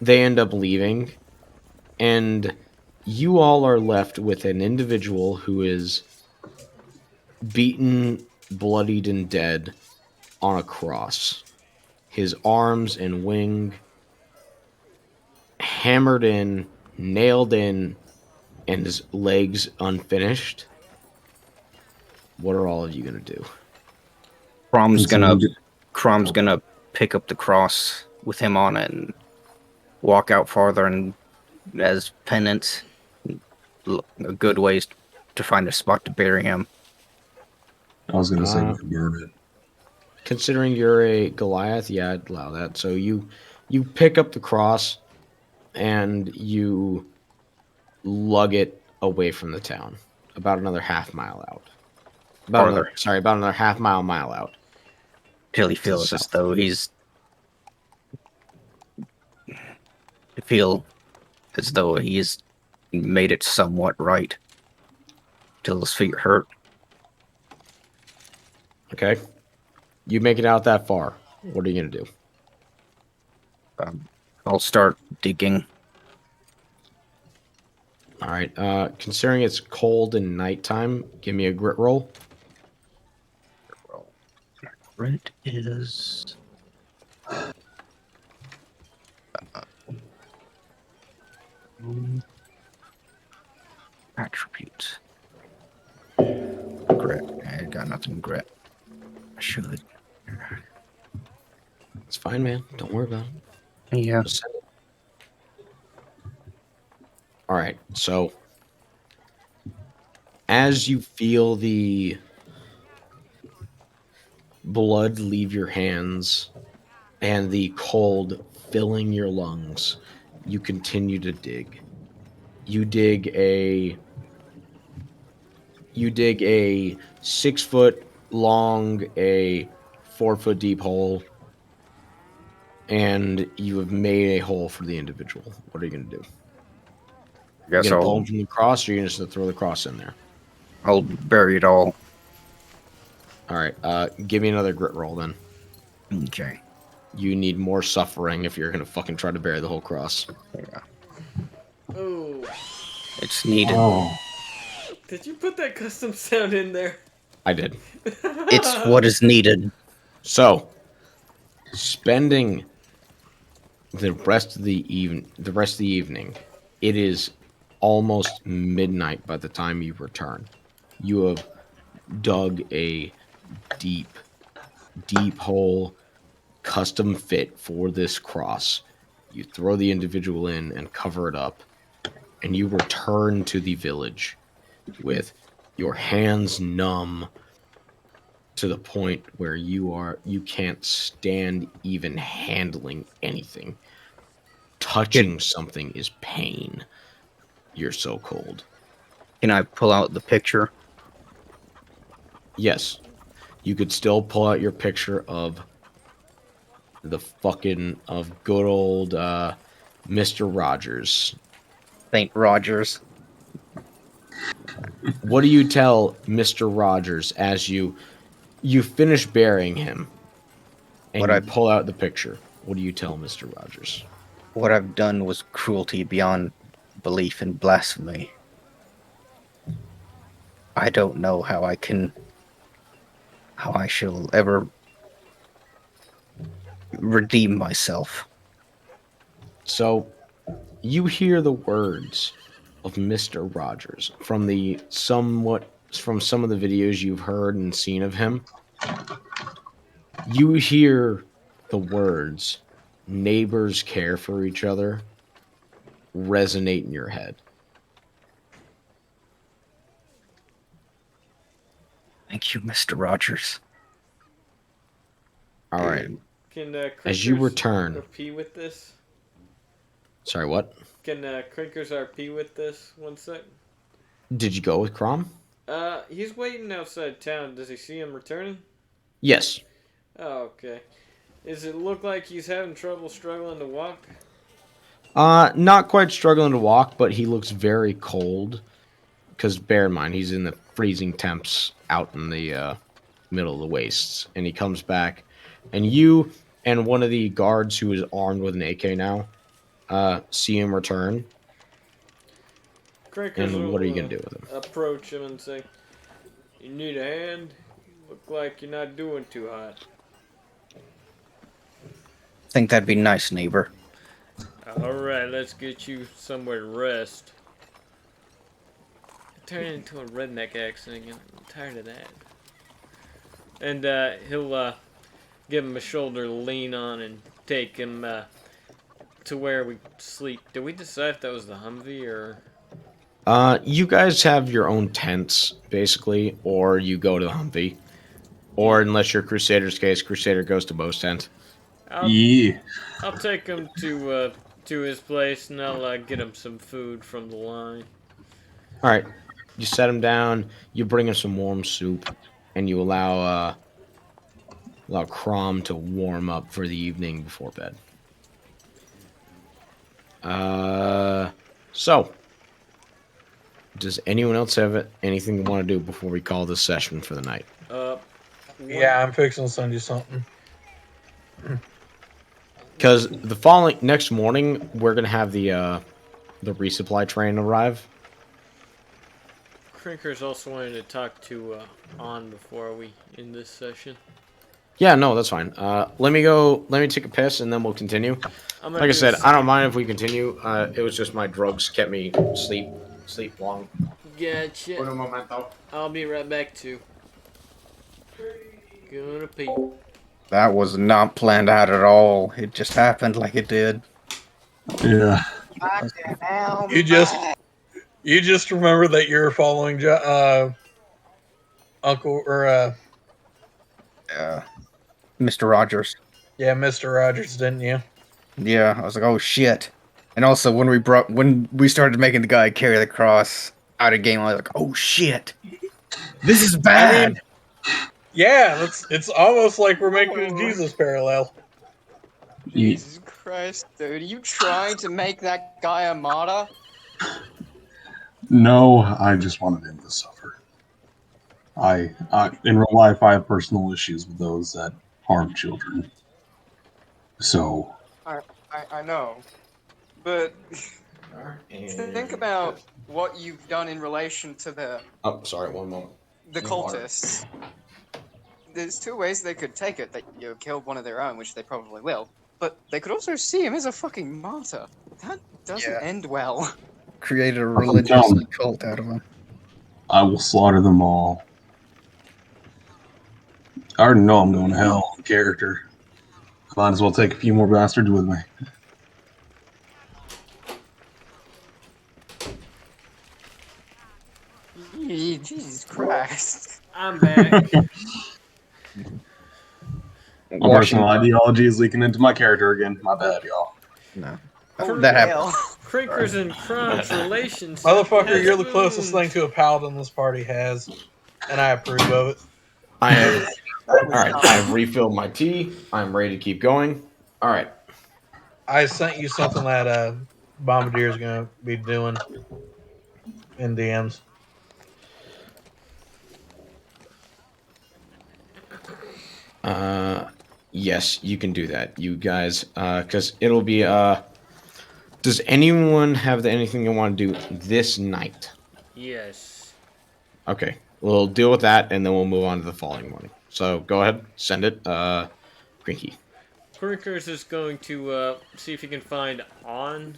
they end up leaving, and you all are left with an individual who is beaten, bloodied, and dead on a cross. His arms and wing hammered in, nailed in, and his legs unfinished. What are all of you gonna do? Crom's gonna Considering- Crom's gonna pick up the cross with him on it and walk out farther, and as penance, a good ways to find a spot to bury him. I was gonna say we Uh, could burn it. Considering you're a Goliath, yeah, I'd allow that. So you pick up the cross and you lug it away from the town, about another half mile out. Farther. About another half mile out. Till he the feels as south. though he's feel as though he's made it somewhat right. Till his feet hurt. Okay, you make it out that far. What are you gonna do? I'll start digging. All right. Considering it's cold and nighttime, give me a grit roll. Grit is attributes. Grit. I got nothing grit. I should. It's fine, man. Don't worry about it. Yeah. Just send it. All right. So, as you feel the blood leave your hands and the cold filling your lungs, you continue to dig. You dig a 6 foot long, a 4 foot deep hole, and you have made a hole for the individual. What are you going to do? I You're guess going to pull him from the cross, or you're going to throw the cross in there? I'll bury it all. All right. Give me another grit roll then. Okay. You need more suffering if you're going to fucking try to bury the whole cross. Yeah. Oh. It's needed. Oh, Did you put that custom sound in there? I did. It's what is needed. So, spending the rest of the evening, it is almost midnight by the time you return. You have dug a deep, deep hole, custom fit for this cross. You throw the individual in and cover it up, and you return to the village with your hands numb to the point where you can't stand even handling anything. Touching something is pain. You're so cold. Can I pull out the picture? Yes, you could still pull out your picture of good old Mr. Rogers. St. Rogers. What do you tell Mr. Rogers as you finish burying him and What you I- pull out the picture? What do you tell Mr. Rogers? What I've done was cruelty beyond belief and blasphemy. I don't know how I shall ever redeem myself. So, you hear the words of Mr. Rogers from some of the videos you've heard and seen of him. You hear the words "neighbors care for each other" resonate in your head. Thank you, Mr. Rogers. All right. Can As you Crinkers return, RP with this? sorry, what? Can Crinkers RP with this? 1 sec. Did you go with Crom? He's waiting outside town. Does he see him returning? Yes. Oh, okay. Does it look like he's having trouble struggling to walk? Not quite struggling to walk, but he looks very cold. Because bear in mind, he's in the freezing temps out in the middle of the wastes, and he comes back, and you and one of the guards who is armed with an AK now see him return. Crinkers And what are you will gonna do with him? approach him and say, "You need a hand? Look like you're not doing too hot." Think that'd be nice, neighbor. All right, let's get you somewhere to rest. Turn it into a redneck accent again. I'm tired of that. And he'll give him a shoulder to lean on and take him to where we sleep. Did we decide if that was the Humvee or? You guys have your own tents, basically, or you go to the Humvee. Or unless you're Crusader's case, Crusader goes to Bo's tent. Yeah. I'll take him to his place and I'll get him some food from the line. All right. You set him down. You bring him some warm soup, and you allow Crom to warm up for the evening before bed. So, does anyone else have anything they want to do before we call this session for the night? Yeah, I'm fixing to send you something. Because next morning, we're gonna have the resupply train arrive. Crinker's also wanted to talk to On before we end this session. Yeah, no, that's fine. Let me take a piss, and then we'll continue. Like I said, I don't mind if we continue. It was just my drugs kept me sleep long. Gotcha. Un momento. I'll be right back too. Gonna pee. That was not planned out at all. It just happened like it did. Yeah. You just remember that you're following Uncle or Mr. Rogers. yeah, Mr. Rogers, didn't you? Yeah, I was like, oh shit. And also when we started making the guy carry the cross out of game, I was like, oh shit. This is bad. Yeah, it's almost like we're making a Jesus parallel. Jesus Christ, dude. Are you trying to make that guy a martyr? No, I just wanted him to suffer. I in real life, I have personal issues with those that harm children. So. I know. But think about what you've done in relation to the Oh, sorry. One moment. cultists. There's two ways they could take it. That you killed one of their own, which they probably will. But they could also see him as a fucking martyr. That doesn't end well. Created a religious cult out of him. I will slaughter them all. I already know I'm going to hell in character. Might as well take a few more bastards with me. Jesus Christ. I'm back. My personal ideology is leaking into my character again. My bad, y'all. No. Holy That hell. happened. Crinkers and Crom's relations. Motherfucker, you're the has closest boomed. thing to a paladin this party has, and I approve of it. I have. All right. I have refilled my tea. I'm ready to keep going. All right. I sent you something that Bombardier's gonna be doing in DMs. Yes, you can do that, you guys. Because it'll be. Does anyone have anything they want to do this night? Yes. Okay, we'll deal with that, and then we'll move on to the following morning. So go ahead, send it, Grinky. Crinkers is going to see if he can find On,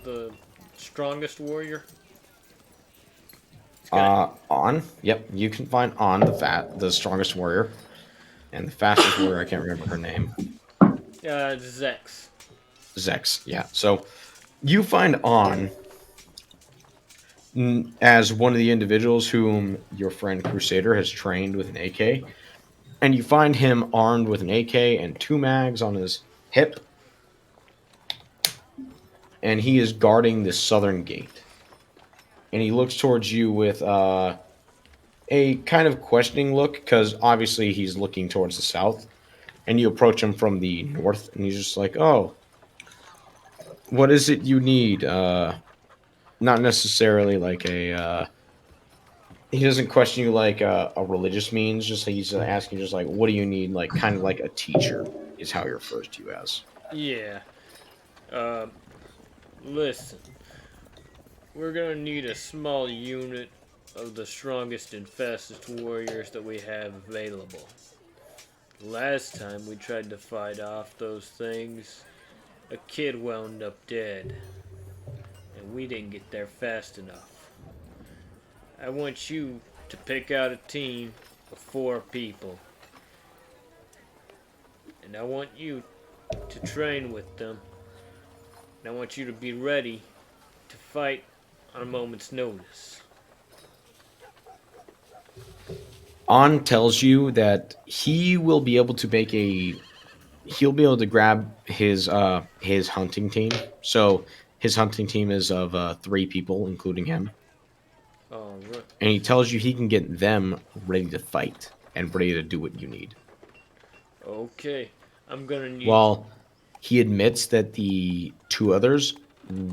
the strongest warrior. On. Yep, you can find On the strongest warrior, and the fastest warrior. I can't remember her name. Zex. Zex. Yeah. So you find On as one of the individuals whom your friend Crusader has trained with an AK, and you find him armed with an AK and 2 mags on his hip, and he is guarding the southern gate. And he looks towards you with a kind of questioning look, because obviously he's looking towards the south, and you approach him from the north, and he's just like, "Oh, what is it you need?" Not necessarily like a. He doesn't question you like a religious means. Just like he's asking, just like, "What do you need?" Like kind of like a teacher is how he refers to you as. Yeah. Uh, Listen, we're gonna need a small unit of the strongest and fastest warriors that we have available. Last time we tried to fight off those things, a kid wound up dead, and we didn't get there fast enough. I want you to pick out a team of 4 people, and I want you to train with them, and I want you to be ready to fight on a moment's notice. On tells you that he will be able to make a he'll be able to grab his hunting team. So his hunting team is of 3 people, including him, Alright. and he tells you he can get them ready to fight and ready to do what you need. Okay. I'm gonna need. While he admits that the 2 others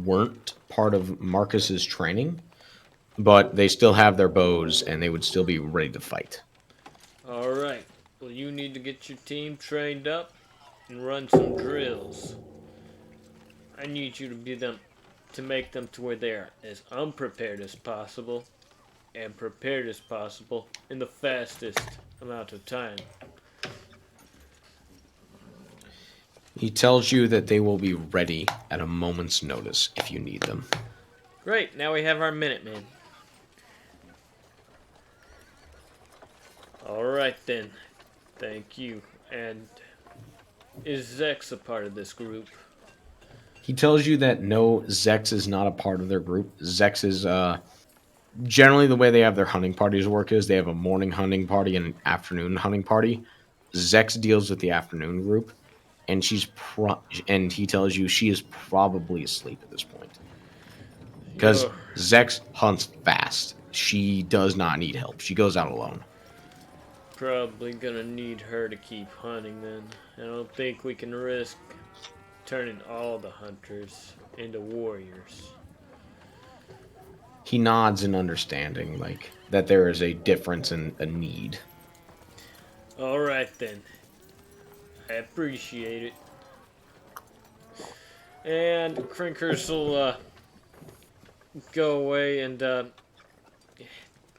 weren't part of Marcus's training, but they still have their bows and they would still be ready to fight. Alright. Well, you need to get your team trained up and run some drills. I need you to be them to make them to where they are as unprepared as possible and prepared as possible in the fastest amount of time. He tells you that they will be ready at a moment's notice if you need them. Great, now we have our Minutemen. Alright then. Thank you. And is Zex a part of this group? He tells you that no, Zex is not a part of their group. Zex is generally the way they have their hunting parties work is they have a morning hunting party and an afternoon hunting party. Zex deals with the afternoon group, and and he tells you she is probably asleep at this point because You're Zex hunts fast. She does not need help. She goes out alone. probably gonna need her to keep hunting then. I don't think we can risk turning all the hunters into warriors. He nods in understanding, like that there is a difference in a need. Alright then. I appreciate it. And Crinkers will go away and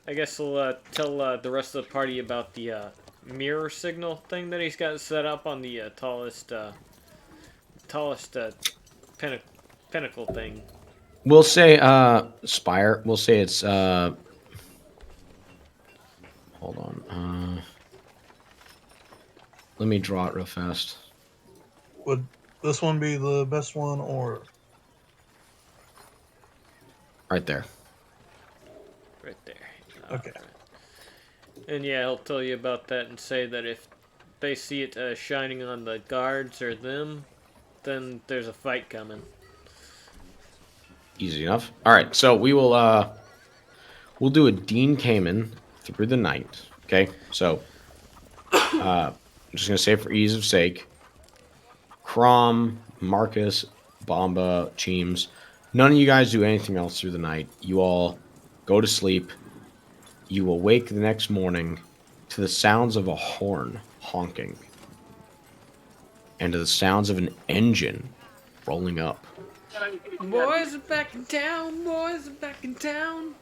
I guess he'll tell the rest of the party about the mirror signal thing that he's got set up on the tallest pinnacle thing. We'll say Spire. We'll say it's hold on. Let me draw it real fast. Would this one be the best one, or Right there. Right there. okay? And yeah, he'll tell you about that and say that if they see it shining on the guards or them, then there's a fight coming. Easy enough. All right, so we'll do a Dean Kamen through the night. Okay, so I'm just gonna say for ease of sake, Crom, Marcus, Bomba, Cheems, none of you guys do anything else through the night. You all go to sleep. You awake the next morning to the sounds of a horn honking and to the sounds of an engine rolling up. Boys are back in town. Boys are back in town.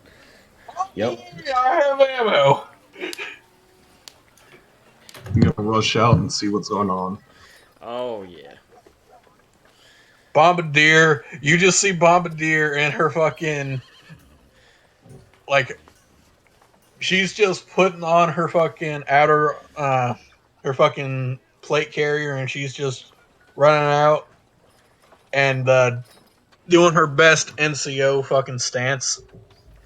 Yep. Yeah, I have ammo. I'm gonna rush out and see what's going on. Oh yeah. Bombardier, you just see Bombardier and her fucking like she's just putting on her fucking outer her fucking plate carrier and she's just running out and doing her best NCO fucking stance.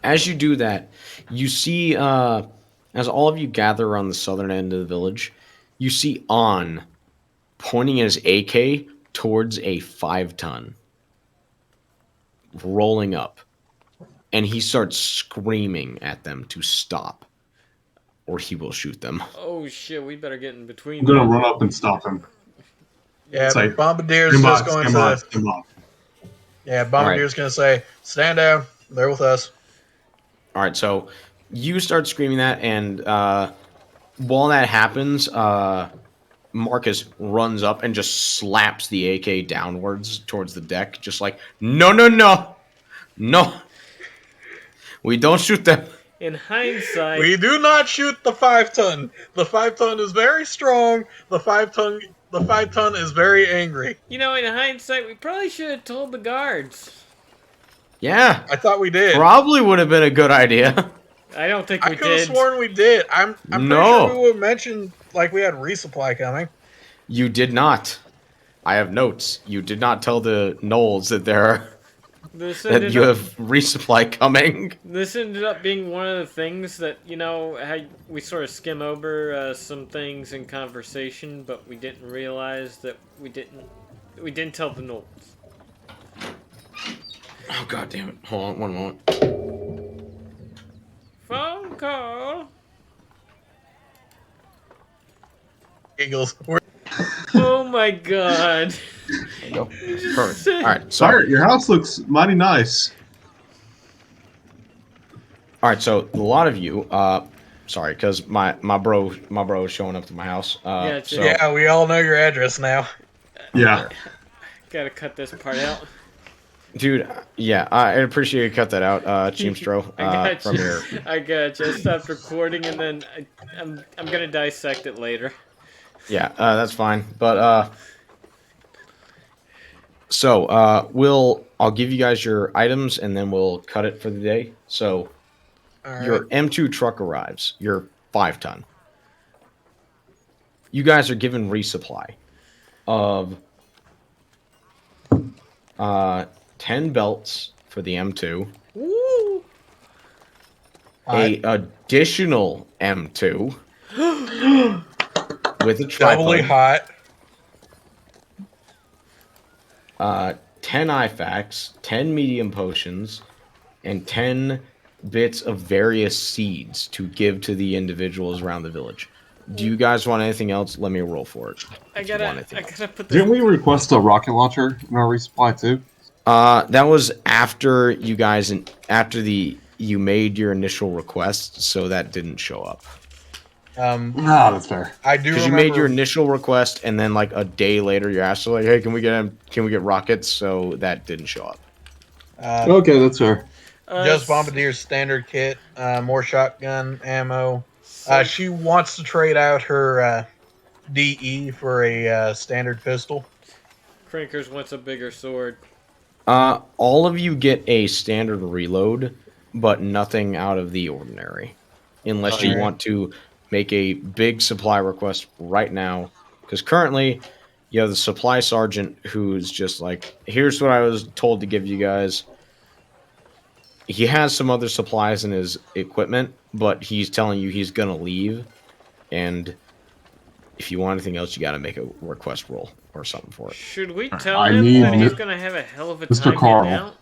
As you do that, you see, as all of you gather around the southern end of the village, you see On pointing his AK towards a 5-ton, rolling up, and he starts screaming at them to stop or he will shoot them. Oh shit, we better get in between. I'm gonna them. run up and stop him. Yeah, It's like, Bombardier's stand by, just going stand by, to. stand by. Yeah, Bombardier's going to say, "Stand down. They're with us." All right, so you start screaming that, and while that happens, Marcus runs up and just slaps the AK downwards towards the deck, just like, no, no, no, no, we don't shoot them. In hindsight, We do not shoot the 5-ton. The 5-ton is very strong. The 5-ton is very angry. you know, in hindsight, we probably should have told the guards. Yeah, I thought we did. probably would have been a good idea. I don't think I we could have did. sworn we did. I'm pretty No. sure we would have mentioned like we had resupply coming. You did not. I have notes. You did not tell the Knowles that This that ended you up, have resupply coming. this ended up being one of the things that, you know, how we sort of skim over some things in conversation, but we didn't realize that we didn't tell the Knowles. Oh god damn it! Hold on, one moment. Phone call. Eagles. Oh my god. There you go. Perfect. All right. So, Sorry, your house looks mighty nice. all right. So a lot of you, sorry, because my bro is showing up to my house. Yeah, So Yeah, we all know your address now. Yeah. Gotta cut this part out. dude, yeah, I appreciate you cut that out, Chimstro. I got From you. your I got you. I stopped recording and then I'm gonna dissect it later. yeah, that's fine. But so I'll give you guys your items and then we'll cut it for the day. So All right. your M2 truck arrives. Your 5-ton. You guys are given resupply of 10 belts for the M2, Woo! a additional M2 with a Doubly tripod, hot. 10 IFAKs, 10 medium potions, and 10 bits of various seeds to give to the individuals around the village. Do you guys want anything else? Let me roll for it. I if you want gotta anything else. put this. Didn't we request a rocket launcher in our resupply too? That was after you guys you made your initial request, so that didn't show up. Ah, that's fair. I do Because remember. you made your initial request, and then like a day later, you asked like, "Hey, can we get rockets?" So that didn't show up. Okay, that's fair. Just Bombardier's standard kit, more shotgun ammo. She wants to trade out her DE for a standard pistol. Crinkers wants a bigger sword. All of you get a standard reload, but nothing out of the ordinary, unless you Alright. want to make a big supply request right now. Because currently, you have the supply sergeant who's just like, "Here's what I was told to give you guys." He has some other supplies in his equipment, but he's telling you he's gonna leave, and if you want anything else, you got to make a request roll or something for it. Should we tell I him need that he's Mi- gonna have a hell of a Mr. time Carl. getting out?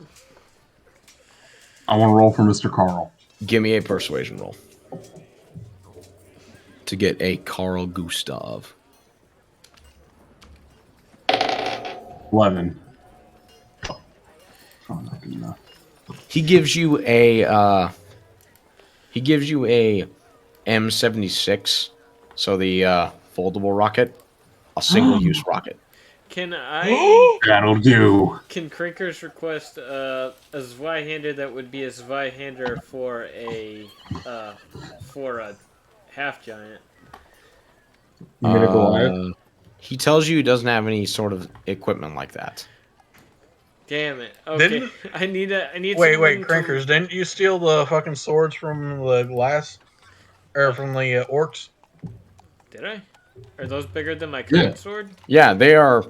I want to roll for Mr. Carl. Give me a persuasion roll to get a Carl Gustav. 11. Oh, not good enough. He gives you a M76, so the foldable rocket, a single-use rocket. Can I? That'll do. Can Crinkers request a Zweihander that would be a Zweihander for a half giant? You mean a Goliath? He tells you he doesn't have any sort of equipment like that. Damn it. Okay. Didn't- I need Wait, something to- Crinkers, didn't you steal the fucking swords from the glass? Or from the orcs? Did I? Are those bigger than my current sword? Yeah, they are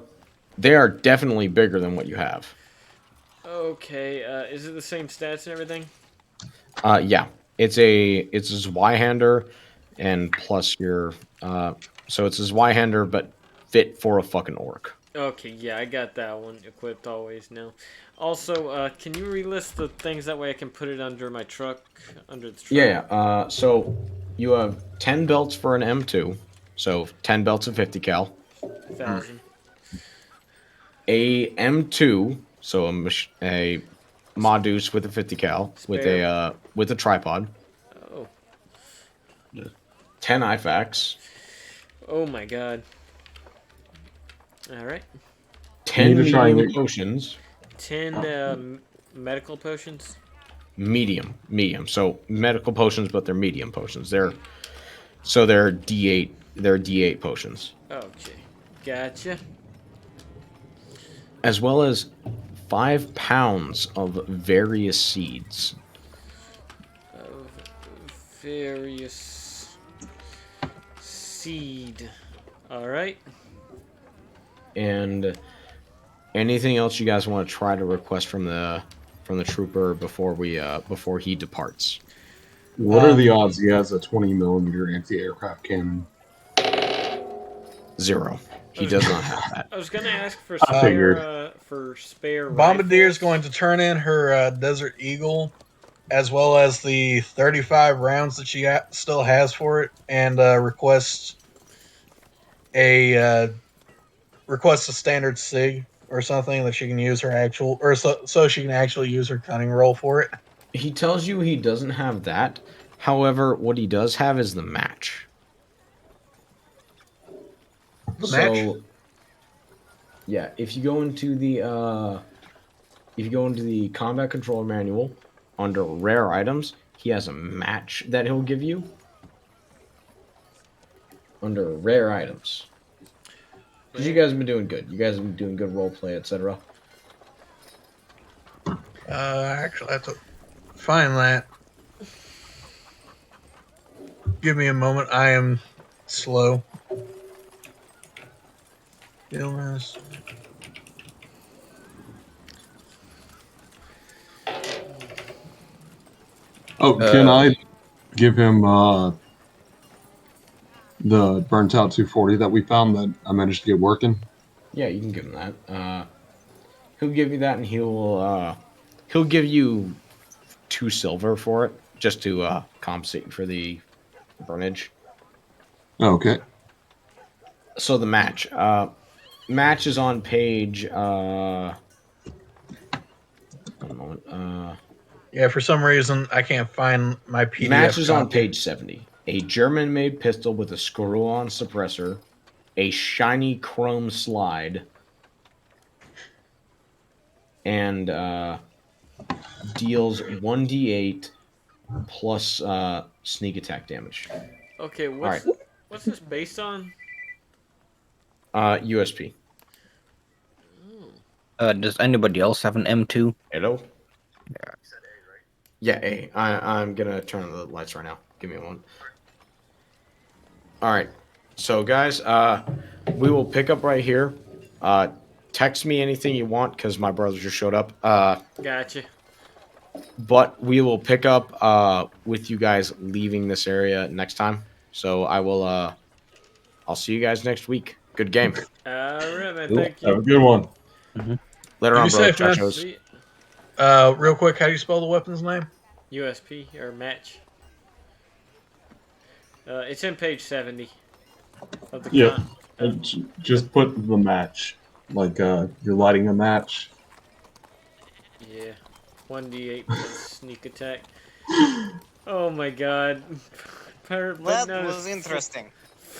definitely bigger than what you have. Okay. Is it the same stats and everything? Yeah, it's a Zweihander, and plus your so it's a Zweihander, but fit for a fucking orc. Okay, yeah, I got that one equipped always now. Also, can you relist the things that way I can put it under my truck, under the truck? Yeah. So You have 10 belts for an M2, so 10 belts of 50 cal. 1,000. A M2, so a Modus with a 50 cal Spare. with a tripod. Oh. 10 IFACs. Oh my god. Alright. You need 10 to try and medium get potions. 10 medical potions. Medium. So medical potions, but they're medium potions. They're D8. They're D8 potions, Okay. Gotcha. as well as 5 pounds of various seeds. Of various seed. Alright. And anything else you guys want to try to request from the trooper before he departs? What are the odds he has a 20 millimeter anti-aircraft cannon? 0. He does not have that. I was gonna ask for I figured. spare Bombardier's rifles. going to turn in her Desert Eagle, as well as the 35 rounds that she still has for it, and a request a standard sig or something that she can use her actual, or so she can actually use her cunning roll for it. He tells you he doesn't have that. However, what he does have is the match. The So, match? yeah, if you go into the combat control manual under rare items, he has a match that he'll give you under rare items. Because you guys have been doing good. You guys have been doing good role play, etc. Actually, I have to find that. Give me a moment. I am slow. Illness. Oh, can I give him the burnt out 240 that we found that I managed to get working? Yeah, you can give him that. He'll give you that, and he'll give you 2 silver for it, just to compensate for the burnage. Okay. So the match is on page. One moment. Yeah, for some reason I can't find my PDF Match is on copy. page 70. A German-made pistol with a screw-on suppressor, a shiny chrome slide, and deals 1d8 plus sneak attack damage. Okay, All right. what's this based on? USP. Does anybody else have an M2? Hello? Yeah, A. I'm gonna turn on the lights right now. Give me a moment. All right. So, guys, we will pick up right here. Text me anything you want because my brother just showed up. Gotcha. But we will pick up with you guys leaving this area next time. So I will. I'll see you guys next week. Good game. Alright, man. Cool. Thank Have a you. good one. Later You on, be brother. safe, man. Chachos. See ya. Real quick, how do you spell the weapon's name? USP or match. It's in page 70 of the Yep. the- Just put the match. Like you're lighting a match. yeah. 1d8 plus sneak attack. Oh my god. That was interesting.